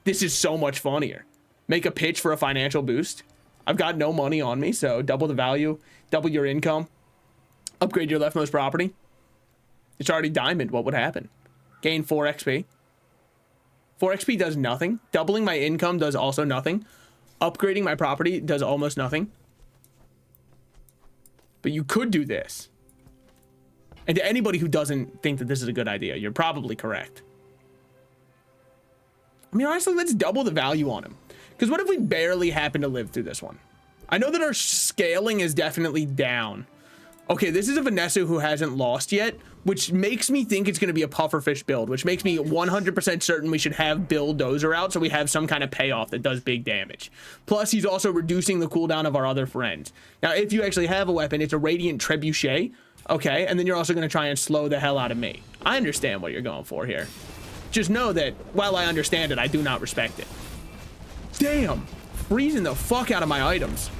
this is so much funnier. Make a pitch for a financial boost. I've got no money on me, so double the value, double your income, upgrade your leftmost property. It's already diamond. What would happen? Gain 4 XP. 4 XP does nothing. Doubling my income does also nothing. Upgrading my property does almost nothing. But you could do this. And to anybody who doesn't think that this is a good idea, you're probably correct. I mean, honestly, let's double the value on him. Because what if we barely happen to live through this one? I know that our scaling is definitely down. Okay, this is a Vanessa who hasn't lost yet, which makes me think it's going to be a pufferfish build, which makes me 100% certain we should have Bulldozer out so we have some kind of payoff that does big damage. Plus, he's also reducing the cooldown of our other friends. Now, if you actually have a weapon, it's a Radiant Trebuchet, okay? And then you're also going to try and slow the hell out of me. I understand what you're going for here. Just know that while I understand it, I do not respect it. Damn, freezing the fuck out of my items.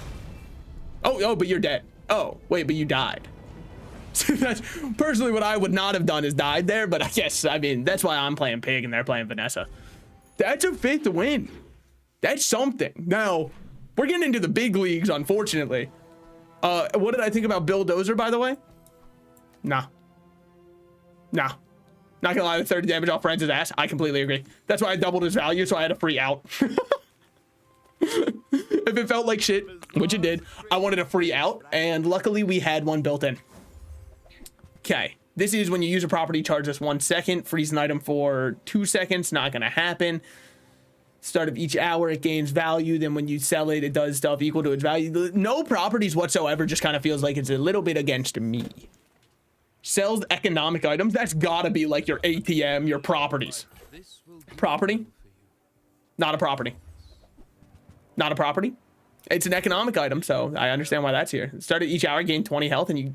Oh, but you're dead. Oh, wait, but you died. That's personally what I would not have done is died there, but I guess, I mean, that's why I'm playing Pig and they're playing Vanessa. That's a 5th win. That's something. Now, we're getting into the big leagues, unfortunately. What did I think about Bulldozer, by the way? Nah. Not gonna lie, the 30 damage off Friends' ass. I completely agree. That's why I doubled his value, so I had a free out. If it felt like shit, which it did, I wanted a free out, and luckily we had one built in. Okay, this is when you use a property, charge us 1 second, freeze an item for 2 seconds, not gonna happen. Start of each hour, it gains value, then when you sell it, it does stuff equal to its value. No properties whatsoever, just kind of feels like it's a little bit against me. Sells economic items, that's gotta be like your ATM, your properties. Property? Not a property. Not a property. It's an economic item, so I understand why that's here. Start at each hour, gain 20 health, and you...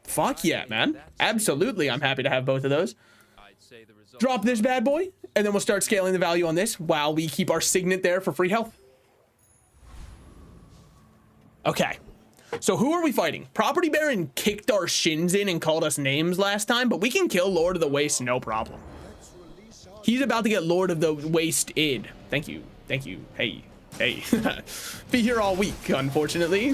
Fuck yeah, man. Absolutely, I'm happy to have both of those. Drop this bad boy, and then we'll start scaling the value on this while we keep our signet there for free health. Okay. So who are we fighting? Property Baron kicked our shins in and called us names last time, but we can kill Lord of the Waste, no problem. He's about to get Lord of the Waste-id. Thank you. Thank you. Hey. Hey. Be here all week, unfortunately.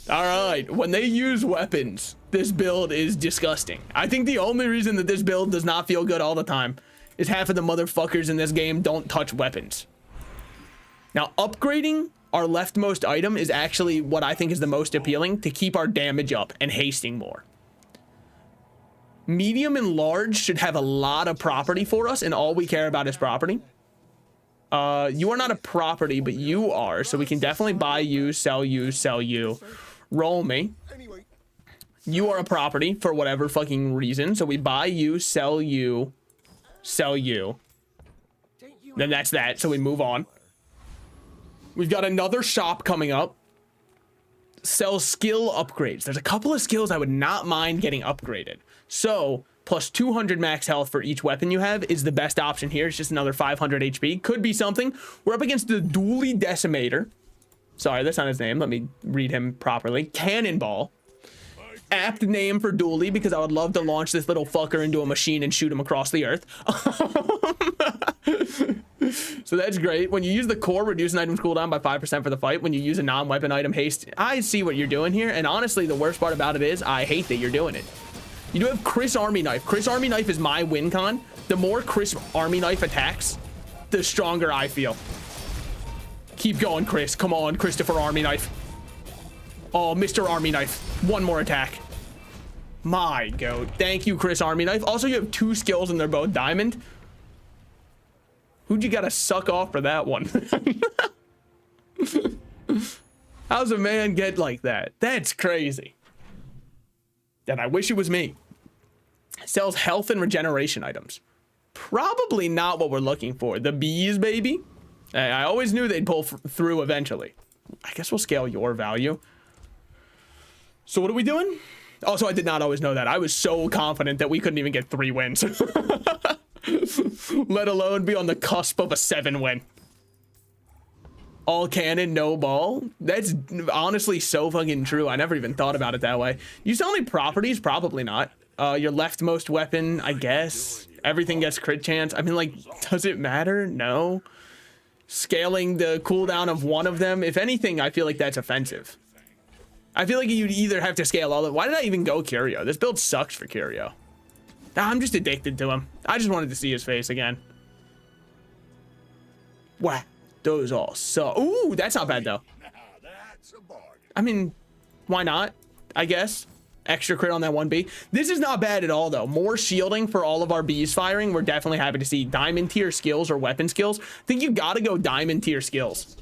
All right. When they use weapons, this build is disgusting. I think the only reason that this build does not feel good all the time is half of the motherfuckers in this game don't touch weapons. Now, upgrading our leftmost item is actually what I think is the most appealing to keep our damage up and hasting more. Medium and large should have a lot of property for us, and all we care about is property. You are not a property, but you are, so we can definitely buy you, sell you, sell you. Roll me. You are a property for whatever fucking reason, so we buy you, sell you, sell you. Then that's that, so we move on. We've got another shop coming up. Sell skill upgrades. There's a couple of skills I would not mind getting upgraded. So, plus 200 max health for each weapon you have is the best option here. It's just another 500 HP. Could be something. We're up against the Dooley Decimator. Sorry, that's not his name. Let me read him properly. Cannonball. Apt name for Dooley, because I would love to launch this little fucker into a machine and shoot him across the earth. So that's great. When you use the core, reduce an item's cooldown by 5% for the fight. When you use a non-weapon item, haste. I see what you're doing here, and honestly, the worst part about it is I hate that you're doing it. You do have Chris Army Knife. Chris Army Knife is my win con. The more Chris Army Knife attacks, the stronger I feel. Keep going, Chris. Come on, Christopher Army Knife. Oh, Mr. Army Knife. One more attack. My goat. Thank you, Chris Army Knife. Also, you have 2 skills and they're both diamond. Who'd you gotta suck off for that one? How's a man get like that? That's crazy. And I wish it was me. Sells health and regeneration items. Probably not what we're looking for. The bees, baby. I always knew they'd pull through eventually. I guess we'll scale your value. So what are we doing? Also, I did not always know that. I was so confident that we couldn't even get 3 wins. Let alone be on the cusp of a 7 win. All cannon, no ball. That's honestly so fucking true. I never even thought about it that way. You sell any properties? Probably not. Your leftmost weapon, I guess. Everything gets crit chance. I mean, like, does it matter? No. Scaling the cooldown of one of them. If anything, I feel like that's offensive. I feel like you'd either have to scale all of. Why did I even go Curio? This build sucks for Curio. I'm just addicted to him. I just wanted to see his face again. Wow. Those all so. Ooh, that's not bad though. I mean, why not? I guess. Extra crit on that 1B. This is not bad at all though. More shielding for all of our bees firing. We're definitely happy to see diamond tier skills or weapon skills. I think you gotta go diamond tier skills.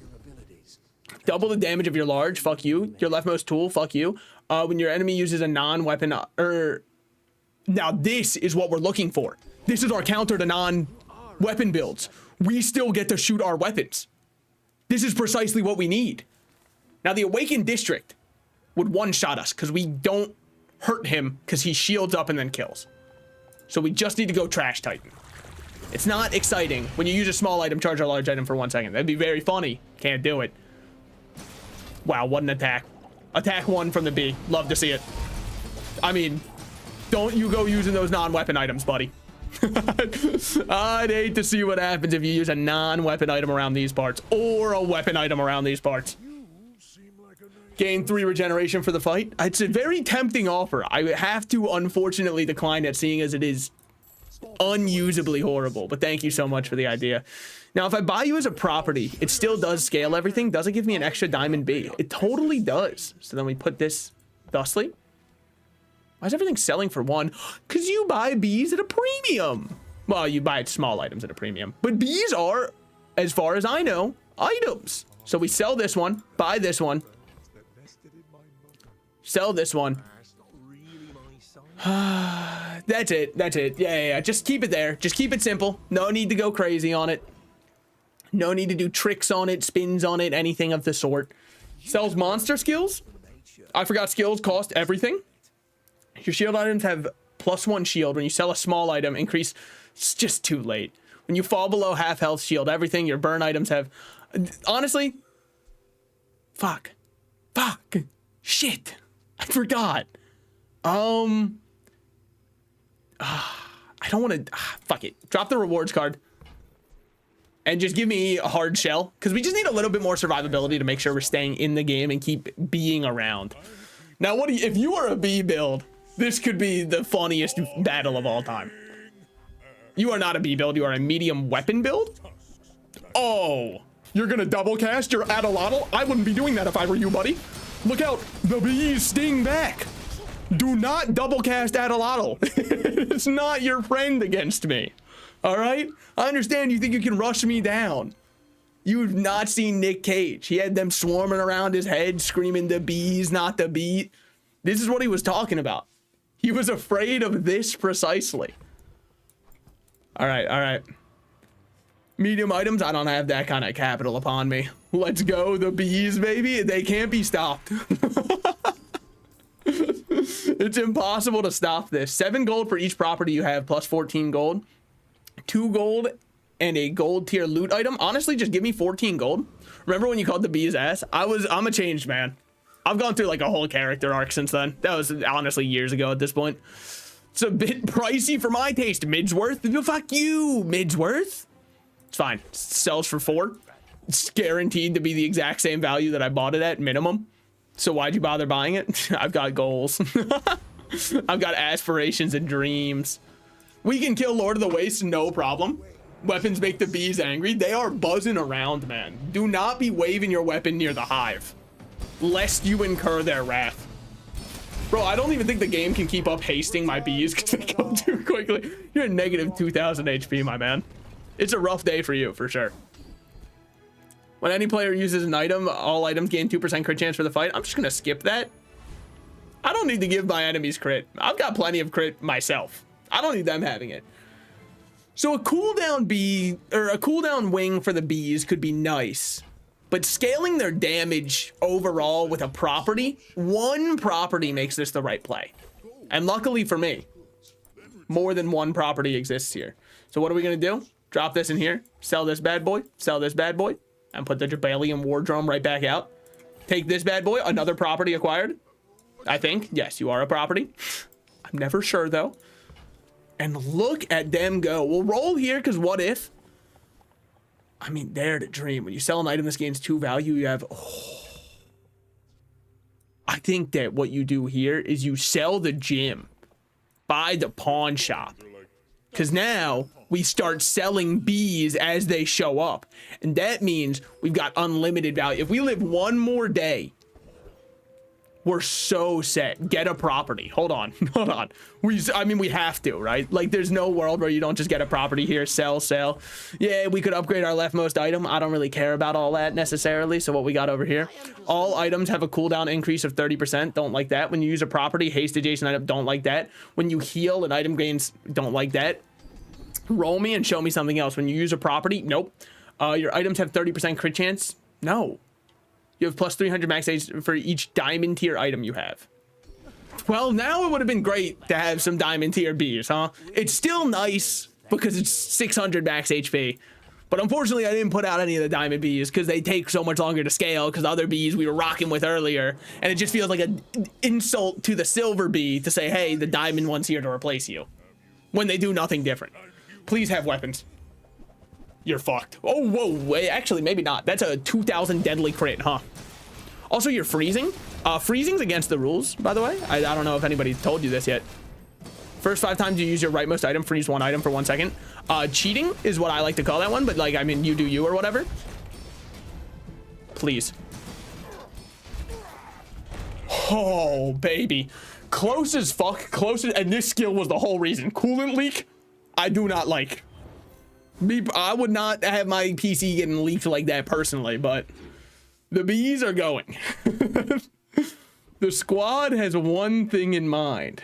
Double the damage of your large. Fuck you. Your leftmost tool. Fuck you. When your enemy uses a non-weapon now this is what we're looking for. This is our counter to non-weapon builds. We still get to shoot our weapons. This is precisely what we need. Now the Awakened District would one-shot us because we don't hurt him because he shields up and then kills. So we just need to go Trash Titan. It's not exciting when you use a small item, charge a large item for 1 second. That'd be very funny. Can't do it. Wow, what an attack. Attack 1 from the B. Love to see it. I mean, don't you go using those non-weapon items, buddy. I'd hate to see what happens if you use a non-weapon item around these parts or a weapon item around these parts. Gain 3 regeneration for the fight. It's a very tempting offer. I have to unfortunately decline it, seeing as it is unusably horrible, but thank you so much for the idea. Now, if I buy you as a property, it still does scale everything. Does it give me an extra diamond B? It totally does. So then we put this thusly. Why is everything selling for 1? Because you buy bees at a premium. Well, you buy small items at a premium. But bees are, as far as I know, items. So we sell this one, buy this one. Sell this one. That's it. That's it. Yeah. Just keep it there. Just keep it simple. No need to go crazy on it. No need to do tricks on it, spins on it, anything of the sort. Sells monster skills. I forgot skills cost everything. Your shield items have +1 shield. When you sell a small item, increase. It's just too late. When you fall below half health, shield everything. Your burn items have. Honestly. Fuck. Shit. I forgot. I don't want to. Fuck it. Drop the rewards card. And just give me a hard shell. Because we just need a little bit more survivability to make sure we're staying in the game and keep being around. Now, what do you, if you are a B build, this could be the funniest battle of all time. You are not a B build. You are a medium weapon build. Oh, you're going to double cast your Adelatl? I wouldn't be doing that if I were you, buddy. Look out. The bees sting back. Do not double cast Adelatl. It's not your friend against me. All right? I understand you think you can rush me down. You've not seen Nick Cage. He had them swarming around his head, screaming the bees, not the beat. This is what he was talking about. He was afraid of this precisely. All right. Medium items, I don't have that kind of capital upon me. Let's go, the bees, baby. They can't be stopped. It's impossible to stop this. 7 gold for each property you have, plus 14 gold. 2 gold and a gold tier loot item. Honestly, just give me 14 gold. Remember when you called the bees ass? I'm a changed man. I've gone through like a whole character arc since then. That was honestly years ago at this point. It's a bit pricey for my taste. Midsworth? Fuck you, Midsworth. It's fine. Sells for 4. It's guaranteed to be the exact same value that I bought it at minimum. So why'd you bother buying it? I've got goals. I've got aspirations and dreams. We can kill Lord of the Waste, no problem. Weapons make the bees angry. They are buzzing around, man. Do not be waving your weapon near the hive. lest you incur their wrath. Bro, I don't even think the game can keep up hasting my bees because they go too quickly. You're at negative 2,000 HP, my man. It's a rough day for you, for sure. When any player uses an item, all items gain 2% crit chance for the fight. I'm just gonna skip that. I don't need to give my enemies crit. I've got plenty of crit myself. I don't need them having it. So a cooldown bee, or a cooldown wing for the bees could be nice. But scaling their damage overall with a property, one property makes this the right play. And luckily for me, more than one property exists here. So what are we gonna do? Drop this in here, sell this bad boy, and put the Jabalian War Drum right back out. Take this bad boy, another property acquired. I think, yes, you are a property. I'm never sure though. And look at them go. We'll roll here, because what if? I mean, dare to dream. When you sell an item this gains 2 value, you have... Oh. I think that what you do here is you sell the gym. Buy the pawn shop. Because now we start selling bees as they show up. And that means we've got unlimited value. If we live one more day, we're so set. Get a property. Hold on. Hold on. I mean, we have to, right? Like, there's no world where you don't just get a property here. Sell, sell. Yeah, we could upgrade our leftmost item. I don't really care about all that necessarily. So what we got over here, all items have a cooldown increase of 30%. Don't like that. When you use a property, haste adjacent item. Don't like that. When you heal, an item gains. Don't like that. Roll me and show me something else. When you use a property, nope. Your items have 30% crit chance. No. You have plus 300 max age for each diamond tier item you have. Well, now it would have been great to have some diamond tier bees, huh? It's still nice because it's 600 max HP. But unfortunately, I didn't put out any of the diamond bees because they take so much longer to scale because other bees we were rocking with earlier. And it just feels like an insult to the silver bee to say, hey, the diamond one's here to replace you. When they do nothing different. Please have weapons. You're fucked. Oh, whoa, wait, actually, maybe not. That's a 2,000 deadly crit, huh? Also, you're freezing. Freezing's against the rules, by the way. I don't know if anybody told you this yet. First 5 times you use your rightmost item, freeze one item for 1 second. Cheating is what I like to call that one, but like, I mean, you do you or whatever. Please. Oh, baby. Close as fuck, close as, and this skill was the whole reason. Coolant leak, I do not like. I would not have my PC getting leaked like that personally, but the bees are going. The squad has one thing in mind.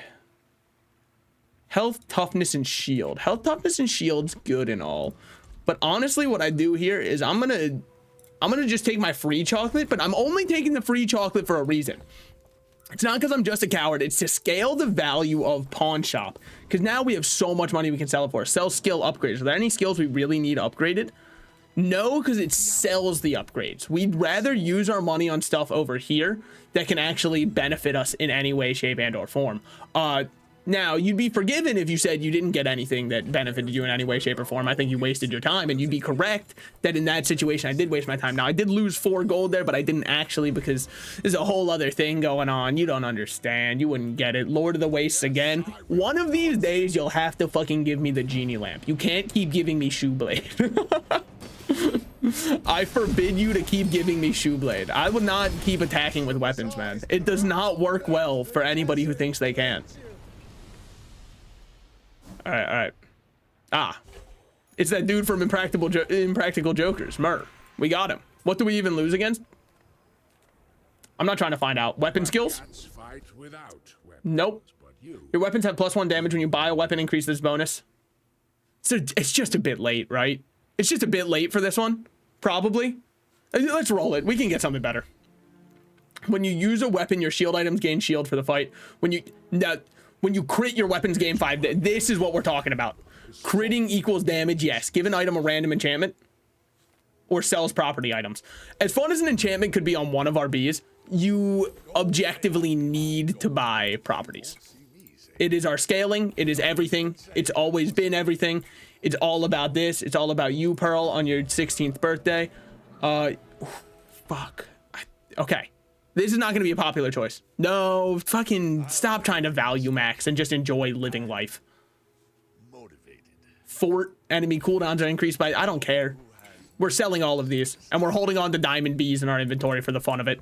Health, toughness, and shield. Health, toughness, and shield's good and all. But honestly, what I do here is I'm gonna just take my free chocolate, but I'm only taking the free chocolate for a reason. It's not because I'm just a coward. It's to scale the value of pawn shop. Because now we have so much money we can sell it for. Sell skill upgrades. Are there any skills we really need upgraded? No, because it sells the upgrades. We'd rather use our money on stuff over here that can actually benefit us in any way, shape, and or form. Now, you'd be forgiven if you said you didn't get anything that benefited you in any way, shape, or form. I think you wasted your time, and you'd be correct that in that situation, I did waste my time. Now, I did lose 4 gold there, but I didn't actually because there's a whole other thing going on. You don't understand. You wouldn't get it. Lord of the Wastes again. One of these days, you'll have to fucking give me the genie lamp. You can't keep giving me Shoeblade. I forbid you to keep giving me Shoeblade. I would not keep attacking with weapons, man. It does not work well for anybody who thinks they can. All right. Ah, it's that dude from Impractical Jokers, Murr. We got him. What do we even lose against? I'm not trying to find out. Weapon skills? Nope. Your weapons have +1 damage when you buy a weapon. Increase this bonus. So it's just a bit late, right? It's just a bit late for this one, probably. Let's roll it. We can get something better. When you use a weapon, your shield items gain shield for the fight. When you crit, your weapons gain 5. This is what we're talking about. Critting equals damage, yes. Give an item a random enchantment or sells property items. As fun as an enchantment could be on one of our bees, you objectively need to buy properties. It is our scaling. It is everything. It's always been everything. It's all about this. It's all about you, Pearl, on your 16th birthday. Fuck. Okay. This is not going to be a popular choice. No, fucking stop trying to value max and just enjoy living life. Fort enemy cooldowns are increased by... I don't care. We're selling all of these, and we're holding on to diamond bees in our inventory for the fun of it.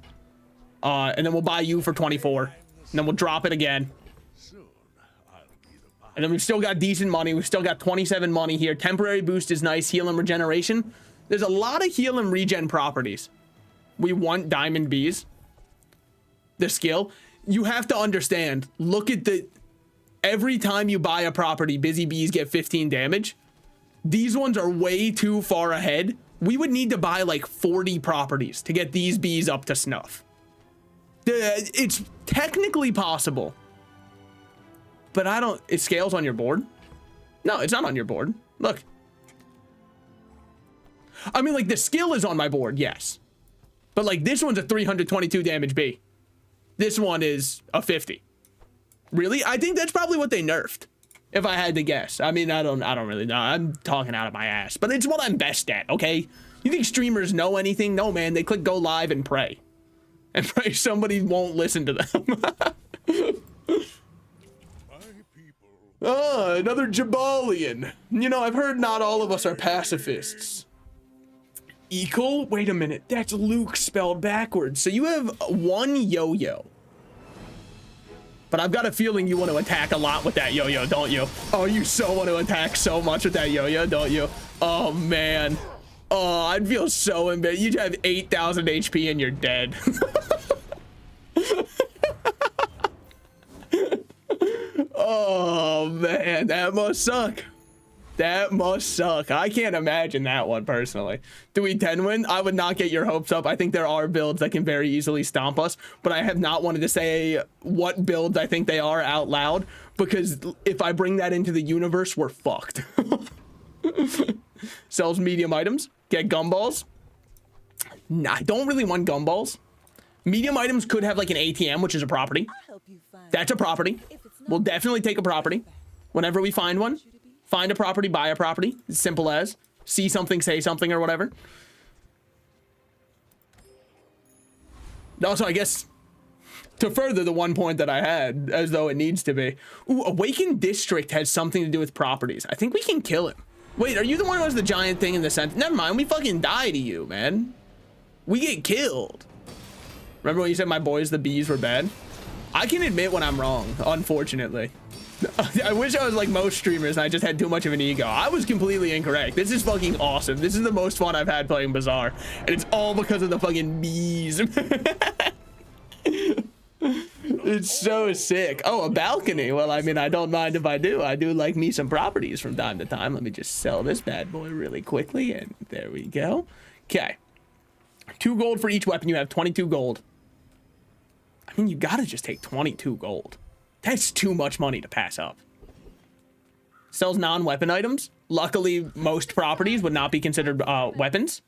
And then we'll buy you for 24. And then we'll drop it again. And then we've still got decent money. We've still got 27 money here. Temporary boost is nice. Heal and regeneration. There's a lot of heal and regen properties. We want diamond bees. The skill. You have to understand. Look at the... Every time you buy a property, busy bees get 15 damage. These ones are way too far ahead. We would need to buy like 40 properties to get these bees up to snuff. It's technically possible. But I don't... It scales on your board? No, it's not on your board. Look. I mean, like, the skill is on my board, yes. But, like, this one's a 322 damage bee. This one is a 50. Really? I think that's probably what they nerfed. If I had to guess. I mean, I don't really know. I'm talking out of my ass. But it's what I'm best at, okay? You think streamers know anything? No, man. They click go live and pray. And pray somebody won't listen to them. Oh, another Jabalian. You know, I've heard not all of us are pacifists. Equal? Wait a minute. That's Luke spelled backwards. So you have one yo-yo. But I've got a feeling you want to attack a lot with that yo-yo, don't you? Oh, you so want to attack so much with that yo-yo, don't you? Oh, man. Oh, I'd feel so embarrassed. You'd have 8,000 HP and you're dead. Oh, man, that must suck. That must suck. I can't imagine that one personally. Do we 10 win? I would not get your hopes up. I think there are builds that can very easily stomp us, but I have not wanted to say what builds I think they are out loud, because if I bring that into the universe, we're fucked. Sells medium items. Get gumballs. Nah, I don't really want gumballs. Medium items could have like an ATM, which is a property. That's a property. We'll definitely take a property. Whenever we find one, find a property, buy a property. As simple as see something, say something, or whatever. Also, I guess to further the one point that I had, as though it needs to be. Ooh, Awakened District has something to do with properties. I think we can kill him. Wait, are you the one who has the giant thing in the center? Never mind, we fucking die to you, man. We get killed. Remember when you said my boys, the bees, were bad? I can admit when I'm wrong, unfortunately. I wish I was like most streamers and I just had too much of an ego. I was completely incorrect. This is fucking awesome. This is the most fun I've had playing Bizarre. And it's all because of the fucking bees. It's so sick. Oh, a balcony. Well, I mean, I don't mind if I do. I do like me some properties from time to time. Let me just sell this bad boy really quickly. And there we go. Okay. 2 gold for each weapon. You have 22 gold. I mean, you gotta just take 22 gold. That's too much money to pass up. Sells non-weapon items. Luckily, most properties would not be considered weapons.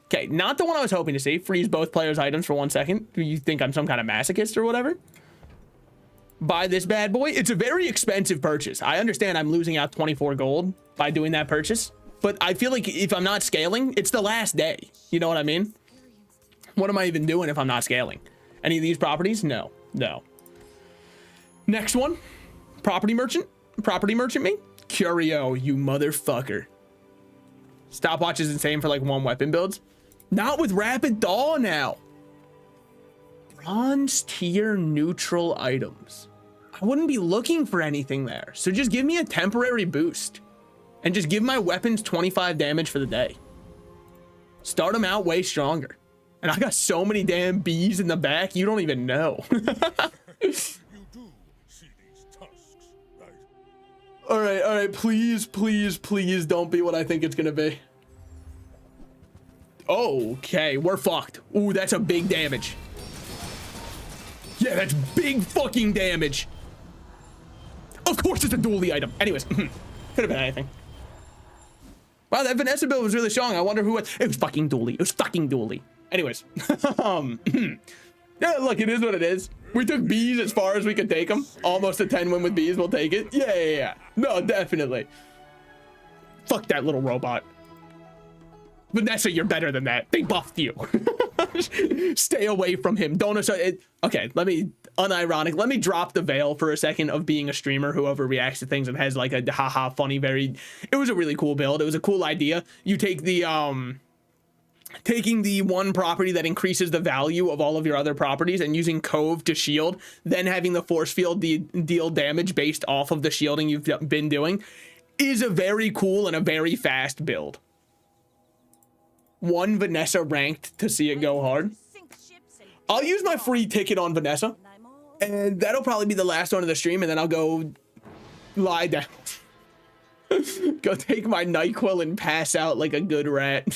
Okay, not the one I was hoping to see. Freeze both players' items for 1 second. Do you think I'm some kind of masochist or whatever? Buy this bad boy. It's a very expensive purchase. I understand I'm losing out 24 gold by doing that purchase. But I feel like if I'm not scaling, it's the last day. You know what I mean? What am I even doing if I'm not scaling? Any of these properties? No. No. Next one. Property merchant. Property merchant me. Curio, you motherfucker. Stopwatch is insane for like 1 weapon builds. Not with rapid thaw now. Bronze tier neutral items. I wouldn't be looking for anything there. So just give me a temporary boost. And just give my weapons 25 damage for the day. Start them out way stronger. And I got so many damn bees in the back, you don't even know. You do see these tusks, right? All right, please, please, please don't be what I think it's gonna be. Okay, we're fucked. Ooh, that's a big damage. Yeah, that's big fucking damage. Of course it's a dually item. Anyways, could have been anything. Wow, that Vanessa build was really strong. I wonder who it was. Fucking dually. It was fucking dually. Anyways, yeah, look, it is what it is. We took bees as far as we could take them. Almost a 10 win with bees. We'll take it. Yeah. No, definitely. Fuck that little robot. Vanessa, you're better than that. They buffed you. Stay away from him. Don't assert. Okay, let me unironic. Let me drop the veil for a second of being a streamer who overreacts to things and has like a haha funny. It was a really cool build. It was a cool idea. You take the taking the one property that increases the value of all of your other properties and using Cove to shield, then having the force field deal damage based off of the shielding you've been doing, is a very cool and a very fast build. One Vanessa ranked to see it go hard. I'll use my free ticket on Vanessa, and that'll probably be the last one of the stream, and then I'll go lie down. Go take my NyQuil and pass out like a good rat.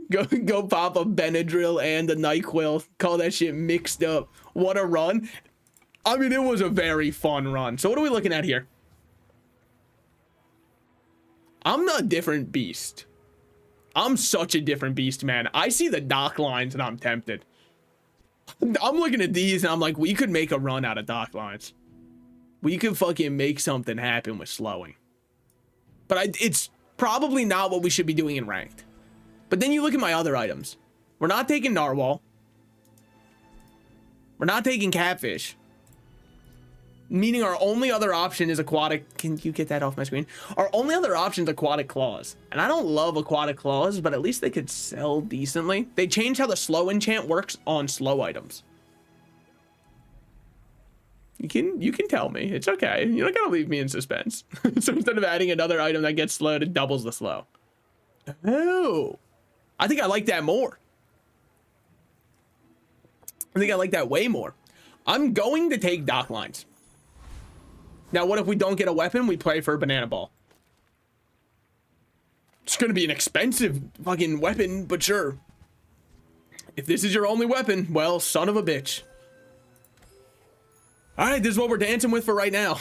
Go pop a Benadryl and a NyQuil. Call that shit mixed up. What a run. I mean, it was a very fun run. So what are we looking at here? I'm a different beast. I'm such a different beast, man. I see the dock lines and I'm tempted. I'm looking at these and I'm like, we could make a run out of dock lines. We could fucking make something happen with slowing. But it's probably not what we should be doing in ranked. But then you look at my other items. We're not taking narwhal. We're not taking catfish. Meaning our only other option is aquatic. Can you get that off my screen? Our only other option is aquatic claws. And I don't love aquatic claws, but at least they could sell decently. They changed how the slow enchant works on slow items. You can tell me. It's okay. You're not gonna leave me in suspense. So instead of adding another item that gets slowed, it doubles the slow. Oh. I think I like that more. I think I like that way more. I'm going to take dock lines. Now, what if we don't get a weapon? We play for a banana ball. It's going to be an expensive fucking weapon, but sure. If this is your only weapon, well, son of a bitch. All right, this is what we're dancing with for right now.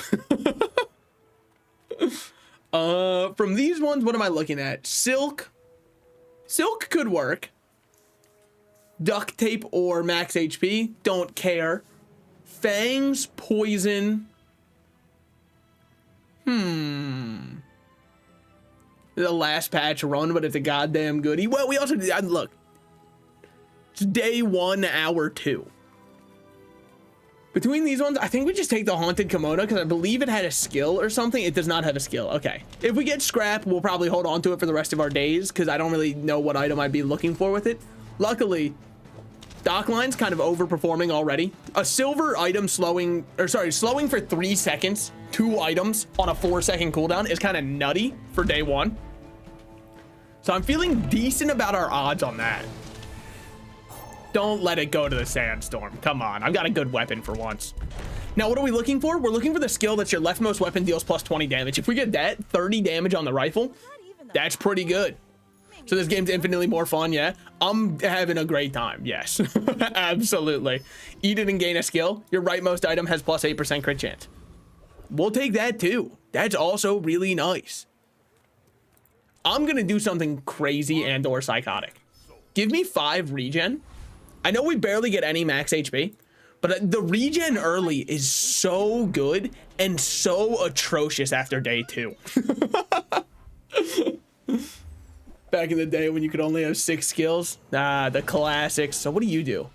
From these ones, what am I looking at? Silk. Silk could work. Duct tape or max HP. Don't care. Fangs, poison. The last patch run, but it's a goddamn goodie. Well, we also look. It's day 1, hour 2. Between these ones, I think we just take the haunted kimono because I believe it had a skill or something. It does not have a skill. Okay. If we get scrap, we'll probably hold on to it for the rest of our days because I don't really know what item I'd be looking for with it. Luckily, dock line's kind of overperforming already. A silver item slowing for 3 seconds, 2 items on a 4-second cooldown is kind of nutty for day 1. So I'm feeling decent about our odds on that. Don't let it go to the sandstorm. Come on, I've got a good weapon for once. Now, what are we looking for? We're looking for the skill that's your leftmost weapon deals plus 20 damage. If we get that, 30 damage on the rifle, that's pretty good. So this game's infinitely more fun, yeah? I'm having a great time, yes. Absolutely. Eat it and gain a skill. Your rightmost item has plus 8% crit chance. We'll take that too. That's also really nice. I'm gonna do something crazy and or psychotic. Give me 5 regen. I know we barely get any max HP, but the regen early is so good and so atrocious after day 2. Back in the day when you could only have 6 skills. The classics. So what do?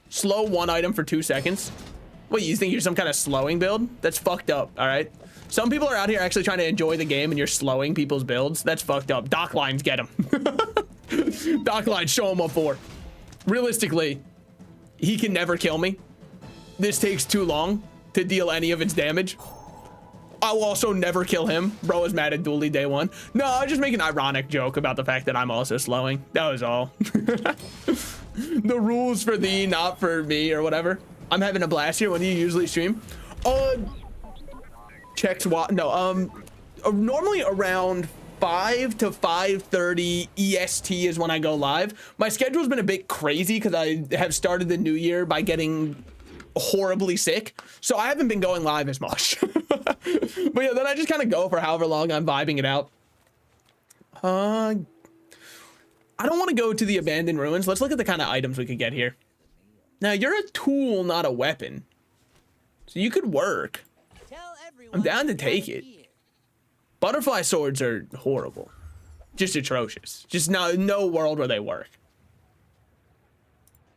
Slow 1 item for 2 seconds? What, you think you're some kind of slowing build? That's fucked up, all right? Some people are out here actually trying to enjoy the game and you're slowing people's builds. That's fucked up. Dock lines, get them. Dock lines, show him what for. Realistically, he can never kill me. This takes too long to deal any of its damage. I will also never kill him. Bro is mad at Dooley day 1. No, I was just making an ironic joke about the fact that I'm also slowing. That was all. The rules for thee, not for me, or whatever. I'm having a blast here. When do you usually stream? Checks what? No, normally around 5 to 5:30 EST is when I go live. My schedule's been a bit crazy because I have started the new year by getting horribly sick, so I haven't been going live as much. But yeah, then I just kind of go for however long I'm vibing it out. I don't want to go to the abandoned ruins. Let's look at the kind of items we could get here. Now, you're a tool, not a weapon, so you could work. I'm down to take it. Butterfly swords are horrible, just atrocious. Just no world where they work.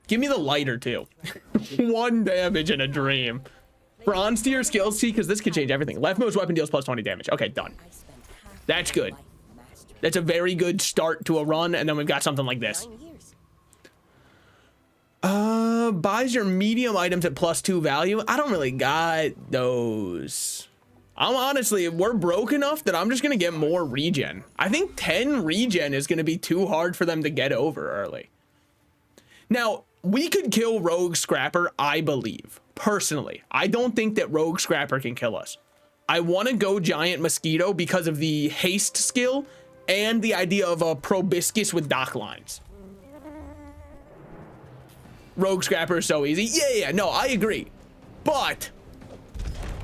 Give me the lighter too. 1 damage in a dream. Bronze tier skills, see, because this could change everything. Leftmost weapon deals plus 20 damage. Okay, done. That's good. That's a very good start to a run, and then we've got something like this. Buys your medium items at +2 value. I don't really got those. I'm honestly, we're broke enough that I'm just gonna get more regen. I think 10 regen is gonna be too hard for them to get over early. Now, we could kill Rogue Scrapper, I believe. Personally, I don't think that Rogue Scrapper can kill us. I want to go Giant Mosquito because of the haste skill and the idea of a proboscis with dock lines. Rogue Scrapper is so easy. Yeah, no, I agree. But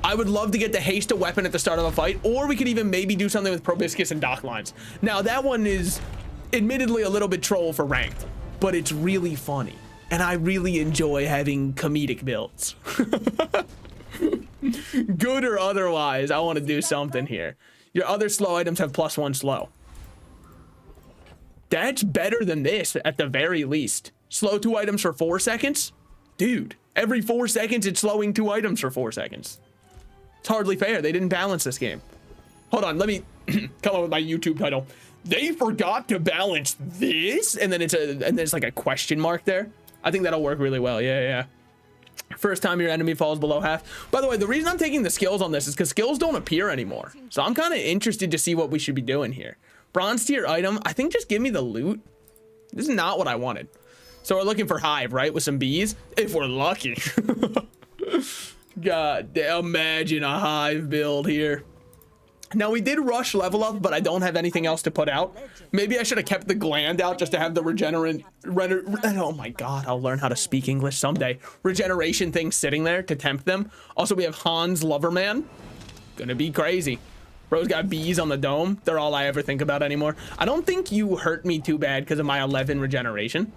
I would love to get the haste a weapon at the start of a fight, or we could even maybe do something with proboscis and dock lines. Now, that one is admittedly a little bit troll for ranked, but it's really funny. And I really enjoy having comedic builds. Good or otherwise, I want to do something here. Your other slow items have +1 slow. That's better than this at the very least. Slow 2 items for 4 seconds? Dude, every 4 seconds it's slowing 2 items for 4 seconds. It's hardly fair. They didn't balance this game. Hold on, let me come up with my YouTube title. They forgot to balance this? And then there's like a question mark there. I think that'll work really well. Yeah. First time your enemy falls below half. By the way, the reason I'm taking the skills on this is because skills don't appear anymore. So I'm kind of interested to see what we should be doing here. Bronze tier item. I think just give me the loot. This is not what I wanted. So we're looking for hive, right? With some bees. If we're lucky. God damn, imagine a hive build here. Now we did rush level up, but I don't have anything else to put out. Maybe I should have kept the gland out just to have the oh my god, I'll learn how to speak English someday. Regeneration thing sitting there to tempt them. Also, we have Hans Loverman. Gonna be crazy. Bro's got bees on the dome. They're all I ever think about anymore. I don't think you hurt me too bad because of my 11 regeneration.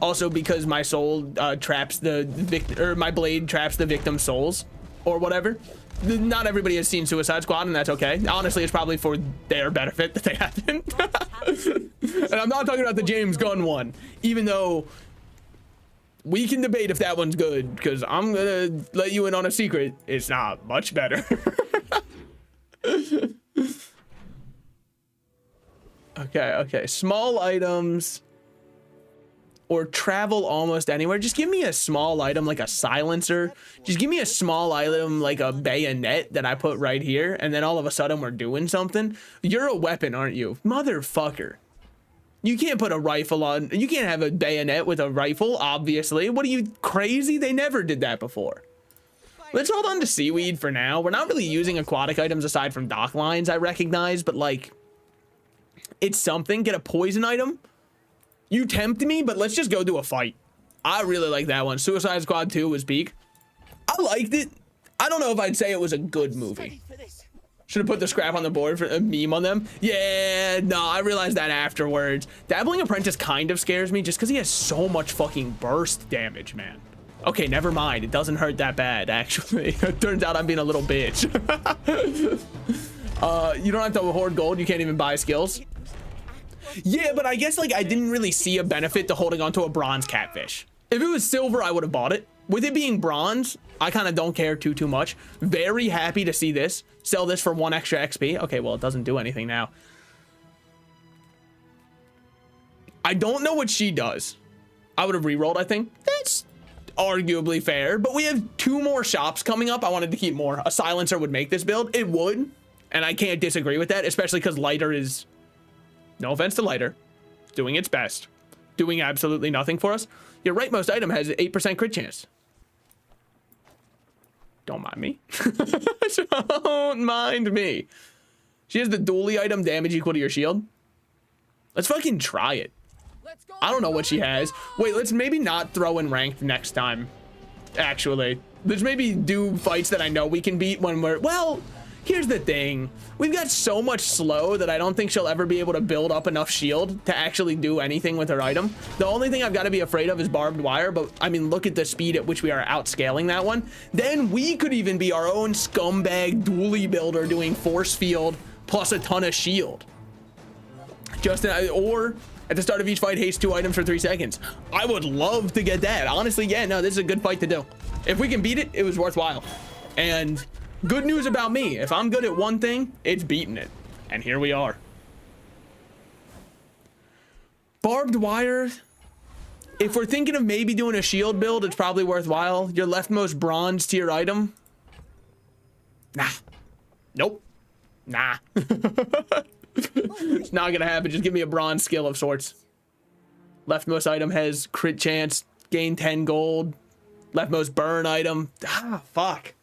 Also because my soul traps the victim, or my blade traps the victim's souls or whatever. Not everybody has seen Suicide Squad, and that's okay. Honestly, it's probably for their benefit that they haven't. And I'm not talking about the James Gunn one, even though we can debate if that one's good, because I'm gonna let you in on a secret. It's not much better. Okay. Small items or travel almost anywhere. Just give me a small item like a silencer. Just give me a small item like a bayonet that I put right here, and then all of a sudden we're doing something. You're a weapon, aren't you? Motherfucker. You can't put a rifle on. You can't have a bayonet with a rifle, obviously. What are you, crazy? They never did that before. Let's hold on to seaweed for now. We're not really using aquatic items aside from dock lines, I recognize, but like, it's something. Get a poison item. You tempt me, but let's just go do a fight. I really like that one. Suicide Squad 2 was peak. I liked it. I don't know if I'd say it was a good movie. Should have put the scrap on the board for a meme on them. Yeah, no, I realized that afterwards. Dabbling Apprentice kind of scares me just because he has so much fucking burst damage, man. Okay, never mind. It doesn't hurt that bad, actually. It turns out I'm being a little bitch. You don't have to hoard gold. You can't even buy skills. Yeah, but I guess like I didn't really see a benefit to holding onto a bronze catfish. If it was silver, I would have bought it. With it being bronze, I kind of don't care too much. Very happy to see this. Sell this for 1 extra XP. Okay, well, it doesn't do anything now. I don't know what she does. I would have re-rolled, I think. That's arguably fair, but we have 2 more shops coming up. I wanted to keep more. A silencer would make this build. It would, and I can't disagree with that, especially because lighter is... No offense to lighter, doing its best, doing absolutely nothing for us. Your rightmost item has 8% crit chance. Don't mind me. Don't mind me. She has the dually item, damage equal to your shield. Let's fucking try it. I don't know what she has. Wait, let's maybe not throw in ranked next time. Actually, let's maybe do fights that I know we can beat when we're, well, here's the thing. We've got so much slow that I don't think she'll ever be able to build up enough shield to actually do anything with her item. The only thing I've got to be afraid of is barbed wire, but I mean, look at the speed at which we are outscaling that one. Then we could even be our own scumbag dually builder doing force field plus a ton of shield. Or at the start of each fight, haste 2 items for 3 seconds. I would love to get that. Honestly, yeah, no, this is a good fight to do. If we can beat it, it was worthwhile. And good news about me, if I'm good at one thing, it's beating it. And here we are. Barbed wire. If we're thinking of maybe doing a shield build, it's probably worthwhile. Your leftmost bronze tier item. Nah. Nope. Nah. It's not gonna happen. Just give me a bronze skill of sorts. Leftmost item has crit chance, gain 10 gold. Leftmost burn item. Ah, fuck.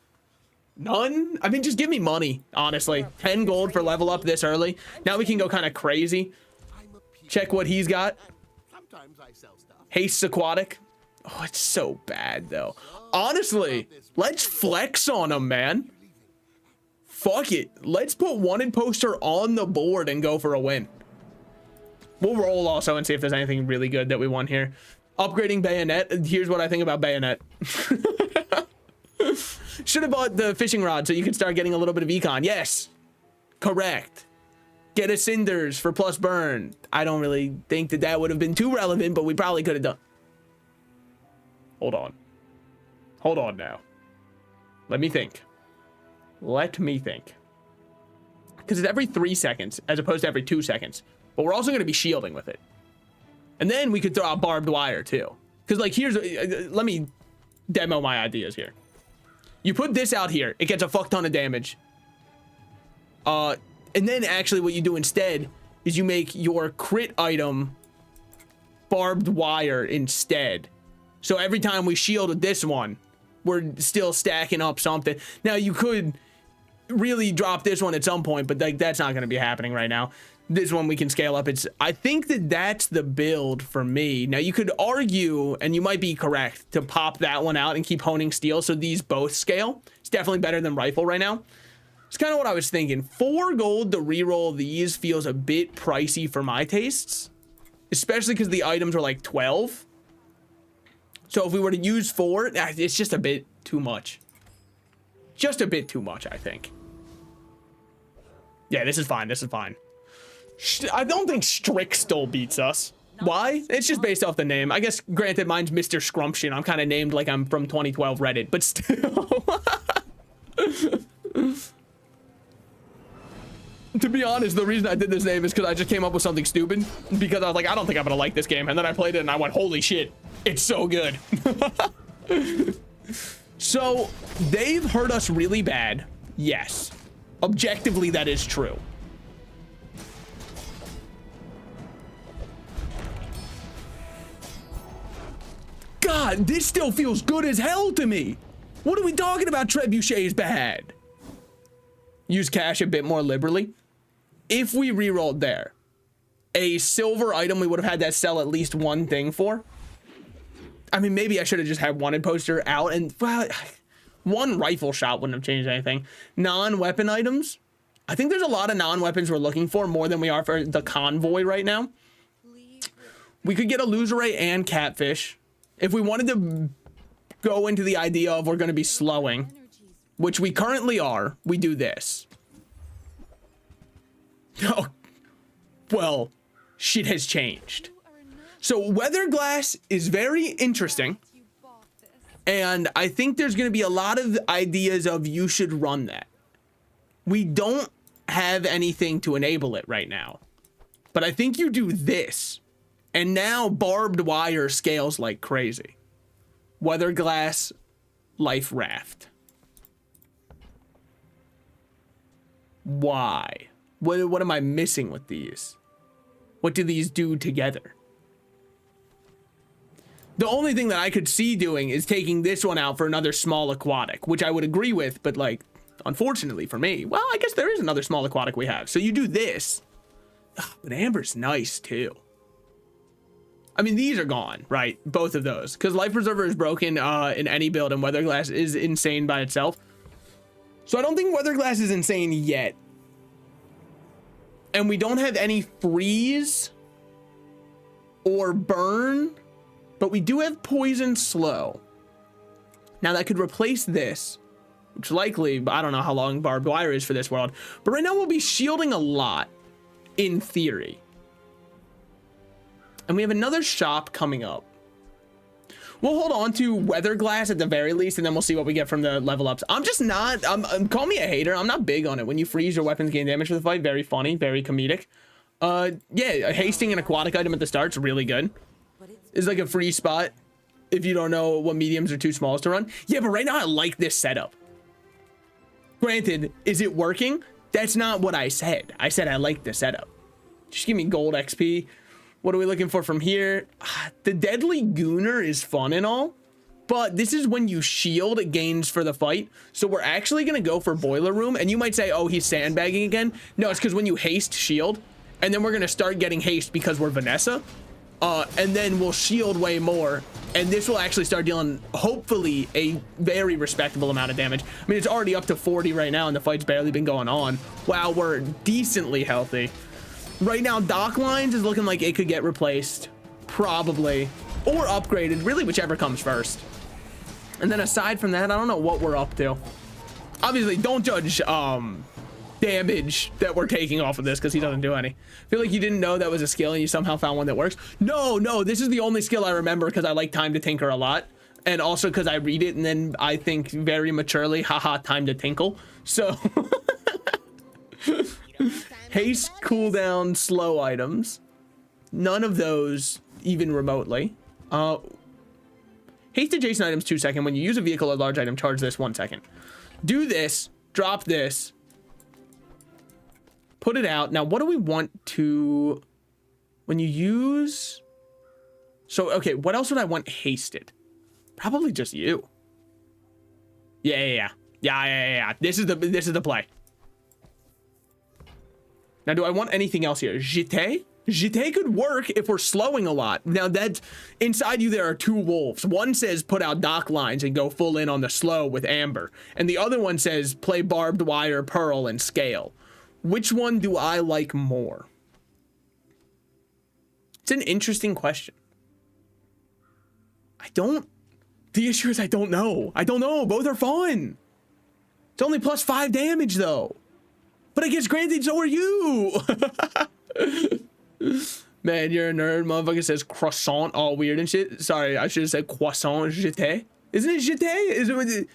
None? I mean, just give me money, honestly. 10 gold for level up this early. Now we can go kind of crazy. Check what he's got. Sometimes I sell stuff. Haste aquatic. Oh, it's so bad, though. Honestly, let's flex on him, man. Fuck it. Let's put wanted poster on the board and go for a win. We'll roll also and see if there's anything really good that we want here. Upgrading bayonet. Here's what I think about bayonet. Should have bought the fishing rod so you could start getting a little bit of econ. Yes. Correct. Get a cinders for plus burn. I don't really think that that would have been too relevant, but we probably could have done. Hold on. Hold on now. Let me think. Let me think. Because it's every 3 seconds as opposed to every 2 seconds. But we're also going to be shielding with it. And then we could throw out barbed wire too. Because like here's, let me demo my ideas here. You put this out here. It gets a fuck ton of damage. And then actually what you do instead is you make your crit item barbed wire instead. So every time we shield with this one, we're still stacking up something. Now you could really drop this one at some point, but like that's not going to be happening right now. This one we can scale up. I think that that's the build for me. Now you could argue, and you might be correct, to pop that one out and keep honing steel so these both scale. It's definitely better than rifle right now. It's kind of what I was thinking. 4 gold to reroll these feels a bit pricey for my tastes, especially because the items are like 12. So if we were to use 4, it's just a bit too much. Just a bit too much, I think. Yeah, this is fine. This is fine. I don't think Strick still beats us. Why? It's just based off the name. I guess, granted, mine's Mr. Scrumption. I'm kind of named like I'm from 2012 Reddit, but still. To be honest, the reason I did this name is because I just came up with something stupid. Because I was like, I don't think I'm going to like this game. And then I played it and I went, holy shit, it's so good. So, they've hurt us really bad. Yes. Objectively, that is true. God, this still feels good as hell to me. What are we talking about? Trebuchet is bad. Use cash a bit more liberally. If we rerolled there, a silver item we would have had that sell at least one thing for. I mean, maybe I should have just had wanted poster out and, well, one rifle shot wouldn't have changed anything. Non-weapon items. I think there's a lot of non-weapons we're looking for, more than we are for the convoy right now. We could get a loserate and catfish. If we wanted to go into the idea of we're going to be slowing, which we currently are, we do this. Oh, well, shit has changed. So weatherglass is very interesting. And I think there's going to be a lot of ideas of you should run that. We don't have anything to enable it right now. But I think you do this. And now barbed wire scales like crazy. Weatherglass, life raft. Why? What am I missing with these? What do these do together? The only thing that I could see doing is taking this one out for another small aquatic, which I would agree with, but like, unfortunately for me, well, I guess there is another small aquatic we have. So you do this. Ugh, but amber's nice too. I mean, these are gone, right? Both of those. Because Life Preserver is broken in any build, and Weatherglass is insane by itself. So I don't think Weatherglass is insane yet. And we don't have any freeze or burn, but we do have poison slow. Now that could replace this, which likely, I don't know how long barbed wire is for this world, but right now we'll be shielding a lot in theory. And we have another shop coming up. We'll hold on to Weatherglass at the very least, and then we'll see what we get from the level ups. I'm just not, call me a hater. I'm not big on it. When you freeze, your weapons gain damage for the fight. Very funny, very comedic. Yeah, hasting an aquatic item at the start's really good. But it's It's like a free spot if you don't know what mediums are too small to run. Yeah, but right now I like this setup. Granted, is it working? That's not what I said. I said I like the setup. Just give me gold XP. What are we looking for from here? The Deadly Gooner is fun and all, but this is when you shield, it gains for the fight. So we're actually going to go for Boiler Room. And you might say, oh, he's sandbagging again. No, it's because when you haste, shield. And then we're going to start getting haste because we're Vanessa. And then we'll shield way more. And this will actually start dealing, hopefully, a very respectable amount of damage. I mean, it's already up to 40 right now, and the fight's barely been going on. Wow, we're decently healthy. Right now, Dock Lines is looking like it could get replaced, probably, or upgraded, really whichever comes first. And then aside from that, I don't know what we're up to. Obviously, don't judge damage that we're taking off of this because he doesn't do any. I feel like you didn't know that was a skill and you somehow found one that works. No, this is the only skill I remember because I like Time to Tinker a lot. And also because I read it and then I think very maturely, haha, time to tinkle. So... Haste, cooldown, slow items. None of those even remotely. Haste adjacent items 2 seconds. When you use a vehicle or large item, charge this 1 second. Do this, drop this, put it out. Now, what do we want to, when you use, so, okay, what else would I want hasted? Probably just you. Yeah. This is the play. Now, do I want anything else here? Jeté? Jeté could work if we're slowing a lot. Now, that inside you, there are 2 wolves. One says put out Dock Lines and go full in on the slow with Amber. And the other one says play Barbed Wire, Pearl, and Scale. Which one do I like more? It's an interesting question. The issue is I don't know. Both are fun. It's only plus 5 damage, though. But I guess granted, so are you. Man, you're a nerd. Motherfucker says croissant all weird and shit. Sorry, I should have said croissant jeté. Isn't it jeté? Is it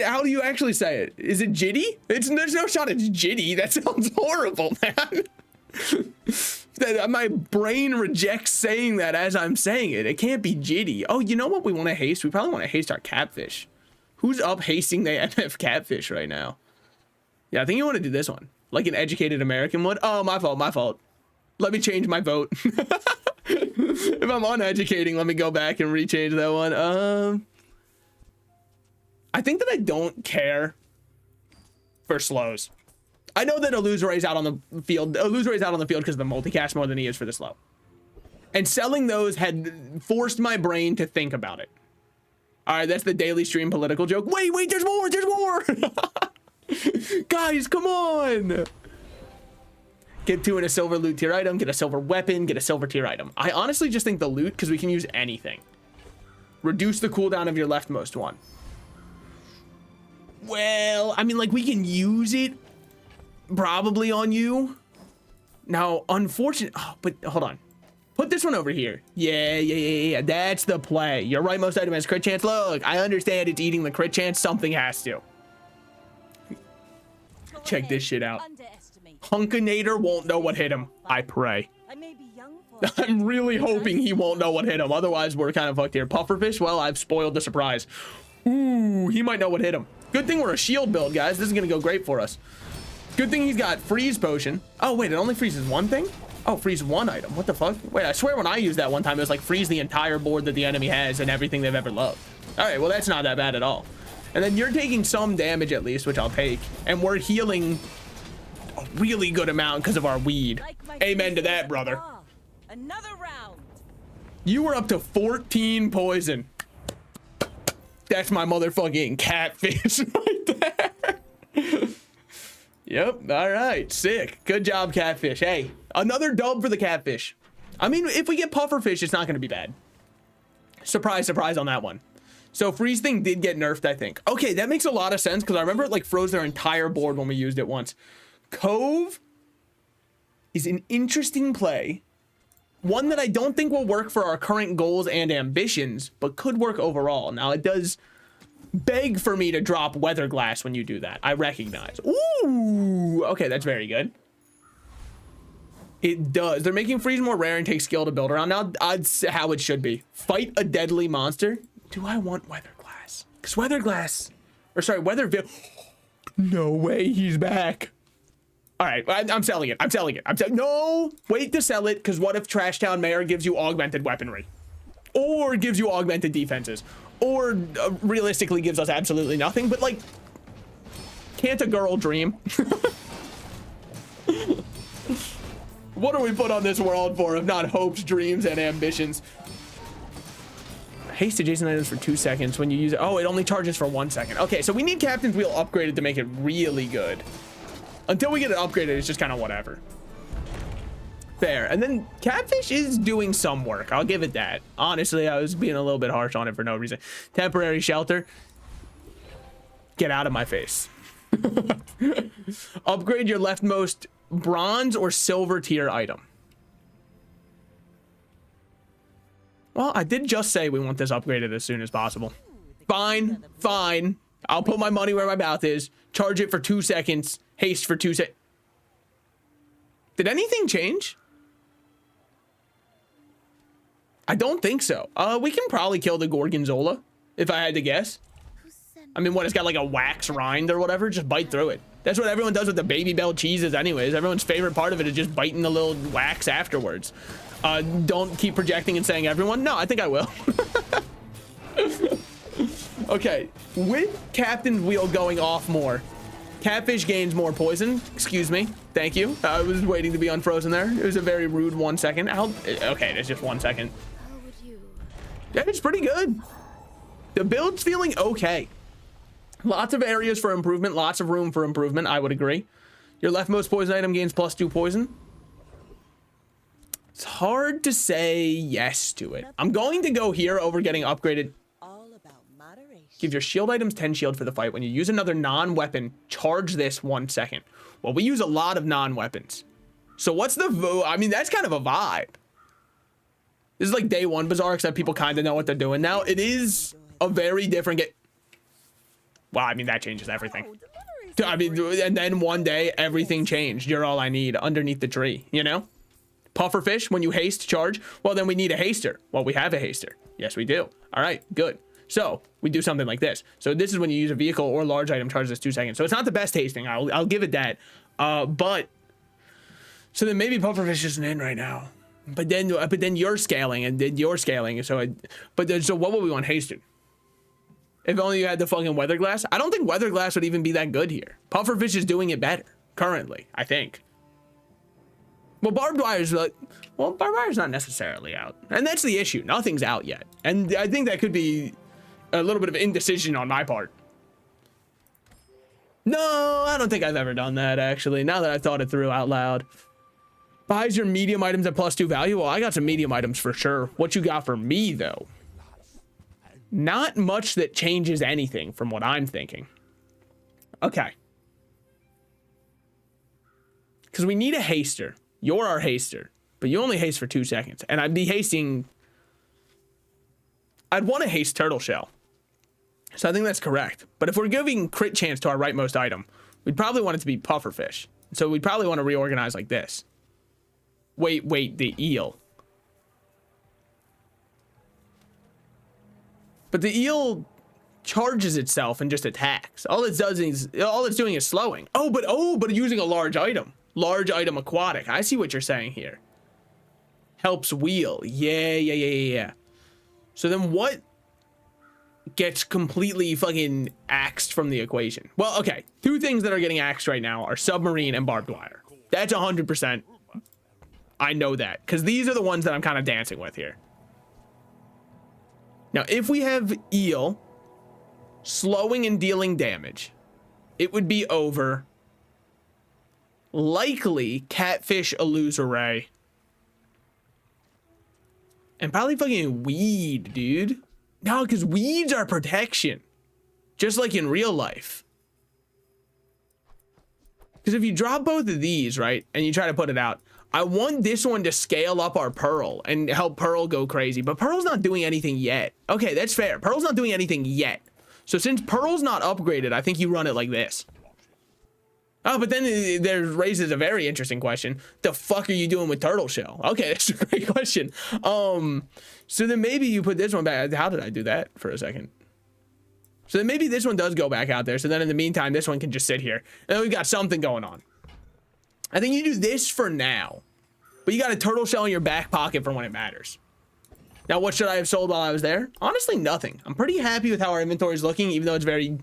how do you actually say it? Is it jitty? There's no shot it's jitty. That sounds horrible, man. My brain rejects saying that as I'm saying it. It can't be jitty. Oh, you know what we want to haste? We probably want to haste our catfish. Who's up hasting the MF catfish right now? Yeah, I think you want to do this one. Like an educated American would. Oh, my fault. Let me change my vote. If I'm uneducating, let me go back and rechange that one. I think that I don't care for slows. I know that Illusory's out on the field. Illusory's out on the field because of the multicast more than he is for the slow. And selling those had forced my brain to think about it. All right, that's the daily stream political joke. Wait, there's more. Guys, come on. Get 2 in a silver loot tier item, get a silver weapon, get a silver tier item. I honestly just think the loot, because we can use anything. Reduce the cooldown of your leftmost one. Well, I mean, like, we can use it probably on you. Now, unfortunately, but hold on. Put this one over here. Yeah. That's the play. Your rightmost item has crit chance. Look, I understand it's eating the crit chance. Something has to. Check this shit out. Hunkinator won't know what hit him. I pray. I may be young for I'm really hoping he won't know what hit him. Otherwise, we're kind of fucked here. Pufferfish, well, I've spoiled the surprise. Ooh, he might know what hit him. Good thing we're a shield build, guys. This is going to go great for us. Good thing he's got freeze potion. Oh, wait, it only freezes one thing? Oh, freeze one item. What the fuck? Wait, I swear when I used that one time, it was like freeze the entire board that the enemy has and everything they've ever loved. All right, well, that's not that bad at all. And then you're taking some damage at least, which I'll take. And we're healing a really good amount because of our weed. Amen to that, brother. another round. You were up to 14 poison. That's my motherfucking catfish right there. Yep. All right. Sick. Good job, catfish. Hey, another dub for the catfish. I mean, if we get pufferfish, it's not going to be bad. Surprise, surprise on that one. So freeze thing did get nerfed, I think. Okay, that makes a lot of sense because I remember it like froze their entire board when we used it once. Cove is an interesting play. One that I don't think will work for our current goals and ambitions, but could work overall. Now, it does beg for me to drop Weather Glass when you do that. I recognize. Ooh, okay, that's very good. It does. They're making freeze more rare and take skill to build around. Now, that's how it should be. Fight a deadly monster. Do I want weather glass? Because weather glass, or sorry, weather. No way, he's back. All right, I'm selling it. I'm selling it. No, wait to sell it, because what if Trash Town Mayor gives you augmented weaponry? Or gives you augmented defenses? Or realistically gives us absolutely nothing, but like, can't a girl dream? What are we put on this world for if not hopes, dreams, and ambitions? Haste adjacent items for 2 seconds when you use it. Oh, it only charges for 1 second. Okay, so we need Captain's Wheel upgraded to make it really good. Until we get it upgraded, it's just kind of whatever. Fair. And then Catfish is doing some work. I'll give it that. Honestly, I was being a little bit harsh on it for no reason. Temporary shelter. Get out of my face. Upgrade your leftmost bronze or silver tier item. Well, I did just say we want this upgraded as soon as possible. Fine, fine. I'll put my money where my mouth is. Charge it for 2 seconds. Haste for 2 seconds. Did anything change? I don't think so. We can probably kill the Gorgonzola, if I had to guess. I mean, what, it's got like a wax rind or whatever? Just bite through it. That's what everyone does with the Baby Bell cheeses anyways. Everyone's favorite part of it is just biting the little wax afterwards. Don't keep projecting and saying everyone. No, I think I will. Okay, with Captain's Wheel going off more, Catfish gains more poison. Excuse me. Thank you. I was waiting to be unfrozen there. It was a very rude 1 second. Okay, it's just 1 second. Yeah, it's pretty good. The build's feeling okay. Lots of areas for improvement, lots of room for improvement, I would agree. Your leftmost poison item gains +2 poison. It's hard to say yes to it. I'm going to go here over getting upgraded. All about moderation. Give your shield items 10 shield for the fight. When you use another non-weapon, charge this 1 second. Well, we use a lot of non-weapons. So what's the I mean, that's kind of a vibe. This is like day one Bazaar, except people kind of know what they're doing now. It is a very different game. Well, I mean, that changes everything. I mean, and then one day, everything changed. You're all I need underneath the tree, you know? Pufferfish, when you haste charge, well, then we need a haster. Well, we have a haster. Yes, we do. All right, good. So we do something like this. So this is when you use a vehicle or large item, charges this 2 seconds. So it's not the best hasting. I'll give it that. But so then maybe Pufferfish isn't in right now. But then you're scaling and then you're scaling. So so what would we want hasted? If only you had the fucking weather glass. I don't think weather glass would even be that good here. Pufferfish is doing it better currently, I think. Well, barbed wire's like, well, barbed wire's not necessarily out, and that's the issue. Nothing's out yet, and I think that could be a little bit of indecision on my part. No, I don't think I've ever done that actually. Now that I've thought it through out loud. Buys your medium items at +2 value. Well, I got some medium items for sure. What you got for me though? Not much that changes anything from what I'm thinking. Okay. Because we need a haster. You're our haster, but you only haste for 2 seconds. And I'd be hasting. I'd want to haste turtle shell. So I think that's correct. But if we're giving crit chance to our rightmost item, we'd probably want it to be pufferfish. So we'd probably want to reorganize like this. Wait, the eel. But the eel charges itself and just attacks. All it's doing is slowing. But using a large item. Large item aquatic. I see what you're saying here. Helps wheel. Yeah. So then what gets completely fucking axed from the equation? Well, okay. 2 things that are getting axed right now are submarine and barbed wire. That's 100%. I know that. Because these are the ones that I'm kind of dancing with here. Now, if we have eel slowing and dealing damage, it would be over likely catfish illusory and probably fucking weed, dude. No, because weeds are protection, just like in real life. Because if you drop both of these, right, and you try to put it out, I want this one to scale up our Pearl and help Pearl go crazy, but Pearl's not doing anything yet. Okay, that's fair. Pearl's not doing anything yet. So since Pearl's not upgraded, I think you run it like this. Oh, but then there raises a very interesting question. The fuck are you doing with turtle shell? Okay, that's a great question. So then maybe you put this one back. How did I do that for a second? So then maybe this one does go back out there. So then in the meantime, this one can just sit here. And we've got something going on. I think you do this for now. But you got a turtle shell in your back pocket for when it matters. Now, what should I have sold while I was there? Honestly, nothing. I'm pretty happy with how our inventory is looking, even though it's very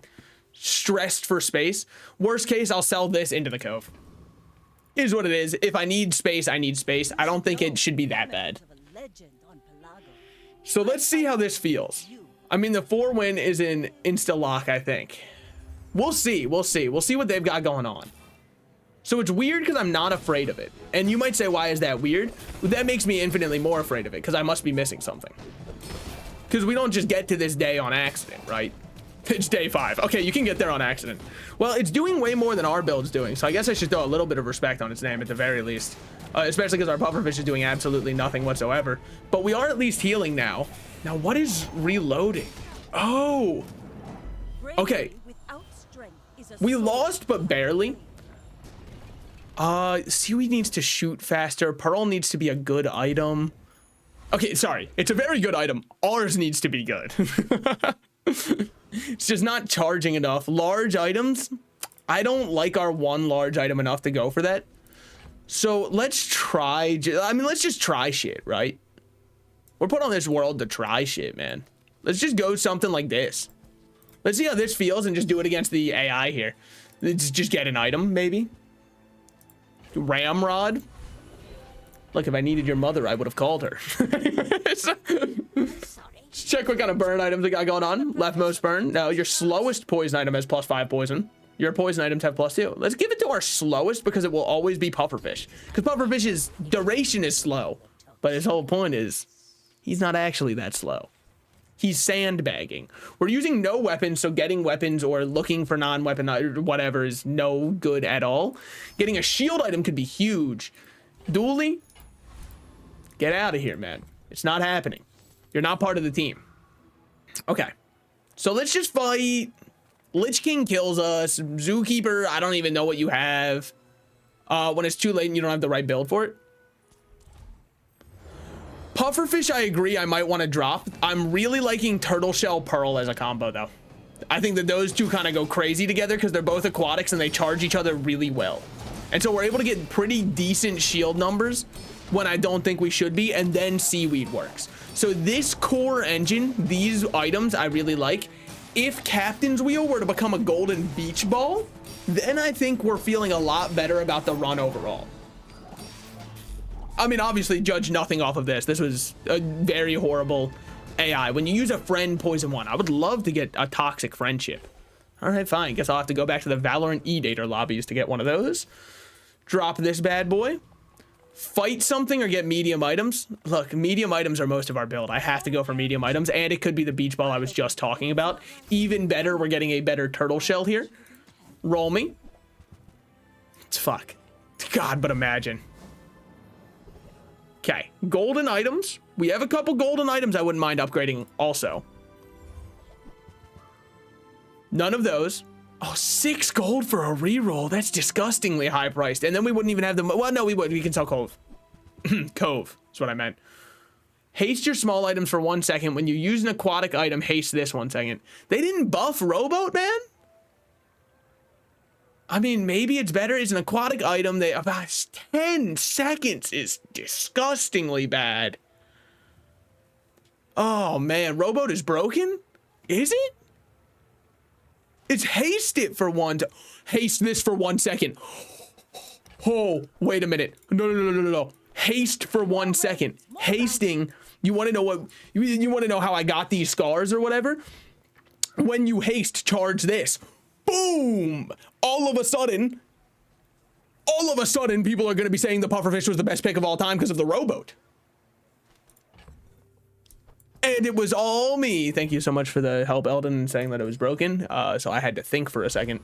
stressed for space. Worst case, I'll sell this into the cove. Is what it is. If I need space, I need space. I don't think it should be that bad. So let's see how this feels. I mean, the 4-win is in insta-lock, I think. We'll see. We'll see. We'll see what they've got going on. So it's weird because I'm not afraid of it. And you might say, why is that weird? Well, that makes me infinitely more afraid of it because I must be missing something. Because we don't just get to this day on accident, right? It's day 5. Okay, you can get there on accident. Well, it's doing way more than our build's doing, so I guess I should throw a little bit of respect on its name at the very least. Especially because our pufferfish is doing absolutely nothing whatsoever. But we are at least healing now. Now, what is reloading? Oh! Okay. We lost, but barely. Seaweed needs to shoot faster. Pearl needs to be a good item. Okay, sorry. It's a very good item. Ours needs to be good. It's just not charging enough. Large items, I don't like our one large item enough to go for that. So let's try, I mean, let's just try shit, right? We're put on this world to try shit, man. Let's just go something like this. Let's see how this feels and just do it against the AI here. Let's just get an item, maybe. Ramrod. Look, if I needed your mother, I would have called her. Let's check what kind of burn items we got going on. Leftmost burn. No, your slowest poison item has +5 poison. Your poison items have +2. Let's give it to our slowest because it will always be pufferfish. Because pufferfish's duration is slow. But his whole point is he's not actually that slow. He's sandbagging. We're using no weapons, so getting weapons or looking for non-weapon or whatever is no good at all. Getting a shield item could be huge. Dooley, get out of here, man. It's not happening. You're not part of the team. Okay. So let's just fight. Lich King kills us. Zookeeper, I don't even know what you have. When it's too late and you don't have the right build for it. Pufferfish, I agree, I might want to drop. I'm really liking Turtle Shell Pearl as a combo, though. I think that those two kind of go crazy together because they're both aquatics and they charge each other really well. And so we're able to get pretty decent shield numbers when I don't think we should be, and then Seaweed works. So this core engine, these items I really like. If Captain's Wheel were to become a golden beach ball, then I think we're feeling a lot better about the run overall. I mean, obviously, judge nothing off of this. This was a very horrible AI. When you use a friend poison one, I would love to get a toxic friendship. All right, fine. Guess I'll have to go back to the Valorant E-Dater lobbies to get one of those. Drop this bad boy. Fight something or get medium items. Look, medium items are most of our build. I have to go for medium items, and it could be the beach ball I was just talking about. Even better, we're getting a better turtle shell here. Roll me. It's fuck. God, but imagine. Okay, golden items. We have a couple golden items I wouldn't mind upgrading also. None of those. Oh, 6 gold for a reroll. That's disgustingly high priced. And then we wouldn't even have them. Well, no, we would. We can sell Cove. Cove is what I meant. Haste your small items for 1 second. When you use an aquatic item, haste this 1 second. They didn't buff Rowboat, man? I mean, maybe it's better. It's an aquatic item. They about 10 seconds is disgustingly bad. Oh, man. Rowboat is broken? Is it? It's haste it for haste this for 1 second. Oh, wait a minute. No. Haste for 1 second. Hasting. You want to know what? You want to know how I got these scars or whatever? When you haste, charge this. Boom! All of a sudden, people are going to be saying the pufferfish was the best pick of all time because of the rowboat. And it was all me. Thank you so much for the help, Eldon, saying that it was broken. So I had to think for a second.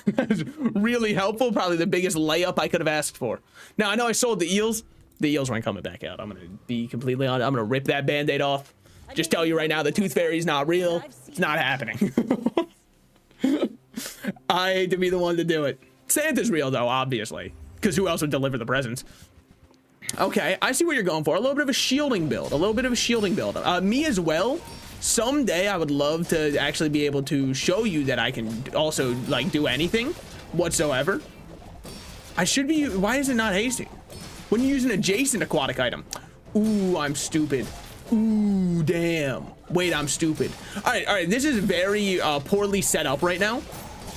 That's really helpful. Probably the biggest layup I could have asked for. Now, I know I sold the eels. The eels weren't coming back out. I'm going to be completely honest. I'm going to rip that Band-Aid off. Just tell you right now, the Tooth Fairy's not real. It's not happening. I hate to be the one to do it. Santa's real though, obviously, because who else would deliver the presents? Okay, I see what you're going for. A little bit of a shielding build. Me as well. Someday I would love to actually be able to show you that I can also like do anything whatsoever. I should be. Why is it not hasting when you use an adjacent aquatic item? Ooh, I'm stupid. Ooh, damn. Wait, I'm stupid. All right. This is very poorly set up right now.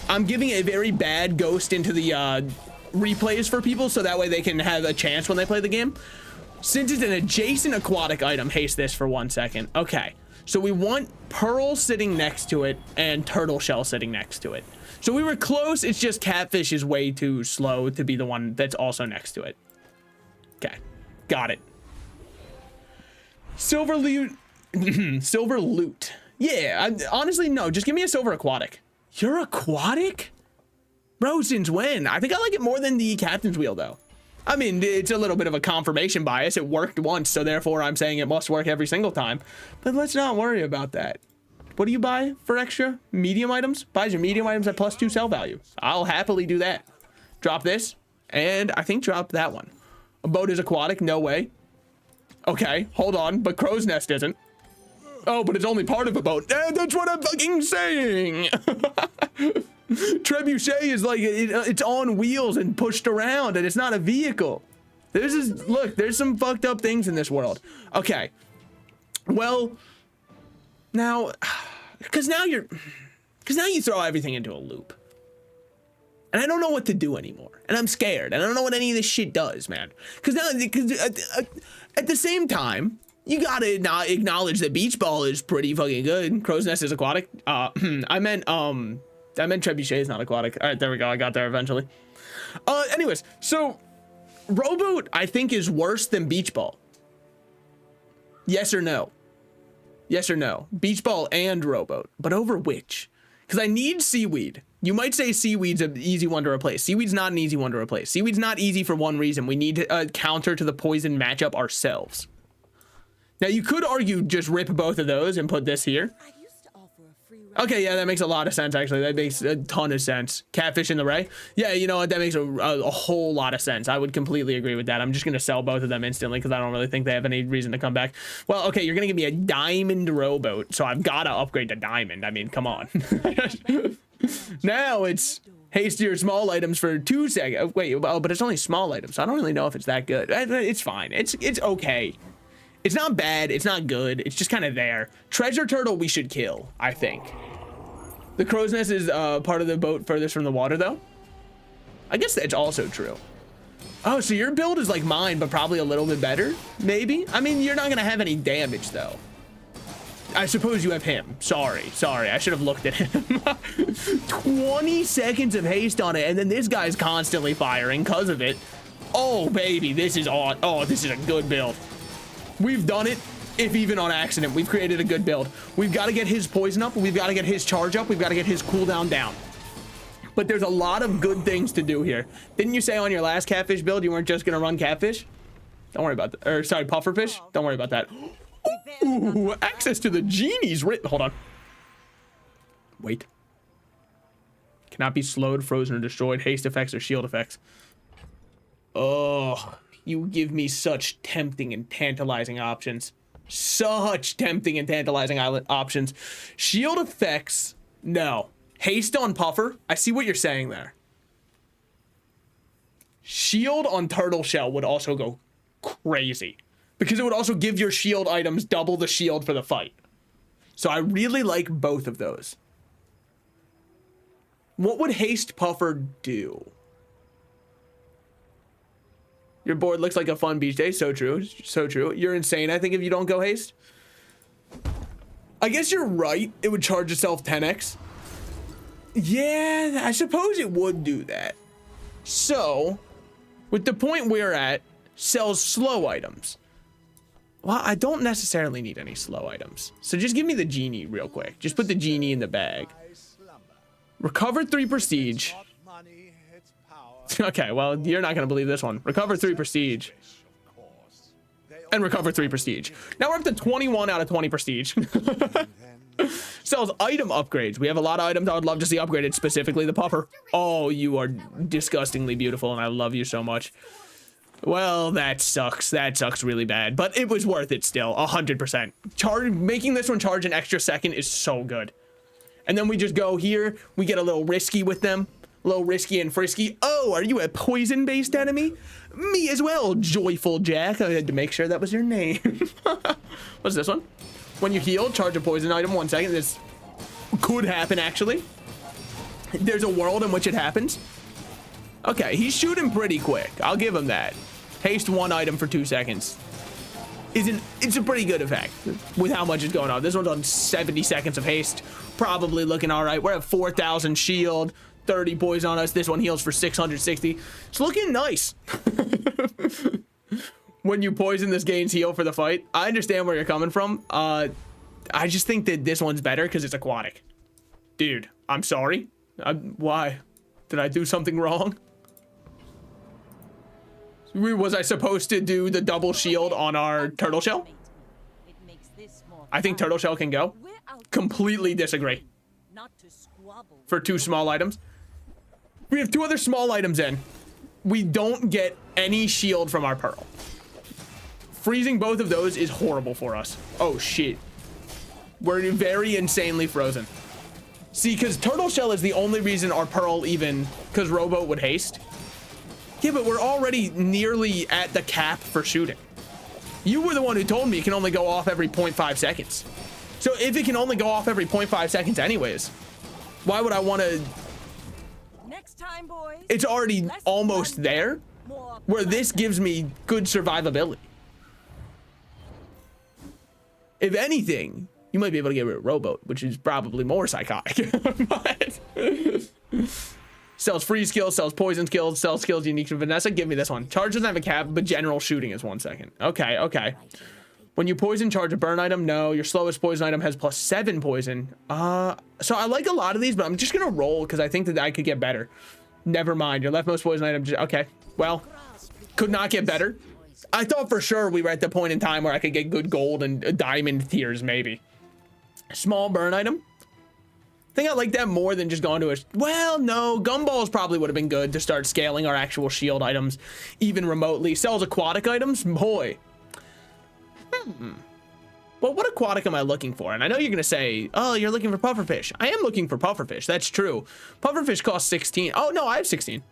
I'm giving a very bad ghost into the replays for people so that way they can have a chance when they play the game. Since it's an adjacent aquatic item, haste this for 1 second. Okay, so we want pearl sitting next to it and turtle shell sitting next to it. So we were close. It's just catfish is way too slow to be the one that's also next to it. Okay, got it. Silver loot. Silver loot. Yeah, honestly, no, just give me a silver aquatic. You're aquatic? Bro, since when? I think I like it more than the captain's wheel, though. I mean, it's a little bit of a confirmation bias. It worked once, so therefore I'm saying it must work every single time. But let's not worry about that. What do you buy for extra? Medium items? Buys your medium items at +2 sell value. I'll happily do that. Drop this, and I think drop that one. A boat is aquatic? No way. Okay, hold on, but crow's nest isn't. Oh, but it's only part of a boat. That's what I'm fucking saying. Trebuchet is like, it's on wheels and pushed around, and it's not a vehicle. There's some fucked up things in this world. Okay. Well, now, because now you throw everything into a loop. And I don't know what to do anymore. And I'm scared. And I don't know what any of this shit does, man. Because at the same time, you gotta not acknowledge that beach ball is pretty fucking good. Crow's nest is aquatic. I meant trebuchet is not aquatic. All right, there we go. I got there eventually. Anyways, so rowboat I think is worse than beach ball. Yes or no? Yes or no? Beach ball and rowboat, but over which? Because I need seaweed. You might say seaweed's an easy one to replace. Seaweed's not an easy one to replace. Seaweed's not easy for one reason. We need to counter to the poison matchup ourselves. Now, you could argue just rip both of those and put this here. I used to offer a free Okay, yeah, that makes a lot of sense, actually. That makes a ton of sense. Catfish in the ray? Yeah, you know what? That makes a whole lot of sense. I would completely agree with that. I'm just going to sell both of them instantly because I don't really think they have any reason to come back. Well, okay, you're going to give me a diamond rowboat, so I've got to upgrade to diamond. I mean, come on. Now it's hastier small items for 2 seconds. Wait, oh, but it's only small items, so I don't really know if it's that good. It's fine. It's okay. It's not bad. It's not good. It's just kind of there. Treasure turtle we should kill, I think. The crow's nest is part of the boat furthest from the water, though. I guess that's also true. Oh, so your build is like mine, but probably a little bit better, maybe? I mean, you're not going to have any damage, though. I suppose you have him. Sorry. I should have looked at him. 20 seconds of haste on it, and then this guy's constantly firing because of it. Oh, baby, this is on. Oh, this is a good build. We've done it, if even on accident. We've created a good build. We've got to get his poison up. We've got to get his charge up. We've got to get his cooldown down. But there's a lot of good things to do here. Didn't you say on your last catfish build you weren't just going to run catfish? Don't worry about that. Or, sorry, pufferfish? Don't worry about that. Ooh, access to the genie's written. Hold on. Wait. Cannot be slowed, frozen, or destroyed. Haste effects or shield effects. Oh, you give me such tempting and tantalizing options. Such tempting and tantalizing options. Shield effects, no. Haste on puffer, I see what you're saying there. Shield on turtle shell would also go crazy, because it would also give your shield items double the shield for the fight. So I really like both of those. What would haste puffer do? Your board looks like a fun beach day. So true. So true. You're insane, I think, if you don't go haste. I guess you're right. It would charge itself 10x. Yeah, I suppose it would do that. So, with the point we're at, sells slow items. Well, I don't necessarily need any slow items. So just give me the genie real quick. Just put the genie in the bag. Recover 3 prestige. Okay, well, you're not going to believe this one. Recover 3 prestige. And recover 3 prestige. Now we're up to 21 out of 20 prestige. Sells item upgrades. We have a lot of items I would love to see upgraded, specifically the puffer. Oh, you are disgustingly beautiful, and I love you so much. Well, that sucks. That sucks really bad, but it was worth it still, 100%. Making this one charge an extra second is so good. And then we just go here. We get a little risky with them. A little risky and frisky. Oh, are you a poison-based enemy? Me as well, Joyful Jack. I had to make sure that was your name. What's this one? When you heal, charge a poison item 1 second. This could happen, actually. There's a world in which it happens. Okay, he's shooting pretty quick. I'll give him that. Haste 1 item for 2 seconds. It's a pretty good effect with how much is going on. This one's on 70 seconds of haste. Probably looking all right. We're at 4,000 shield, 30 poison on us. This one heals for 660. It's looking nice. When you poison, this gains heal for the fight. I understand where you're coming from. I just think that this one's better because it's aquatic. Dude, I'm sorry. Why? Did I do something wrong? Was I supposed to do the double shield on our turtle shell? I think turtle shell can go. Completely disagree. For 2 small items. We have 2 other small items in. We don't get any shield from our pearl. Freezing both of those is horrible for us. Oh shit. We're very insanely frozen. See, because turtle shell is the only reason our pearl even, because Robo would haste. Yeah, but we're already nearly at the cap for shooting. You were the one who told me it can only go off every 0.5 seconds. So if it can only go off every 0.5 seconds anyways, why would I want to? Next time, boys. It's already almost there, where this gives me good survivability. If anything, you might be able to get rid of Rowboat, which is probably more psychotic. But sells freeze skills, sells poison skills, sells skills unique to Vanessa. Give me this one. Charge doesn't have a cap, but general shooting is 1 second. Okay, okay. When you poison, charge a burn item. No, your slowest poison item has +7 poison. So I like a lot of these, but I'm just gonna roll because I think that I could get better. Never mind. Your leftmost poison item. Okay, well, could not get better. I thought for sure we were at the point in time where I could get good gold and diamond tiers, maybe. Small burn item. I think I like that more than just going to a... Well, no. Gumballs probably would have been good to start scaling our actual shield items, even remotely. Sells aquatic items? Boy. Well, what aquatic am I looking for? And I know you're going to say, oh, you're looking for pufferfish. I am looking for pufferfish. That's true. Pufferfish costs 16. Oh, no, I have 16.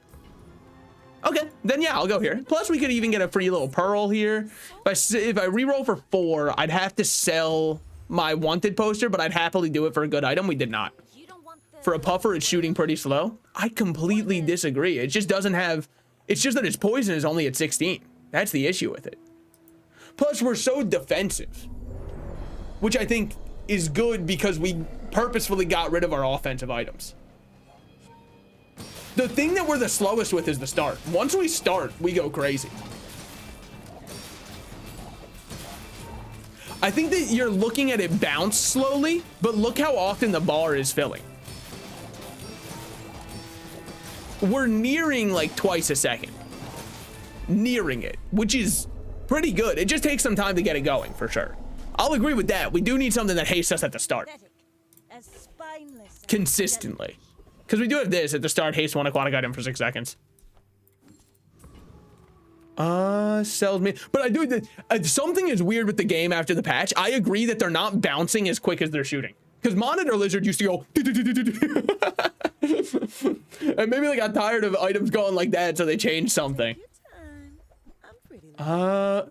Okay, then yeah, I'll go here. Plus, we could even get a free little pearl here. If I reroll for 4, I'd have to sell my wanted poster, but I'd happily do it for a good item. We did not. For a puffer, it's shooting pretty slow. I completely disagree. It just doesn't have... It's just that its poison is only at 16. That's the issue with it. Plus, we're so defensive, which I think is good because we purposefully got rid of our offensive items. The thing that we're the slowest with is the start. Once we start, we go crazy. I think that you're looking at it bounce slowly, but look how often the bar is filling. We're nearing like twice a second. Nearing it, which is pretty good. It just takes some time to get it going, for sure. I'll agree with that. We do need something that hastes us at the start. Consistently. Because we do have this at the start, haste 1 aquatic item for 6 seconds. Sells me. But I do, something is weird with the game after the patch. I agree that they're not bouncing as quick as they're shooting. Because Monitor Lizard used to go... And maybe they got tired of items going like that, so they changed something. Well,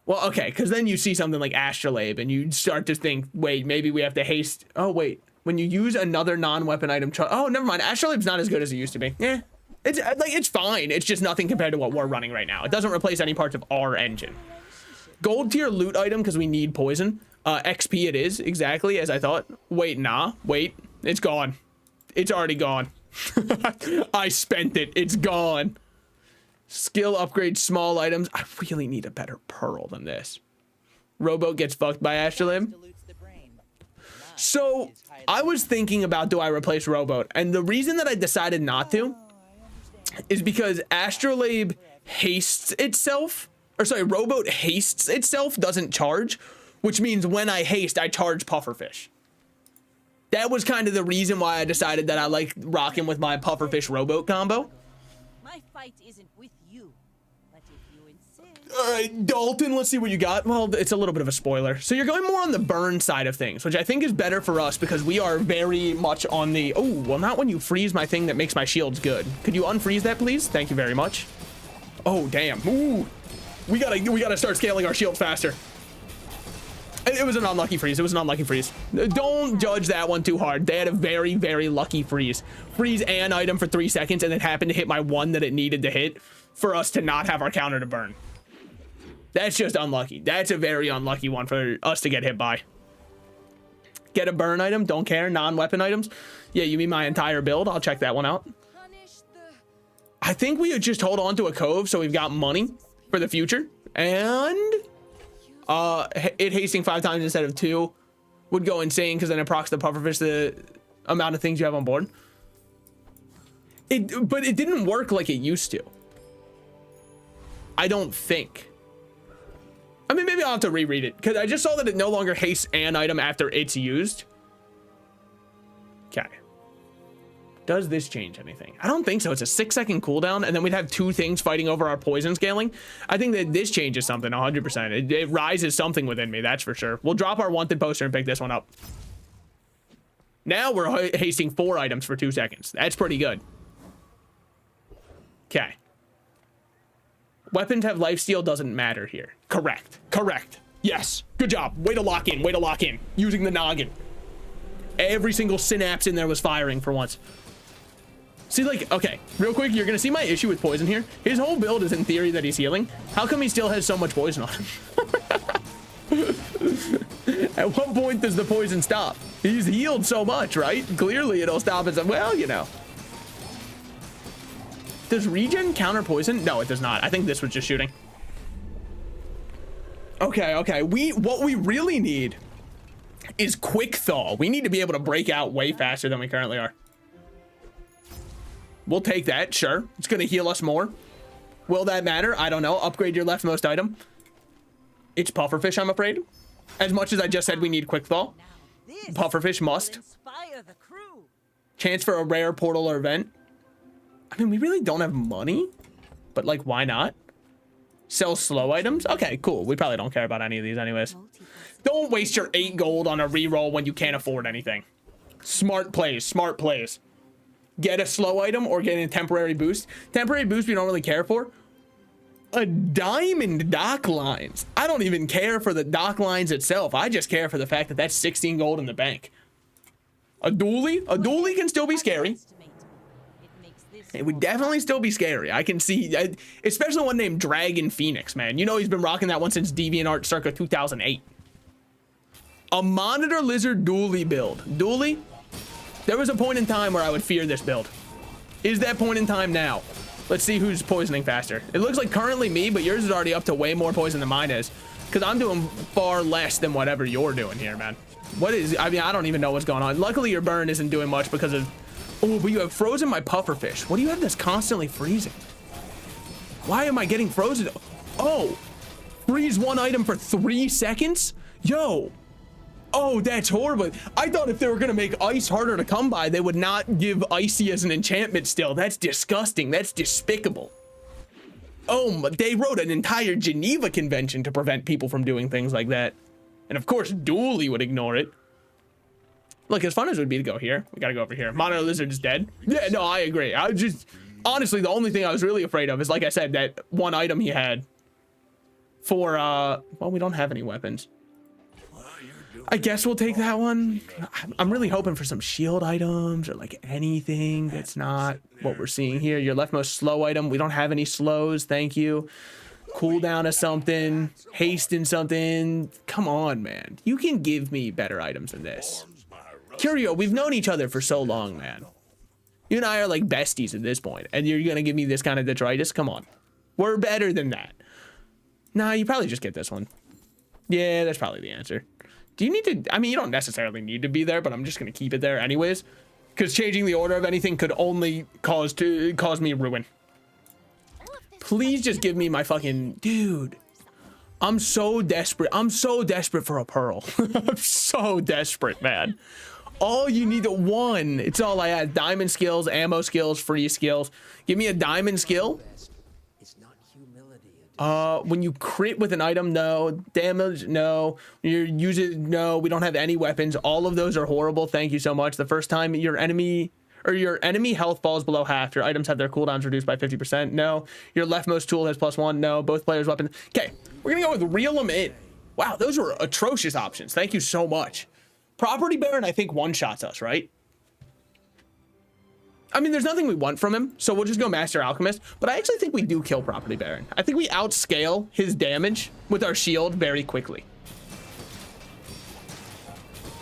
okay, because then you see something like Astrolabe, and you start to think, wait, maybe we have to haste... Oh, wait. When you use another non-weapon item... Oh, never mind. Astrolabe's not as good as it used to be. Yeah. It's like, it's fine. It's just nothing compared to what we're running right now. It doesn't replace any parts of our engine. Gold tier loot item, because we need poison. XP it is, exactly as I thought. Wait, nah. Wait. It's gone. It's already gone. I spent it. It's gone. Skill upgrade small items. I really need a better pearl than this. Robo gets fucked by Astrolabe. So I was thinking about, do I replace Rowboat? And the reason that I decided not to is because Astrolabe hastes itself, or sorry, Rowboat hastes itself, doesn't charge, which means when I haste, I charge pufferfish. That was kind of the reason why I decided that I like rocking with my pufferfish rowboat combo. My fight isn't with you, but if you insist. All right, Dalton, let's see what you got. Well, it's a little bit of a spoiler. So you're going more on the burn side of things, which I think is better for us because we are very much on the, oh, well, not when you freeze my thing that makes my shields good. Could you unfreeze that, please? Thank you very much. Oh, damn. Ooh, we gotta start scaling our shields faster. It was an unlucky freeze. It was an unlucky freeze. Don't judge that one too hard. They had a very, very lucky freeze. Freeze an item for 3 seconds and then happened to hit my one that it needed to hit for us to not have our counter to burn. That's just unlucky. That's a very unlucky one for us to get hit by. Get a burn item. Don't care. Non-weapon items. Yeah, you mean my entire build? I'll check that one out. I think we would just hold on to a cove so we've got money for the future. And... it hasting 5 times instead of 2 would go insane because then it procs the pufferfish the amount of things you have on board. But it didn't work like it used to. I don't think. I mean, maybe I'll have to reread it because I just saw that it no longer hastes an item after it's used. Okay. Does this change anything? I don't think so. It's a 6-second cooldown, and then we'd have 2 things fighting over our poison scaling. I think that this changes something 100%. It rises something within me, that's for sure. We'll drop our wanted poster and pick this one up. Now we're hasting 4 items for 2 seconds. That's pretty good. Okay. Weapons have lifesteal doesn't matter here. Correct. Correct. Yes. Good job. Way to lock in. Way to lock in. Using the noggin. Every single synapse in there was firing for once. See, like, okay, real quick, you're gonna see my issue with poison here. His whole build is in theory that he's healing. How come he still has so much poison on him? At what point does the poison stop? He's healed so much, right? Clearly it'll stop at some, well, you know. Does regen counter poison? No, it does not. I think this was just shooting. Okay, okay. What we really need is quick thaw. We need to be able to break out way faster than we currently are. We'll take that, sure. It's gonna heal us more. Will that matter? I don't know. Upgrade your leftmost item. It's pufferfish, I'm afraid. As much as I just said we need quick thaw. Pufferfish must. Chance for a rare portal or event. I mean, we really don't have money, but like, why not? Sell slow items? Okay, cool. We probably don't care about any of these anyways. Don't waste your 8 gold on a reroll when you can't afford anything. Smart plays, smart plays. Get a slow item or get a temporary boost. Temporary boost we don't really care for. A diamond dock lines. I don't even care for the dock lines itself. I just care for the fact that that's 16 gold in the bank. A dually? A dually can still be scary. It would definitely still be scary. I can see, especially one named Dragon Phoenix, man. You know he's been rocking that one since DeviantArt circa 2008. A monitor lizard dually build. Dually? There was a point in time where I would fear this build. Is that point in time now? Let's see who's poisoning faster. It looks like currently me, but yours is already up to way more poison than mine is. Because I'm doing far less than whatever you're doing here, man. What is, I mean, I don't even know what's going on. Luckily your burn isn't doing much because of, oh, but you have frozen my pufferfish. What do you have that's constantly freezing? Why am I getting frozen? Oh, freeze one item for 3 seconds? Yo. Oh, that's horrible. I thought if they were gonna make ice harder to come by, they would not give icy as an enchantment still. That's disgusting. That's despicable. Oh, they wrote an entire Geneva Convention to prevent people from doing things like that. And of course, Dooley would ignore it. Look, as fun as it would be to go here, we gotta go over here. Monitor Lizard is dead. Yeah, no, I agree. I just, honestly, the only thing I was really afraid of is, like I said, that one item he had for, well, we don't have any weapons. I guess we'll take that one. I'm really hoping for some shield items or like anything that's not what we're seeing here. Your leftmost slow item. We don't have any slows. Thank you. Cooldown of something. Hasten something. Come on, man. You can give me better items than this. Curio, we've known each other for so long, man. You and I are like besties at this point, and you're going to give me this kind of detritus? Come on. We're better than that. Nah, you probably just get this one. Yeah, that's probably the answer. Do you need to, I mean, you don't necessarily need to be there, but I'm just going to keep it there anyways. Because changing the order of anything could only cause me ruin. Please just give me my fucking, dude. I'm so desperate. I'm so desperate for a pearl. I'm so desperate, man. All you need to one. It's all I had. Diamond skills, ammo skills, free skills. Give me a diamond skill. It's not humility. When you crit with an item, no. Damage, no. When you use it, no. We don't have any weapons. All of those are horrible. Thank you so much. The first time your enemy health falls below half, your items have their cooldowns reduced by 50%. No. Your leftmost tool has +1. No. Both players' weapons. Okay, we're gonna go with reel them in. Wow, those were atrocious options. Thank you so much. Property Baron, I think, one-shots us, right? I mean, there's nothing we want from him, so we'll just go Master Alchemist. But I actually think we do kill Property Baron. I think we outscale his damage with our shield very quickly.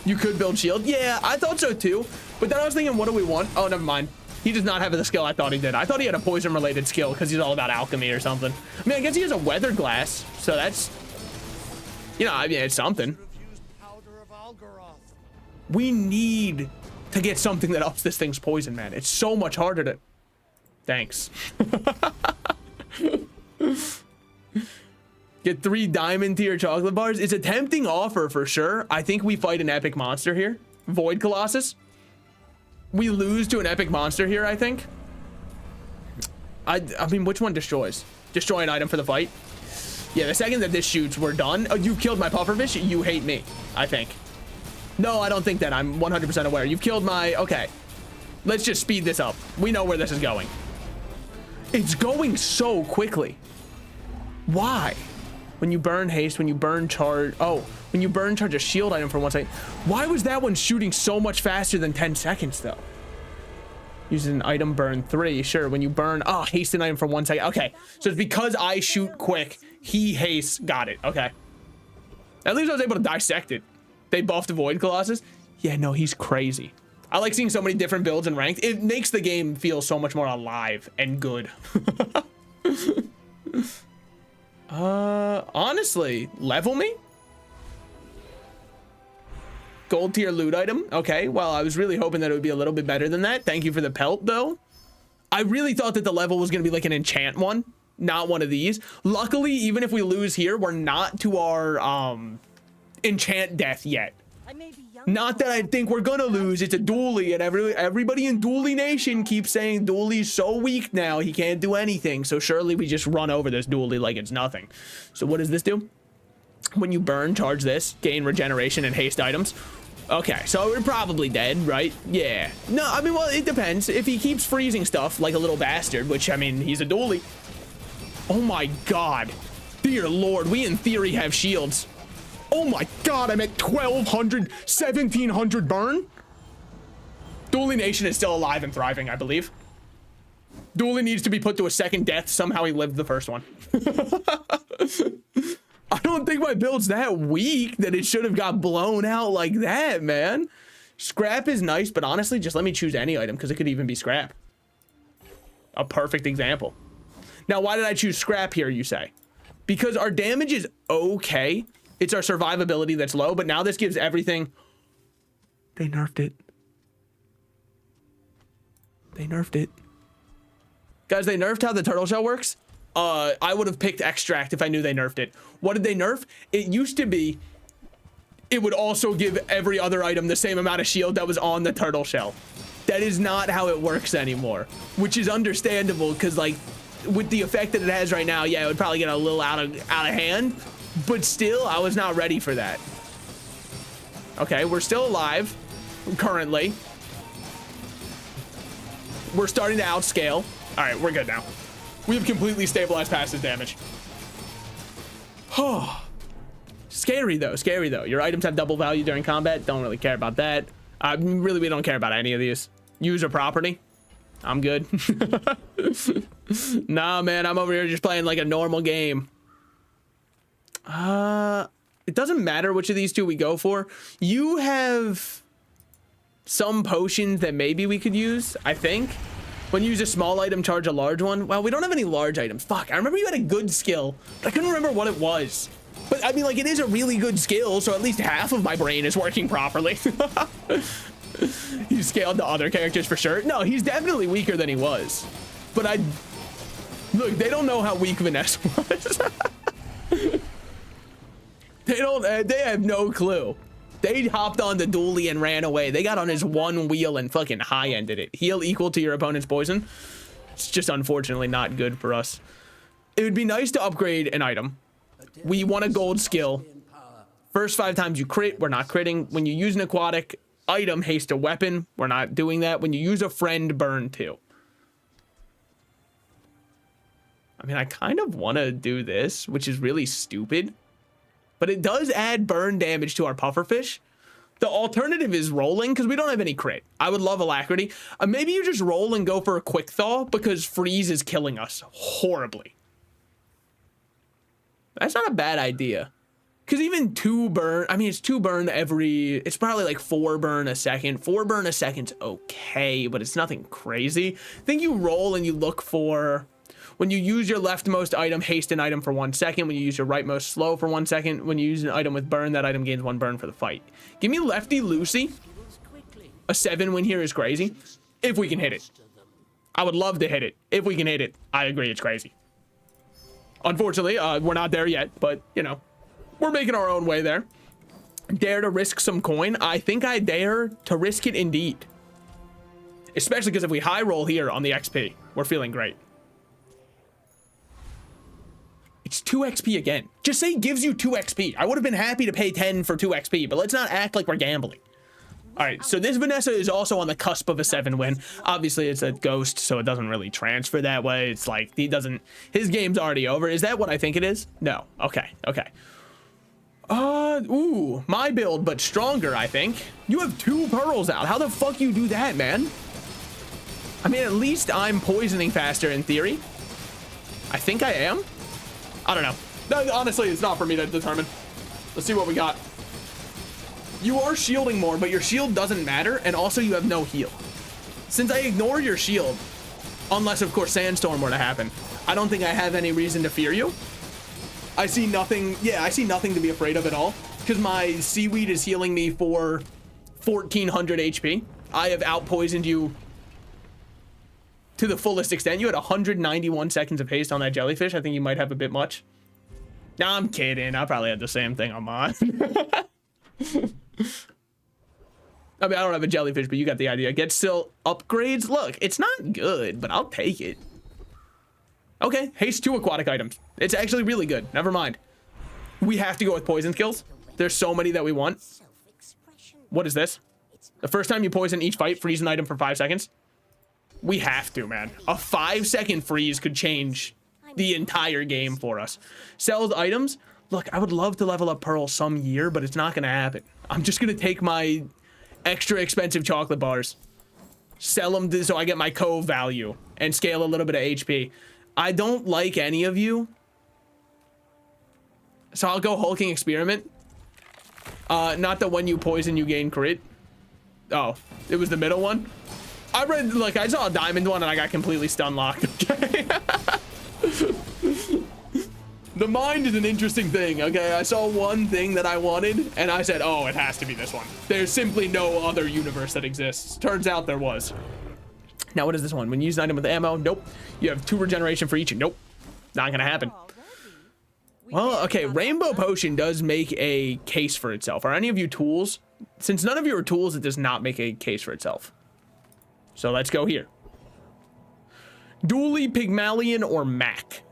You could build shield. Yeah, I thought so too. But then I was thinking, what do we want? Oh, never mind. He does not have the skill I thought he did. I thought he had a poison-related skill because he's all about alchemy or something. I mean, I guess he has a weather glass, so that's... You know, I mean, it's something. We need to get something that ups this thing's poison, man. It's so much harder to... Thanks. Get 3 diamond tier chocolate bars. It's a tempting offer for sure. I think we fight an epic monster here. Void Colossus. We lose to an epic monster here, I think. I mean, which one destroys? Destroy an item for the fight? Yeah, the second that this shoots, we're done. Oh, you killed my pufferfish? You hate me, I think. No, I don't think that. I'm 100% aware. You've killed my... Okay. Let's just speed this up. We know where this is going. It's going so quickly. Why? When you burn haste, when you burn charge... Oh, when you burn charge a shield item for 1 second. Why was that one shooting so much faster than 10 seconds, though? Use an item burn 3. Sure, when you burn... Oh, haste an item for 1 second. Okay, so it's because I shoot quick. He hastes. Got it. Okay. At least I was able to dissect it. They buffed Void Colossus. Yeah, no, he's crazy. I like seeing so many different builds in ranked. It makes the game feel so much more alive and good. Honestly, level me? Gold tier loot item. Okay, well, I was really hoping that it would be a little bit better than that. Thank you for the pelt, though. I really thought that the level was going to be like an enchant one, not one of these. Luckily, even if we lose here, we're not to our enchant death yet. Not that I think we're gonna lose. It's a dually, and everybody in Dually Nation keeps saying Dually's so weak now he can't do anything. So surely we just run over this Dually like it's nothing. So what does this do? When you burn, charge this, gain regeneration and haste items. Okay, so we're probably dead, right? Yeah. No, I mean, well, it depends. If he keeps freezing stuff like a little bastard, which, I mean, he's a Dually. Oh my god. Dear lord, we in theory have shields. Oh my god, I'm at 1200, 1700 burn. Dually Nation is still alive and thriving, I believe. Dually needs to be put to a second death. Somehow he lived the first one. I don't think my build's that weak that it should have got blown out like that, man. Scrap is nice, but honestly, just let me choose any item because it could even be scrap. A perfect example. Now, why did I choose scrap here, you say? Because our damage is okay. It's our survivability that's low, but now this gives everything. They nerfed it. They nerfed it. Guys, they nerfed how the turtle shell works. I would have picked extract if I knew they nerfed it. What did they nerf? It used to be, it would also give every other item the same amount of shield that was on the turtle shell. That is not how it works anymore, which is understandable because, like, with the effect that it has right now, yeah, it would probably get a little out of hand, but still, I was not ready for that. Okay, we're still alive currently. We're starting to outscale. All right, we're good now. We have completely stabilized past his damage. Oh, scary though, scary though. Your items have double value during combat. Don't really care about that. Really, we don't care about any of these. Use a property. I'm good. Nah, man, I'm over here just playing like a normal game. It doesn't matter which of these two we go for. You have some potions that maybe we could use, I think. When you use a small item, charge a large one. Well, we don't have any large items. Fuck, I remember you had a good skill, but I couldn't remember what it was. But I mean, like, it is a really good skill, so at least half of my brain is working properly. He scaled to other characters for sure. No, he's definitely weaker than he was. But look, they don't know how weak Vanessa was. They have no clue. They hopped on the dually and ran away. They got on his one wheel and fucking high-ended it. Heal equal to your opponent's poison. It's just unfortunately not good for us. It would be nice to upgrade an item. We want a gold skill. First 5 times you crit, we're not critting. When you use an aquatic item, haste a weapon, we're not doing that. When you use a friend, burn 2. I mean, I kind of want to do this, which is really stupid. But it does add burn damage to our pufferfish. The alternative is rolling, because we don't have any crit. I would love alacrity. Maybe you just roll and go for a quick thaw, because freeze is killing us horribly. That's not a bad idea. Because even 2 burn, I mean, it's 2 burn every, it's probably like 4 burn a second. 4 burn a second's okay, but it's nothing crazy. I think you roll and you look for, when you use your leftmost item, haste an item for 1 second. When you use your rightmost, slow for 1 second. When you use an item with burn, that item gains 1 burn for the fight. Give me Lefty Lucy. A 7 win here is crazy. If we can hit it. I would love to hit it. If we can hit it, I agree, it's crazy. Unfortunately, we're not there yet, but, you know, we're making our own way there. Dare to risk some coin? I think I dare to risk it indeed. Especially because if we high roll here on the XP, we're feeling great. It's 2 XP again. Just say gives you 2 XP. I would have been happy to pay 10 for 2 XP, but let's not act like we're gambling. All right, so this Vanessa is also on the cusp of a 7 win. Obviously, it's a ghost, so it doesn't really transfer that way. It's like he doesn't, his game's already over. Is that what I think it is? No. Okay, okay. Ooh, my build, but stronger, I think. You have 2 pearls out. How the fuck you do that, man? I mean, at least I'm poisoning faster in theory. I think I am. I don't know. No, honestly, it's not for me to determine. Let's see what we got. You are shielding more, but your shield doesn't matter, and also you have no heal. Since I ignore your shield, unless, of course, Sandstorm were to happen, I don't think I have any reason to fear you. I see nothing, yeah, I see nothing to be afraid of at all, because my seaweed is healing me for 1400 HP. I have out-poisoned you to the fullest extent. You had 191 seconds of haste on that jellyfish. I think you might have a bit much. No, I'm kidding. I probably had the same thing on mine. I mean, I don't have a jellyfish, but you got the idea. Get still upgrades. Look, it's not good, but I'll take it. Okay, haste 2 aquatic items. It's actually really good. Never mind. We have to go with poison skills. There's so many that we want. What is this? The first time you poison each fight, freeze an item for 5 seconds. We have to, man. A 5-second freeze could change the entire game for us. Sells items. Look, I would love to level up Pearl some year, but it's not going to happen. I'm just going to take my extra expensive chocolate bars, sell them so I get my Cove value, and scale a little bit of HP. I don't like any of you, so I'll go Hulking Experiment. Not the one you poison, you gain crit. Oh, it was the middle one. I read, like, I saw a diamond one and I got completely stun locked. Okay. The mind is an interesting thing, okay? I saw one thing that I wanted, and I said, oh, it has to be this one. There's simply no other universe that exists. Turns out there was. Now, what is this one? When you use an item with ammo, nope. You have 2 regeneration for each, nope. Not gonna happen. Well, okay, Rainbow Potion does make a case for itself. Are any of you tools? Since none of you are tools, it does not make a case for itself. So let's go here. Dually, Pygmalion, or Mac?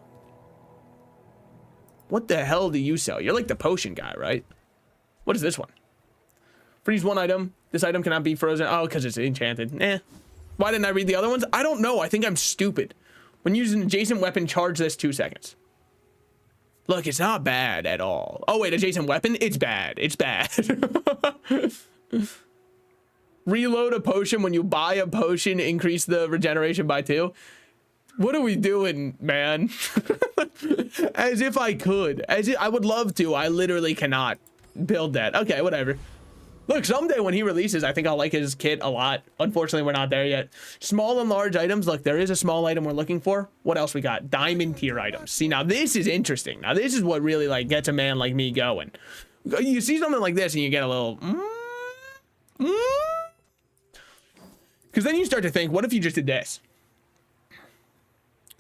What the hell do you sell? You're like the potion guy, right? What is this one? Freeze 1 item. This item cannot be frozen. Oh, because it's enchanted. Eh. Why didn't I read the other ones? I don't know. I think I'm stupid. When using an adjacent weapon, charge this 2 seconds. Look, it's not bad at all. Oh, wait, adjacent weapon? It's bad. It's bad. Reload a potion. When you buy a potion, increase the regeneration by 2. What are we doing, man? As if I could. As if I would love to. I literally cannot build that. Okay, whatever. Look, someday when he releases, I think I'll like his kit a lot. Unfortunately, we're not there yet. Small and large items. Look, there is a small item we're looking for. What else we got? Diamond tier items. See, now this is interesting. Now this is what really like gets a man like me going. You see something like this and you get a little... Because then you start to think, what if you just did this?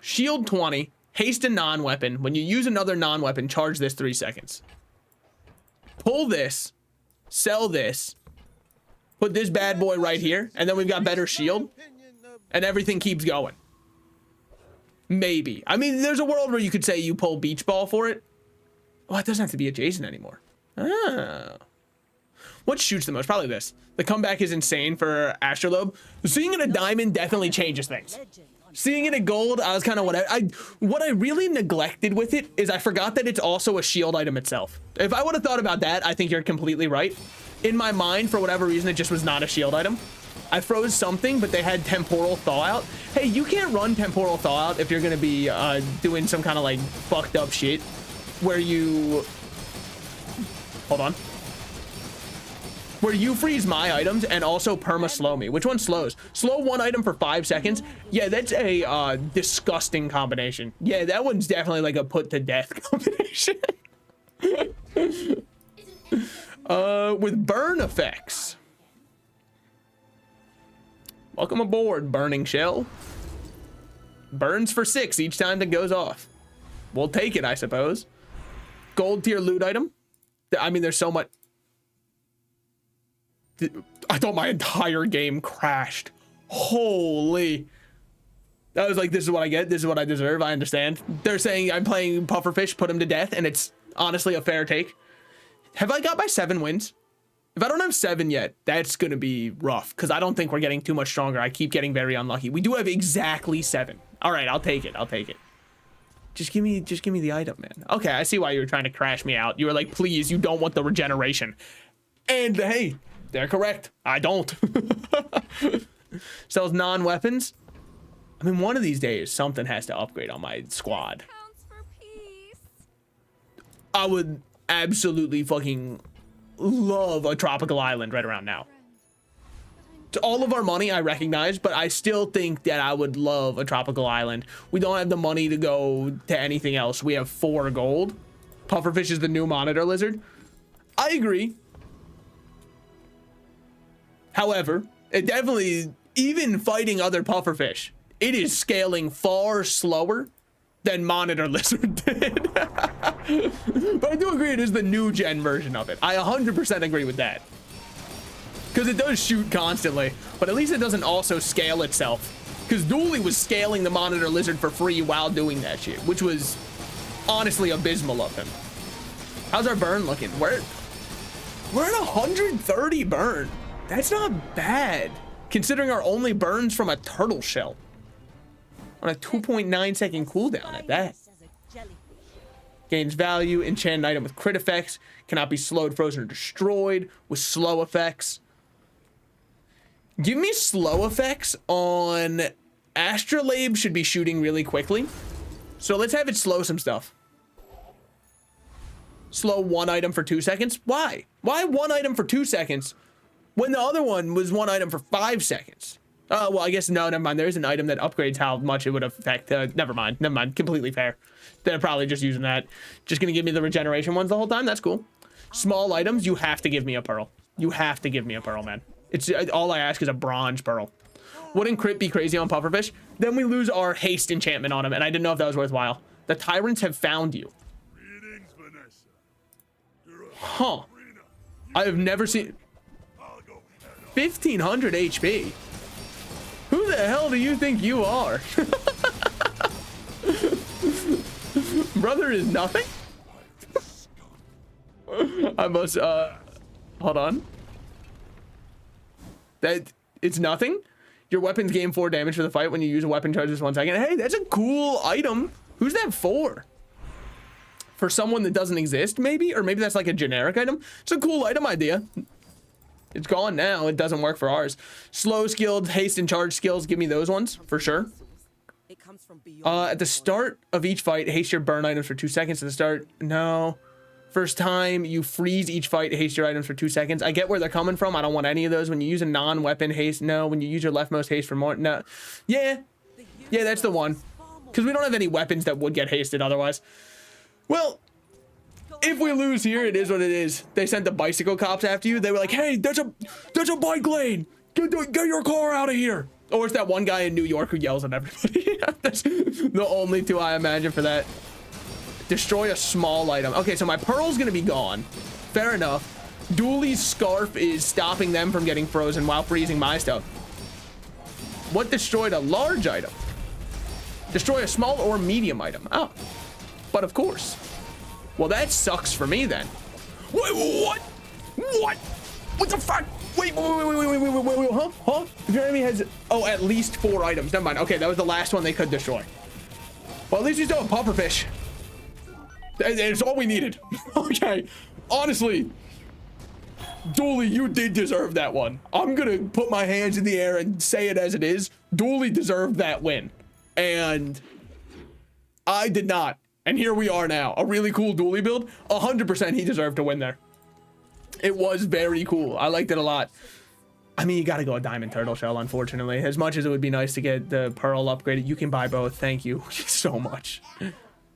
Shield 20, haste a non-weapon. When you use another non-weapon, charge this 3 seconds. pull this, sell this, put this bad boy right here, and then we've got better shield, and everything keeps going. Maybe. I mean, there's a world where you could say you pull beach ball for it. Oh, it doesn't have to be adjacent anymore. Oh. What shoots the most? Probably this. The comeback is insane for Astrolabe. Seeing it a diamond definitely changes things. Seeing it at gold, I was kind of what I really neglected with it is I forgot that it's also a shield item itself. If I would have thought about that, I think you're completely right. In my mind, for whatever reason, it just was not a shield item. I froze something, but they had temporal thaw out. Hey, you can't run temporal thaw out if you're gonna be doing some kind of like fucked up shit where you where you freeze my items and also perma slow me. Which one slows? Slow one item for 5 seconds. Yeah, that's a disgusting combination. Yeah, that one's definitely like a put to death combination. With burn effects. Welcome aboard, Burning Shell. Burns for 6 each time that goes off. We'll take it, I suppose. Gold tier loot item. I mean, there's so much. I thought my entire game crashed. Holy. I was like, this is what I get. This is what I deserve. I understand. They're saying I'm playing pufferfish, put him to death, and it's honestly a fair take. Have I got my 7 wins? If I don't have 7 yet, that's going to be rough because I don't think we're getting too much stronger. I keep getting very unlucky. We do have exactly 7. All right, I'll take it. I'll take it. Just give me the item, man. Okay, I see why you were trying to crash me out. You were like, please, you don't want the regeneration. And hey, they're correct. I don't. Sells non-weapons. I mean, one of these days, something has to upgrade on my squad. Counts for peace. I would absolutely fucking love a tropical island right around now. To all of our money, I recognize, but I still think that I would love a tropical island. We don't have the money to go to anything else. We have 4 gold. Pufferfish is the new monitor lizard. I agree. However, it definitely, even fighting other pufferfish, it is scaling far slower than monitor lizard did. But I do agree it is the new gen version of it. I 100% agree with that. Because it does shoot constantly, but at least it doesn't also scale itself. Because Dooley was scaling the monitor lizard for free while doing that shit, which was honestly abysmal of him. How's our burn looking? We're at 130 burn. That's not bad, considering our only burns from a turtle shell. On a 2.9 second cooldown at that. Gains value, enchanted item with crit effects, cannot be slowed, frozen, or destroyed with slow effects. Give me slow effects on Astrolabe. Should be shooting really quickly. So let's have it slow some stuff. Slow one item for 2 seconds. Why? Why one item for 2 seconds when the other one was one item for 5 seconds? Well, I guess, no, never mind. There is an item that upgrades how much it would affect. Never mind. Completely fair. They're probably just using that. Just going to give me the regeneration ones the whole time. That's cool. Small items, you have to give me a pearl. You have to give me a pearl, man. It's all I ask is a bronze pearl. Wouldn't crit be crazy on pufferfish? Then we lose our haste enchantment on him, and I didn't know if that was worthwhile. The tyrants have found you. Huh. I have never seen 1500 HP. Who the hell do you think you are? Brother is nothing? I must, hold on. That, it's nothing? Your weapons gain 4 damage for the fight when you use a weapon charges 1 second. Hey, that's a cool item. Who's that for? For someone that doesn't exist, maybe? Or maybe that's like a generic item? It's a cool item idea. It's gone now. It doesn't work for ours. Slow skilled, haste and charge skills. Give me those ones for sure. It comes from beyond. At the start of each fight, haste your burn items for 2 seconds. At the start, no. First time you freeze each fight, haste your items for 2 seconds. I get where they're coming from. I don't want any of those. When you use a non-weapon haste, no. When you use your leftmost haste for more, no. Yeah, that's the one. Because we don't have any weapons that would get hasted otherwise. Well, if we lose here, it is what it is. They sent the bicycle cops after you. They were like, hey, there's a bike lane. Get your car out of here. Or it's that one guy in New York who yells at everybody. That's the only 2 I imagine for that. Destroy a small item. Okay, so my pearl's gonna be gone. Fair enough. Dooley's scarf is stopping them from getting frozen while freezing my stuff. What destroyed a large item? Destroy a small or medium item. Oh, but of course. Well, that sucks for me then. Wait, what? What? What the fuck? Wait, huh? If your enemy has, oh, at least 4 items. Never mind. Okay, that was the last one they could destroy. Well, at least you still have pufferfish. It's all we needed. Okay, honestly, Dooley, you did deserve that one. I'm gonna put my hands in the air and say it as it is. Dooley deserved that win, and I did not. And here we are now. A really cool Dooley build. 100% he deserved to win there. It was very cool. I liked it a lot. I mean, you gotta go a diamond turtle shell, unfortunately. As much as it would be nice to get the pearl upgraded, you can buy both. Thank you so much.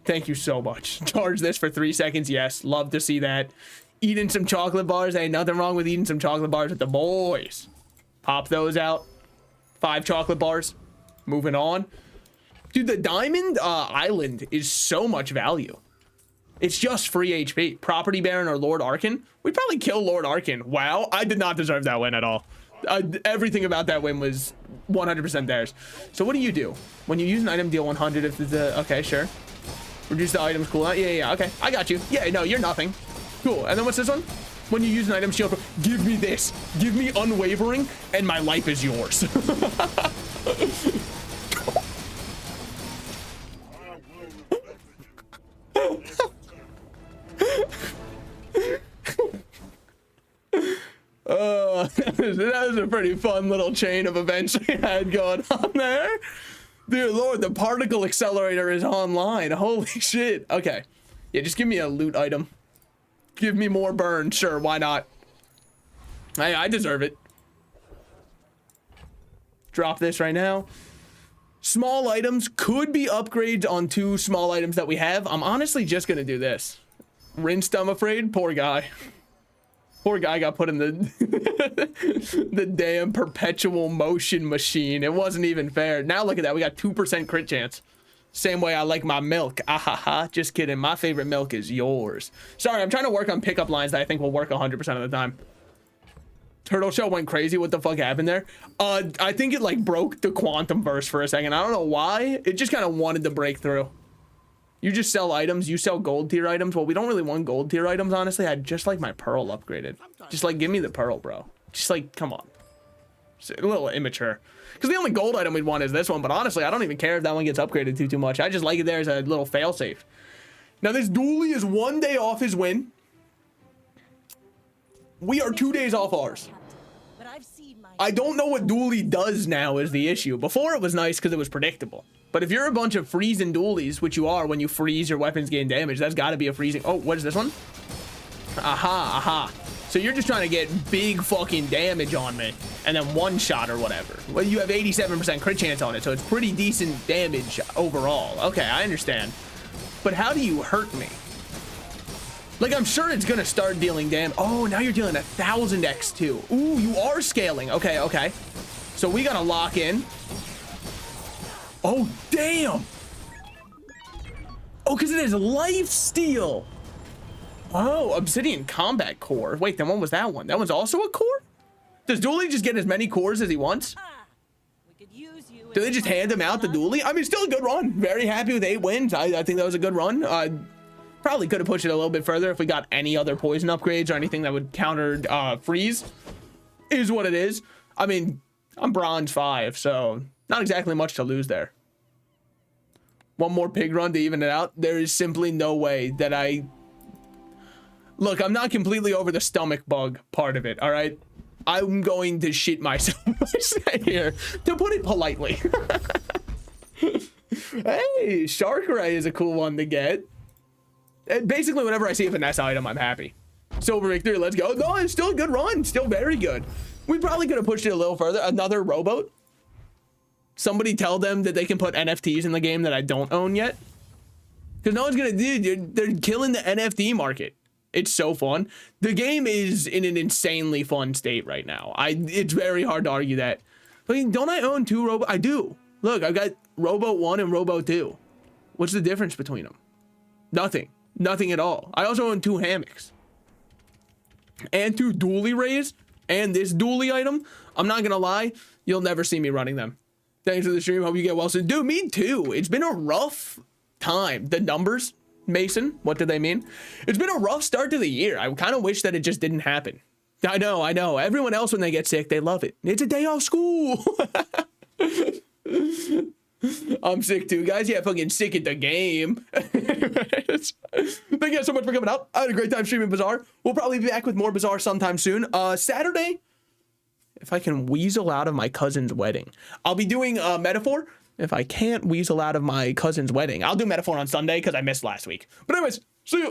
Thank you so much. Charge this for 3 seconds. Yes, love to see that. Eating some chocolate bars. Ain't nothing wrong with eating some chocolate bars with the boys. Pop those out. 5 chocolate bars. Moving on. Dude, the diamond island is so much value. It's just free HP. Property Baron or Lord Arkin. We'd probably kill Lord Arkin. Wow, I did not deserve that win at all. Everything about that win was 100% theirs. So what do? When you use an item, deal 100 if the, okay, sure. Reduce the item's cooldown. Yeah, okay, I got you. Yeah, no, you're nothing. Cool, and then what's this one? When you use an item shield, give me this. Give me unwavering, and my life is yours. That was a pretty fun little chain of events we had going on there. Dear Lord, the particle accelerator is online. Holy shit. Okay. Yeah, just give me a loot item. Give me more burn. Sure, why not? I deserve it. Drop this right now. Small items could be upgrades on 2 small items that we have. I'm honestly just gonna do this. Rinsed, I'm afraid. Poor guy. Poor guy got put in the the damn perpetual motion machine. It wasn't even fair. Now look at that. We got 2% crit chance. Same way I like my milk. Ahaha. Just kidding. My favorite milk is yours. Sorry, I'm trying to work on pickup lines that I think will work 100% of the time. Turtle Shell went crazy. What the fuck happened there? I think it like broke the quantum verse for a second. I don't know why. It just kind of wanted to break through. You just sell items. You sell gold tier items. Well, we don't really want gold tier items, honestly. I'd just like my pearl upgraded. Just like, give me the pearl, bro. Just like, come on. It's a little immature. Because the only gold item we'd want is this one. But honestly, I don't even care if that one gets upgraded too much. I just like it there as a little failsafe. Now, this Dooley is 1 day off his win. We are 2 days off ours. I don't know what Dooley does now is the issue. Before it was nice because it was predictable. But if you're a bunch of freezing Doolies, which you are when you freeze, your weapons gain damage. That's got to be a freezing. Oh, what is this one? Aha, aha. So you're just trying to get big fucking damage on me and then one shot or whatever. Well, you have 87% crit chance on it, so it's pretty decent damage overall. Okay, I understand. But how do you hurt me? Like, I'm sure it's gonna start dealing damage. Oh, now you're dealing 1,000 X2. Ooh, you are scaling. Okay, okay. So we gotta lock in. Oh, damn. Oh, because it is life steal. Oh, Obsidian Combat Core. Wait, then what was that one? That one's also a core? Does Dooley just get as many cores as he wants? We could use you. Do they just hand him out to Dooley? I mean, still a good run. Very happy with 8 wins. I think that was a good run. Probably could have pushed it a little bit further if we got any other poison upgrades or anything that would counter freeze. Is what it is. I mean, I'm bronze 5, so not exactly much to lose there. One more pig run to even it out. There is simply no way that I... Look, I'm not completely over the stomach bug part of it, all right? I'm going to shit myself here, to put it politely. Hey, Shark Ray is a cool one to get. Basically, whenever I see a finesse item, I'm happy. Silver victory, let's go. No, it's still a good run. Still very good. We probably could have pushed it a little further. Another rowboat. Somebody tell them that they can put NFTs in the game that I don't own yet. Because no one's going to do. They're killing the NFT market. It's so fun. The game is in an insanely fun state right now. It's very hard to argue that. I mean, don't I own 2 rowboats? I do. Look, I've got rowboat 1 and rowboat 2. What's the difference between them? Nothing. Nothing at all. I also own 2 hammocks. and 2 dually rays and this dually item, I'm not gonna lie, you'll never see me running them. Thanks for the stream. Hope you get well soon. Dude, me too. It's been a rough time. The numbers, Mason, what do they mean? It's been a rough start to the year. I kind of wish that it just didn't happen. I know. Everyone else, when they get sick, they love it. It's a day off school. I'm sick too, guys. Yeah, fucking sick at the game. Thank you guys so much for coming out. I had a great time streaming Bizarre. We'll probably be back with more Bizarre sometime soon. Saturday, if I can weasel out of my cousin's wedding, I'll be doing Metaphor. If I can't weasel out of my cousin's wedding, I'll do Metaphor on Sunday because I missed last week. But anyways,